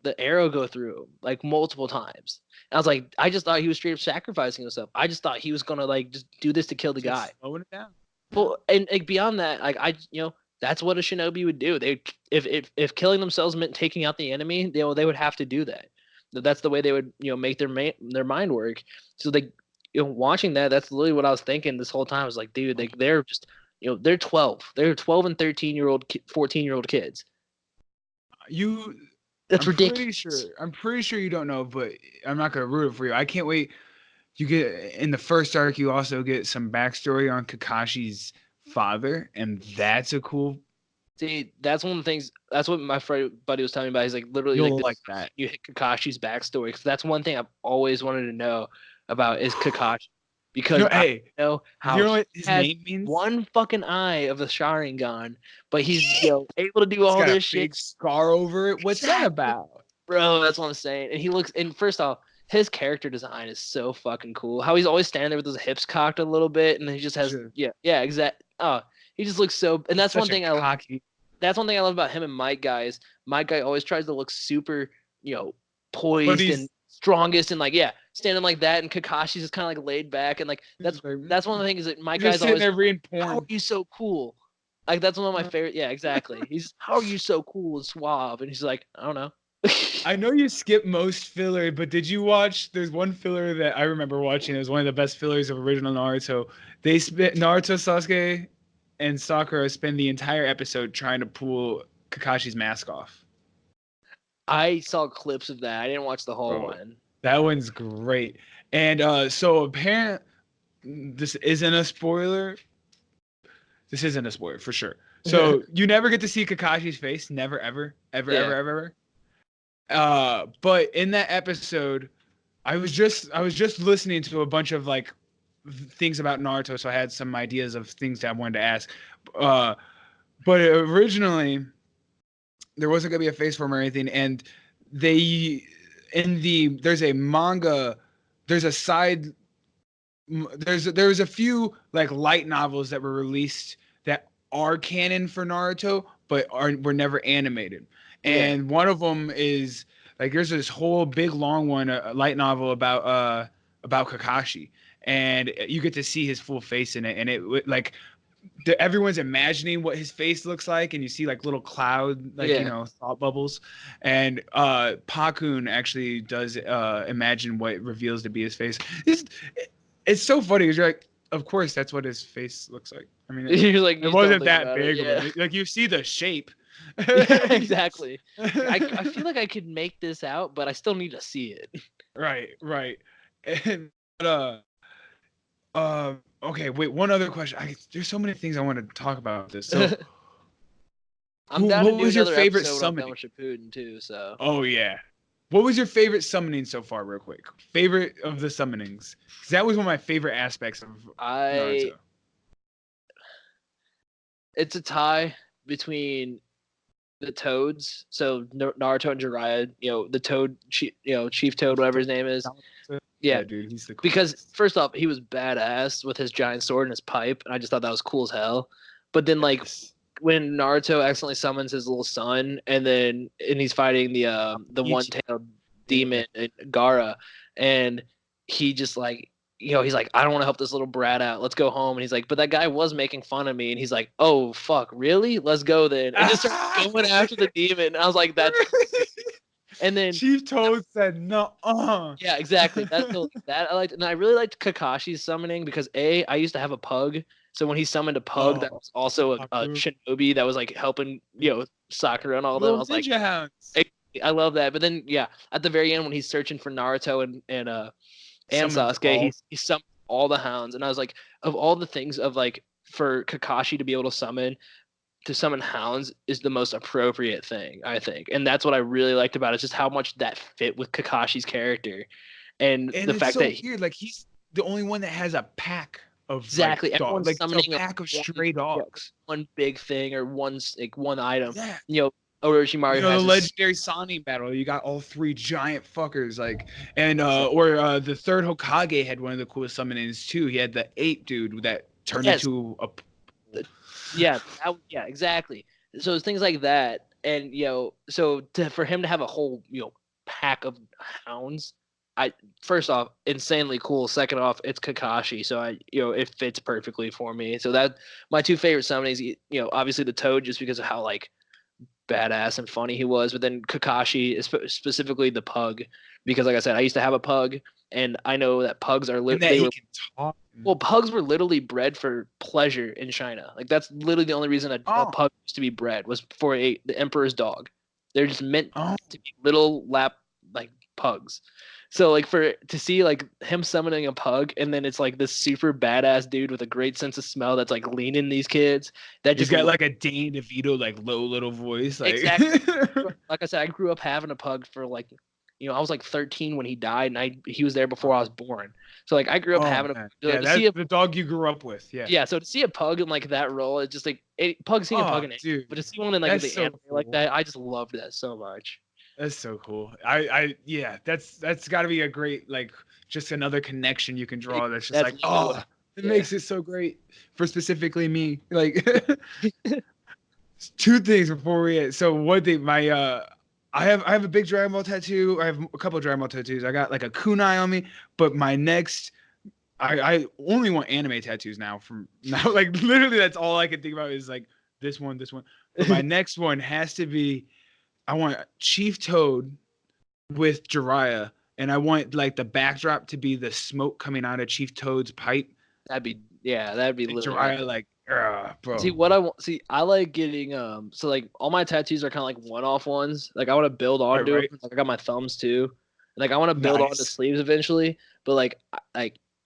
[SPEAKER 2] the arrow go through like multiple times. And I was like, I just thought he was straight up sacrificing himself. I just thought he was gonna like just do this to kill the guy.
[SPEAKER 1] Slowing it down.
[SPEAKER 2] Well, and like beyond that, like that's what a shinobi would do. They if killing themselves meant taking out the enemy, they would have to do that. That's the way they would make their mind work. So they watching that's literally what I was thinking this whole time. I was like, dude, they're just they're 12. They're 12 and 13-year-old 14-year-old kids. That's ridiculous.
[SPEAKER 1] I'm pretty sure you don't know, but I'm not gonna ruin it for you. I can't wait. You get in the first arc, you also get some backstory on Kakashi's father, and that's a cool.
[SPEAKER 2] See, that's one of the things. That's what my friend buddy was telling me about. He's like, literally,
[SPEAKER 1] like that.
[SPEAKER 2] You hit Kakashi's backstory, because that's one thing I've always wanted to know about is Kakashi, because I know how
[SPEAKER 1] what his name means.
[SPEAKER 2] One fucking eye of the Sharingan, but he's able to do all this shit.
[SPEAKER 1] Big scar over it. What's that about,
[SPEAKER 2] bro? That's what I'm saying. And he looks. And first off, his character design is so fucking cool. How he's always standing there with his hips cocked a little bit, and he just has exact. Oh, he just looks so. And that's one thing That's one thing I love about him and Mike Guy. Mike Guy always tries to look super, poised and strongest and like standing like that. And Kakashi's just kind of like laid back and like that's one of the things that Mike Guy's always. How are you so cool? Like that's one of my favorite. Yeah, exactly. How are you so cool and suave? And he's like, I don't know.
[SPEAKER 1] I know you skip most filler, but did you watch? There's one filler that I remember watching. It was one of the best fillers of original Naruto. They spent Naruto, Sasuke, and Sakura spend the entire episode trying to pull Kakashi's mask off.
[SPEAKER 2] I saw clips of that. I didn't watch the whole
[SPEAKER 1] Bro,
[SPEAKER 2] one.
[SPEAKER 1] that one's great. And so apparent this isn't a spoiler. This isn't a spoiler for sure. So you never get to see Kakashi's face. Never, ever, ever, ever, ever, ever. But in that episode, I was just listening to a bunch of like things about Naruto, so I had some ideas of things that I wanted to ask. But originally, there wasn't gonna be a face form or anything, and there's a manga, there's a side, there's a few like light novels that were released that are canon for Naruto, but were never animated. And one of them is like there's this whole big long one, a light novel about Kakashi, and you get to see his full face in it, and it like everyone's imagining what his face looks like, and you see like little cloud, like thought bubbles, and Pakun actually does imagine what it reveals to be his face. It's so funny because you're like, of course that's what his face looks like. I mean,
[SPEAKER 2] you're like,
[SPEAKER 1] it wasn't that big. Like you see the shape.
[SPEAKER 2] Yeah, exactly. I feel like I could make this out, but I still need to see it.
[SPEAKER 1] Right. And okay, wait, one other question. There's so many things I want to talk about this. So
[SPEAKER 2] I'm down to do
[SPEAKER 1] was your
[SPEAKER 2] another
[SPEAKER 1] favorite
[SPEAKER 2] episode
[SPEAKER 1] summoning?
[SPEAKER 2] on Shippuden too, so.
[SPEAKER 1] Oh yeah. What was your favorite summoning so far, real quick? Favorite of the summonings? Because that was one of my favorite aspects of Naruto.
[SPEAKER 2] It's a tie between the Toads, so Naruto and Jiraiya. The Toad, Chief Toad, whatever his name is. Yeah,
[SPEAKER 1] dude, he's the coolest.
[SPEAKER 2] Because first off, he was badass with his giant sword and his pipe, and I just thought that was cool as hell. But then, like, when Naruto accidentally summons his little son, and he's fighting the one-tailed demon, Gaara, and he just like, he's like, I don't want to help this little brat out. Let's go home. And he's like, but that guy was making fun of me. And he's like, oh fuck, really? Let's go then. And just starts going after the demon. And I was like, that's. And then
[SPEAKER 1] Chief Toad said no.
[SPEAKER 2] Yeah, exactly. That I liked, and I really liked Kakashi's summoning because I used to have a pug. So when he summoned a pug, that was also a shinobi that was like helping Sakura and all them. I was like,
[SPEAKER 1] hounds.
[SPEAKER 2] I love that. But then at the very end when he's searching for Naruto and Sasuke, he summoned all the hounds, and I was like, of all the things of like for Kakashi to be able to summon hounds is the most appropriate thing, I think. And that's what I really liked about it, just how much that fit with Kakashi's character. And the fact that
[SPEAKER 1] he's the only one that has a pack of
[SPEAKER 2] exactly
[SPEAKER 1] dogs, like
[SPEAKER 2] summoning
[SPEAKER 1] a pack of stray dogs.
[SPEAKER 2] One big thing or one item. Yeah. Orochimaru
[SPEAKER 1] has the legendary Sannin battle. You got all three giant fuckers, the third Hokage had one of the coolest summonings too. He had the ape dude that turned into a
[SPEAKER 2] exactly. So it's things like that, and for him to have a whole pack of hounds, first off, insanely cool. Second off, it's Kakashi, so it fits perfectly for me. So that my two favorite summonings, obviously the Toad, just because of how like badass and funny he was, but then Kakashi, specifically the pug, because like I said, I used to have a pug, and I know that pugs are pugs were literally bred for pleasure in China. Like that's literally the only reason a pug used to be bred was for the emperor's dog. They're just meant to be little lap like pugs. So like to see like him summoning a pug, and then it's like this super badass dude with a great sense of smell that's like leaning these kids. That
[SPEAKER 1] just got like a Danny DeVito like low little voice. Like.
[SPEAKER 2] Exactly. Like I said, I grew up having a pug for like, I was like 13 when he died, and he was there before I was born. So like I grew up having a pug.
[SPEAKER 1] That's the dog you grew up with. Yeah.
[SPEAKER 2] Yeah. So to see a pug in like that role, it's just like seeing a pug in it. But to see one in like the anime like that, I just loved that so much.
[SPEAKER 1] That's so cool. That's got to be a great like just another connection you can draw. That's just it makes it so great for specifically me. Like two things before we. So one thing, I have a big Dragon Ball tattoo. I have a couple of Dragon Ball tattoos. I got like a kunai on me, but my next, I only want anime tattoos now. From now, like literally, that's all I can think about is like this one. But my next one has to be. I want Chief Toad with Jiraiya, and I want like the backdrop to be the smoke coming out of Chief Toad's pipe.
[SPEAKER 2] That'd be literally
[SPEAKER 1] Jiraiya like, bro.
[SPEAKER 2] See what I want. See, I like getting so like all my tattoos are kind of like one-off ones. Like I want to build onto
[SPEAKER 1] right.
[SPEAKER 2] it. Like I got my thumbs too. Like I want to build onto sleeves eventually, but like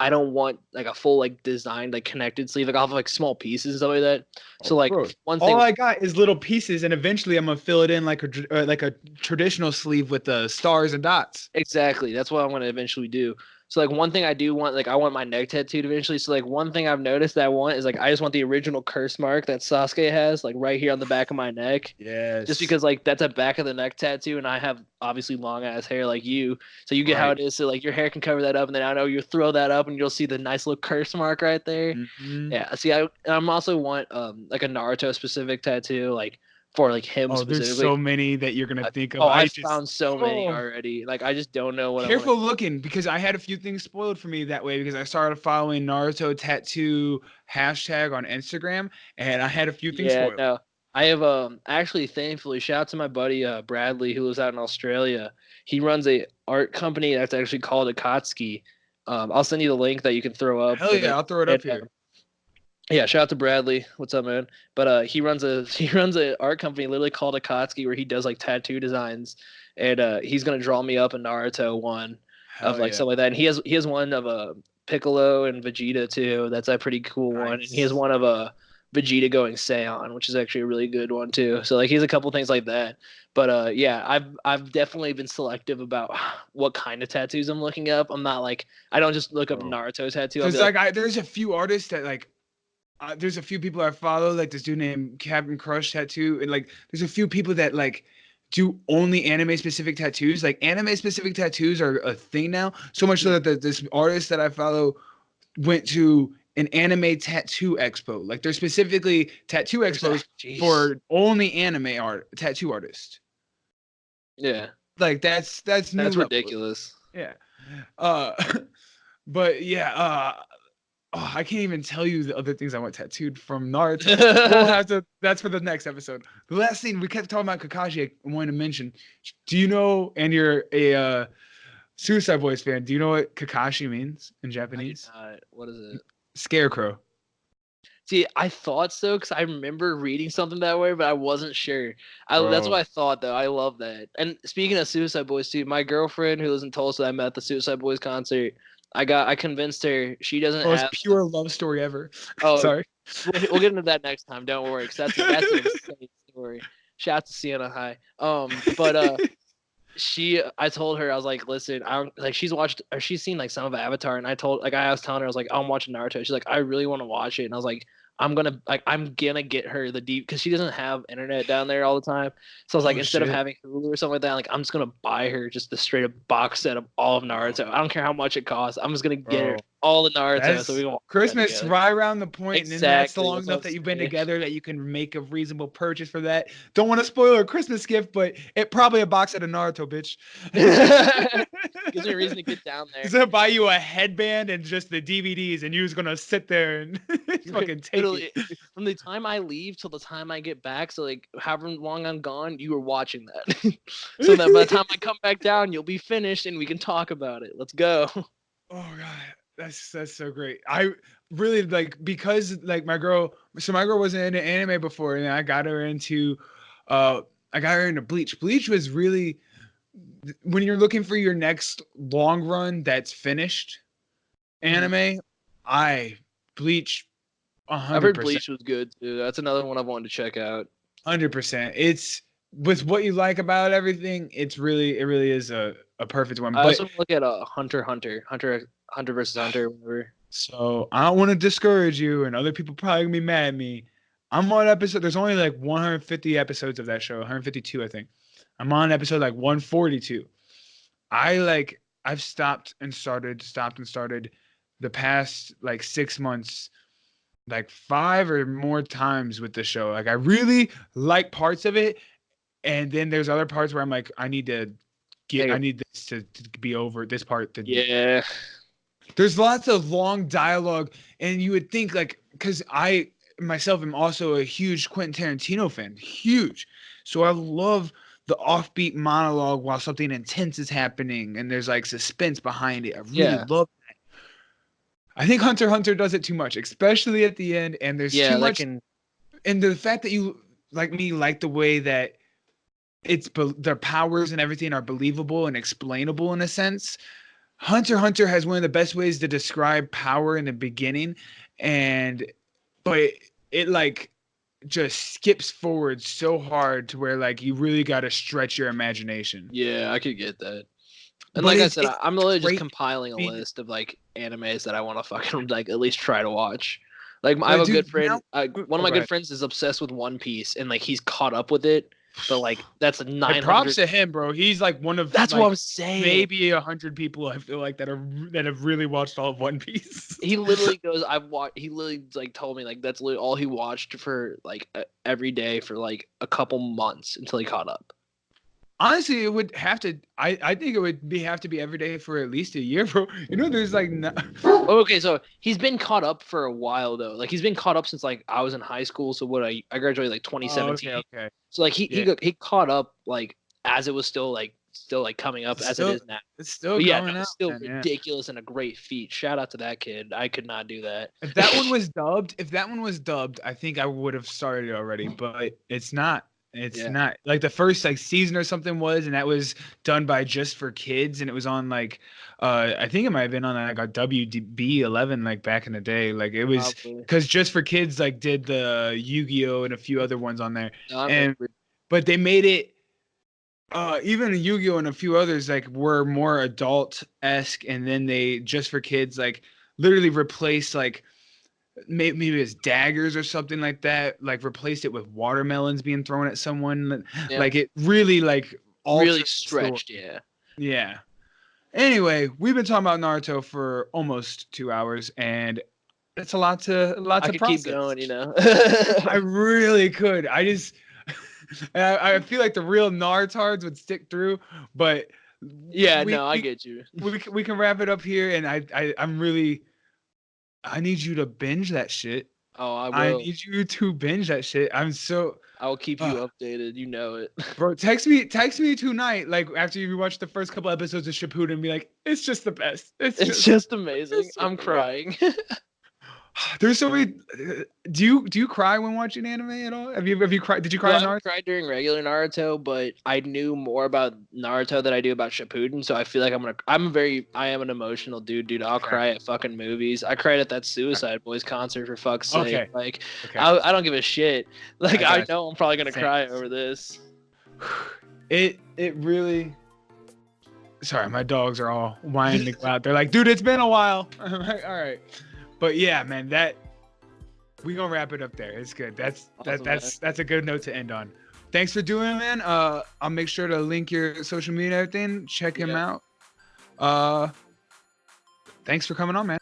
[SPEAKER 2] I don't want like a full like designed like connected sleeve. Like I'll have like small pieces and stuff like that. So like one thing,
[SPEAKER 1] all I got is little pieces, and eventually I'm gonna fill it in like a traditional sleeve with the stars and dots.
[SPEAKER 2] Exactly, that's what I'm gonna eventually do. So like one thing I do want, like I want my neck tattooed eventually. So like one thing I've noticed that I want is like I just want the original curse mark that Sasuke has, like right here on the back of my neck.
[SPEAKER 1] Yes.
[SPEAKER 2] Just because like that's a back of the neck tattoo, and I have obviously long ass hair like you, so you get how it is. So like your hair can cover that up, and then I know you throw that up, and you'll see the nice little curse mark right there.
[SPEAKER 1] Mm-hmm.
[SPEAKER 2] Yeah. See, I'm also want like a Naruto specific tattoo, like for like him specifically.
[SPEAKER 1] There's so many that you're gonna think of.
[SPEAKER 2] I found so many already. Like I just don't know what.
[SPEAKER 1] Careful looking, because I had a few things spoiled for me that way, because I started following Naruto tattoo hashtag on Instagram, and I had a few things spoiled.
[SPEAKER 2] No, I have actually, thankfully, shout out to my buddy Bradley, who lives out in Australia. He runs a art company that's actually called Akatsuki. I'll send you the link that you can throw up.
[SPEAKER 1] Hell yeah, I'll throw it up here.
[SPEAKER 2] Yeah, shout out to Bradley. What's up, man? But he runs a art company literally called Akatsuki, where he does like tattoo designs, and he's gonna draw me up a Naruto one of like stuff like that. And he has one of a Piccolo and Vegeta too. That's a pretty cool one. And he has one of a Vegeta going Saiyan, which is actually a really good one too. So like he's a couple things like that. But yeah, I've definitely been selective about what kind of tattoos I'm looking up. I'm not like, I don't just look up Naruto tattoo.
[SPEAKER 1] There's a few artists that like. There's a few people I follow, like this dude named Captain Crush Tattoo, and like there's a few people that like do only anime specific tattoos. Like anime specific tattoos are a thing now, so much so that this artist that I follow went to an anime tattoo expo. Like there's specifically tattoo expos for only anime tattoo artists.
[SPEAKER 2] Yeah,
[SPEAKER 1] like that's
[SPEAKER 2] ridiculous.
[SPEAKER 1] Yeah, but yeah, I can't even tell you the other things I want tattooed from Naruto. We'll have to. That's for the next episode. The last thing we kept talking about Kakashi, I wanted to mention. Do you know? And you're a Suicide Boys fan. Do you know what Kakashi means in Japanese?
[SPEAKER 2] What is it?
[SPEAKER 1] Scarecrow.
[SPEAKER 2] See, I thought so because I remember reading something that way, but I wasn't sure. That's what I thought, though. I love that. And speaking of Suicide Boys, too, my girlfriend who lives in Tulsa, I met at the Suicide Boys concert. I convinced her she doesn't have.
[SPEAKER 1] Most pure love story ever.
[SPEAKER 2] Oh,
[SPEAKER 1] sorry.
[SPEAKER 2] We'll get into that next time. Don't worry, because that's an insane story. Shout out to Sienna High. But I told her, I was like, listen, she's seen like some of Avatar, and I was telling her, I was like, I'm watching Naruto. She's like, I really want to watch it, and I was like, I'm gonna get her the deep, because she doesn't have internet down there all the time. So I was like, instead of having Hulu or something like that, like I'm just gonna buy her just the straight up box set of all of Naruto. I don't care how much it costs. I'm just gonna get her all the Naruto. So we can
[SPEAKER 1] Christmas right around the point, and then that's long enough that you've been together that you can make a reasonable purchase for that. Don't want to spoil her Christmas gift, but it probably a box set of Naruto, bitch.
[SPEAKER 2] Gives me a reason to get down there.
[SPEAKER 1] He's gonna buy you a headband and just the DVDs, and you're just gonna sit there and fucking take it.
[SPEAKER 2] From the time I leave till the time I get back, so like however long I'm gone, you are watching that. So that by the time I come back down, you'll be finished and we can talk about it. Let's go.
[SPEAKER 1] Oh god, that's so great. I really like, because like my girl wasn't into anime before, and I got her into Bleach. Bleach was really, when you're looking for your next long run that's finished anime, Bleach 100%.
[SPEAKER 2] I've heard Bleach was good too. That's another one I've wanted to check out.
[SPEAKER 1] 100%. It's with what you like about everything. It really is a perfect one.
[SPEAKER 2] I also look at Hunter versus Hunter, whatever.
[SPEAKER 1] So I don't want to discourage you, and other people probably gonna be mad at me. I'm on episode. There's only like 150 episodes of that show. 152, I think. I'm on episode like 142. I've stopped and started the past like 6 months, like 5 or more times with the show. Like I really like parts of it, and then there's other parts where I'm like, I need this to be over, this part.
[SPEAKER 2] Yeah.
[SPEAKER 1] There's lots of long dialogue, and you would think, like, because I myself am also a huge Quentin Tarantino fan, huge. So I love the offbeat monologue while something intense is happening and there's like suspense behind it. I really love that. I think Hunter x Hunter does it too much, especially at the end, and there's too much. And the fact that you like me like the way that their powers and everything are believable and explainable in a sense. Hunter x Hunter has one of the best ways to describe power in the beginning, but it like just skips forward so hard to where like you really got to stretch your imagination.
[SPEAKER 2] Yeah, I could get that. And like I said, I'm literally just compiling a list of like animes that I want to fucking like at least try to watch. Like I have a good friend. One of my good friends is obsessed with One Piece, and like he's caught up with it. But like that's a 900.
[SPEAKER 1] Props to him, bro. He's like one of
[SPEAKER 2] that's what I'm saying.
[SPEAKER 1] Maybe 100 people I feel like that have really watched all of One Piece.
[SPEAKER 2] He literally goes, He literally like told me like that's literally all he watched for like every day for like a couple months until he caught up.
[SPEAKER 1] Honestly, it would have to. I think it would have to be every day for at least a year, bro. You know, there's like.
[SPEAKER 2] Okay, so he's been caught up for a while though. Like he's been caught up since like I was in high school. So I graduated like 2017.
[SPEAKER 1] Oh, okay.
[SPEAKER 2] So like he caught up like as it was still coming up as it is now.
[SPEAKER 1] It's still going out.
[SPEAKER 2] It's still ridiculous and a great feat. Shout out to that kid. I could not do that.
[SPEAKER 1] If that one was dubbed, I think I would have started already. But it's not. It's not like the first like season or something was, and that was done by Just for Kids, and it was on like I think it might have been on like a WB11 like back in the day. Like it was because Just for Kids like did the Yu-Gi-Oh and a few other ones on there, but they made it even Yu-Gi-Oh and a few others like were more adult-esque, and then they Just for Kids like literally replaced like. Maybe it's daggers or something like that. Like replaced it with watermelons being thrown at someone. Yeah. Like it really like
[SPEAKER 2] really stretched.
[SPEAKER 1] Yeah. Anyway, we've been talking about Naruto for almost 2 hours, and it's a lot to process.
[SPEAKER 2] Keep going, you know.
[SPEAKER 1] I really could. I feel like the real Narutards would stick through, but
[SPEAKER 2] I get you.
[SPEAKER 1] We can wrap it up here, and I need you to binge that shit.
[SPEAKER 2] Oh, I will.
[SPEAKER 1] I need you to binge that shit. I
[SPEAKER 2] will keep you updated. You know it.
[SPEAKER 1] Bro, text me tonight, like after you watch the first couple episodes of Shippuden, and be like, it's just the best.
[SPEAKER 2] It's just amazing. I'm crying.
[SPEAKER 1] There's so many. Do you cry when watching anime at all? Have you cried? Did you cry in Naruto?
[SPEAKER 2] I cried during regular Naruto, but I knew more about Naruto than I do about Shippuden, so I feel like I am an emotional dude. I'll cry at fucking movies. I cried at that Suicide Boys concert for fuck's sake.
[SPEAKER 1] Okay.
[SPEAKER 2] Like, I don't give a shit. Like, I know I'm probably gonna cry over this.
[SPEAKER 1] It really. Sorry, my dogs are all whining to go out. They're like, dude, it's been a while. I'm like, all right. But yeah, man, we gonna wrap it up there. It's good. That's a good note to end on. Thanks for doing it, man. I'll make sure to link your social media and everything. Check him out. Thanks for coming on, man.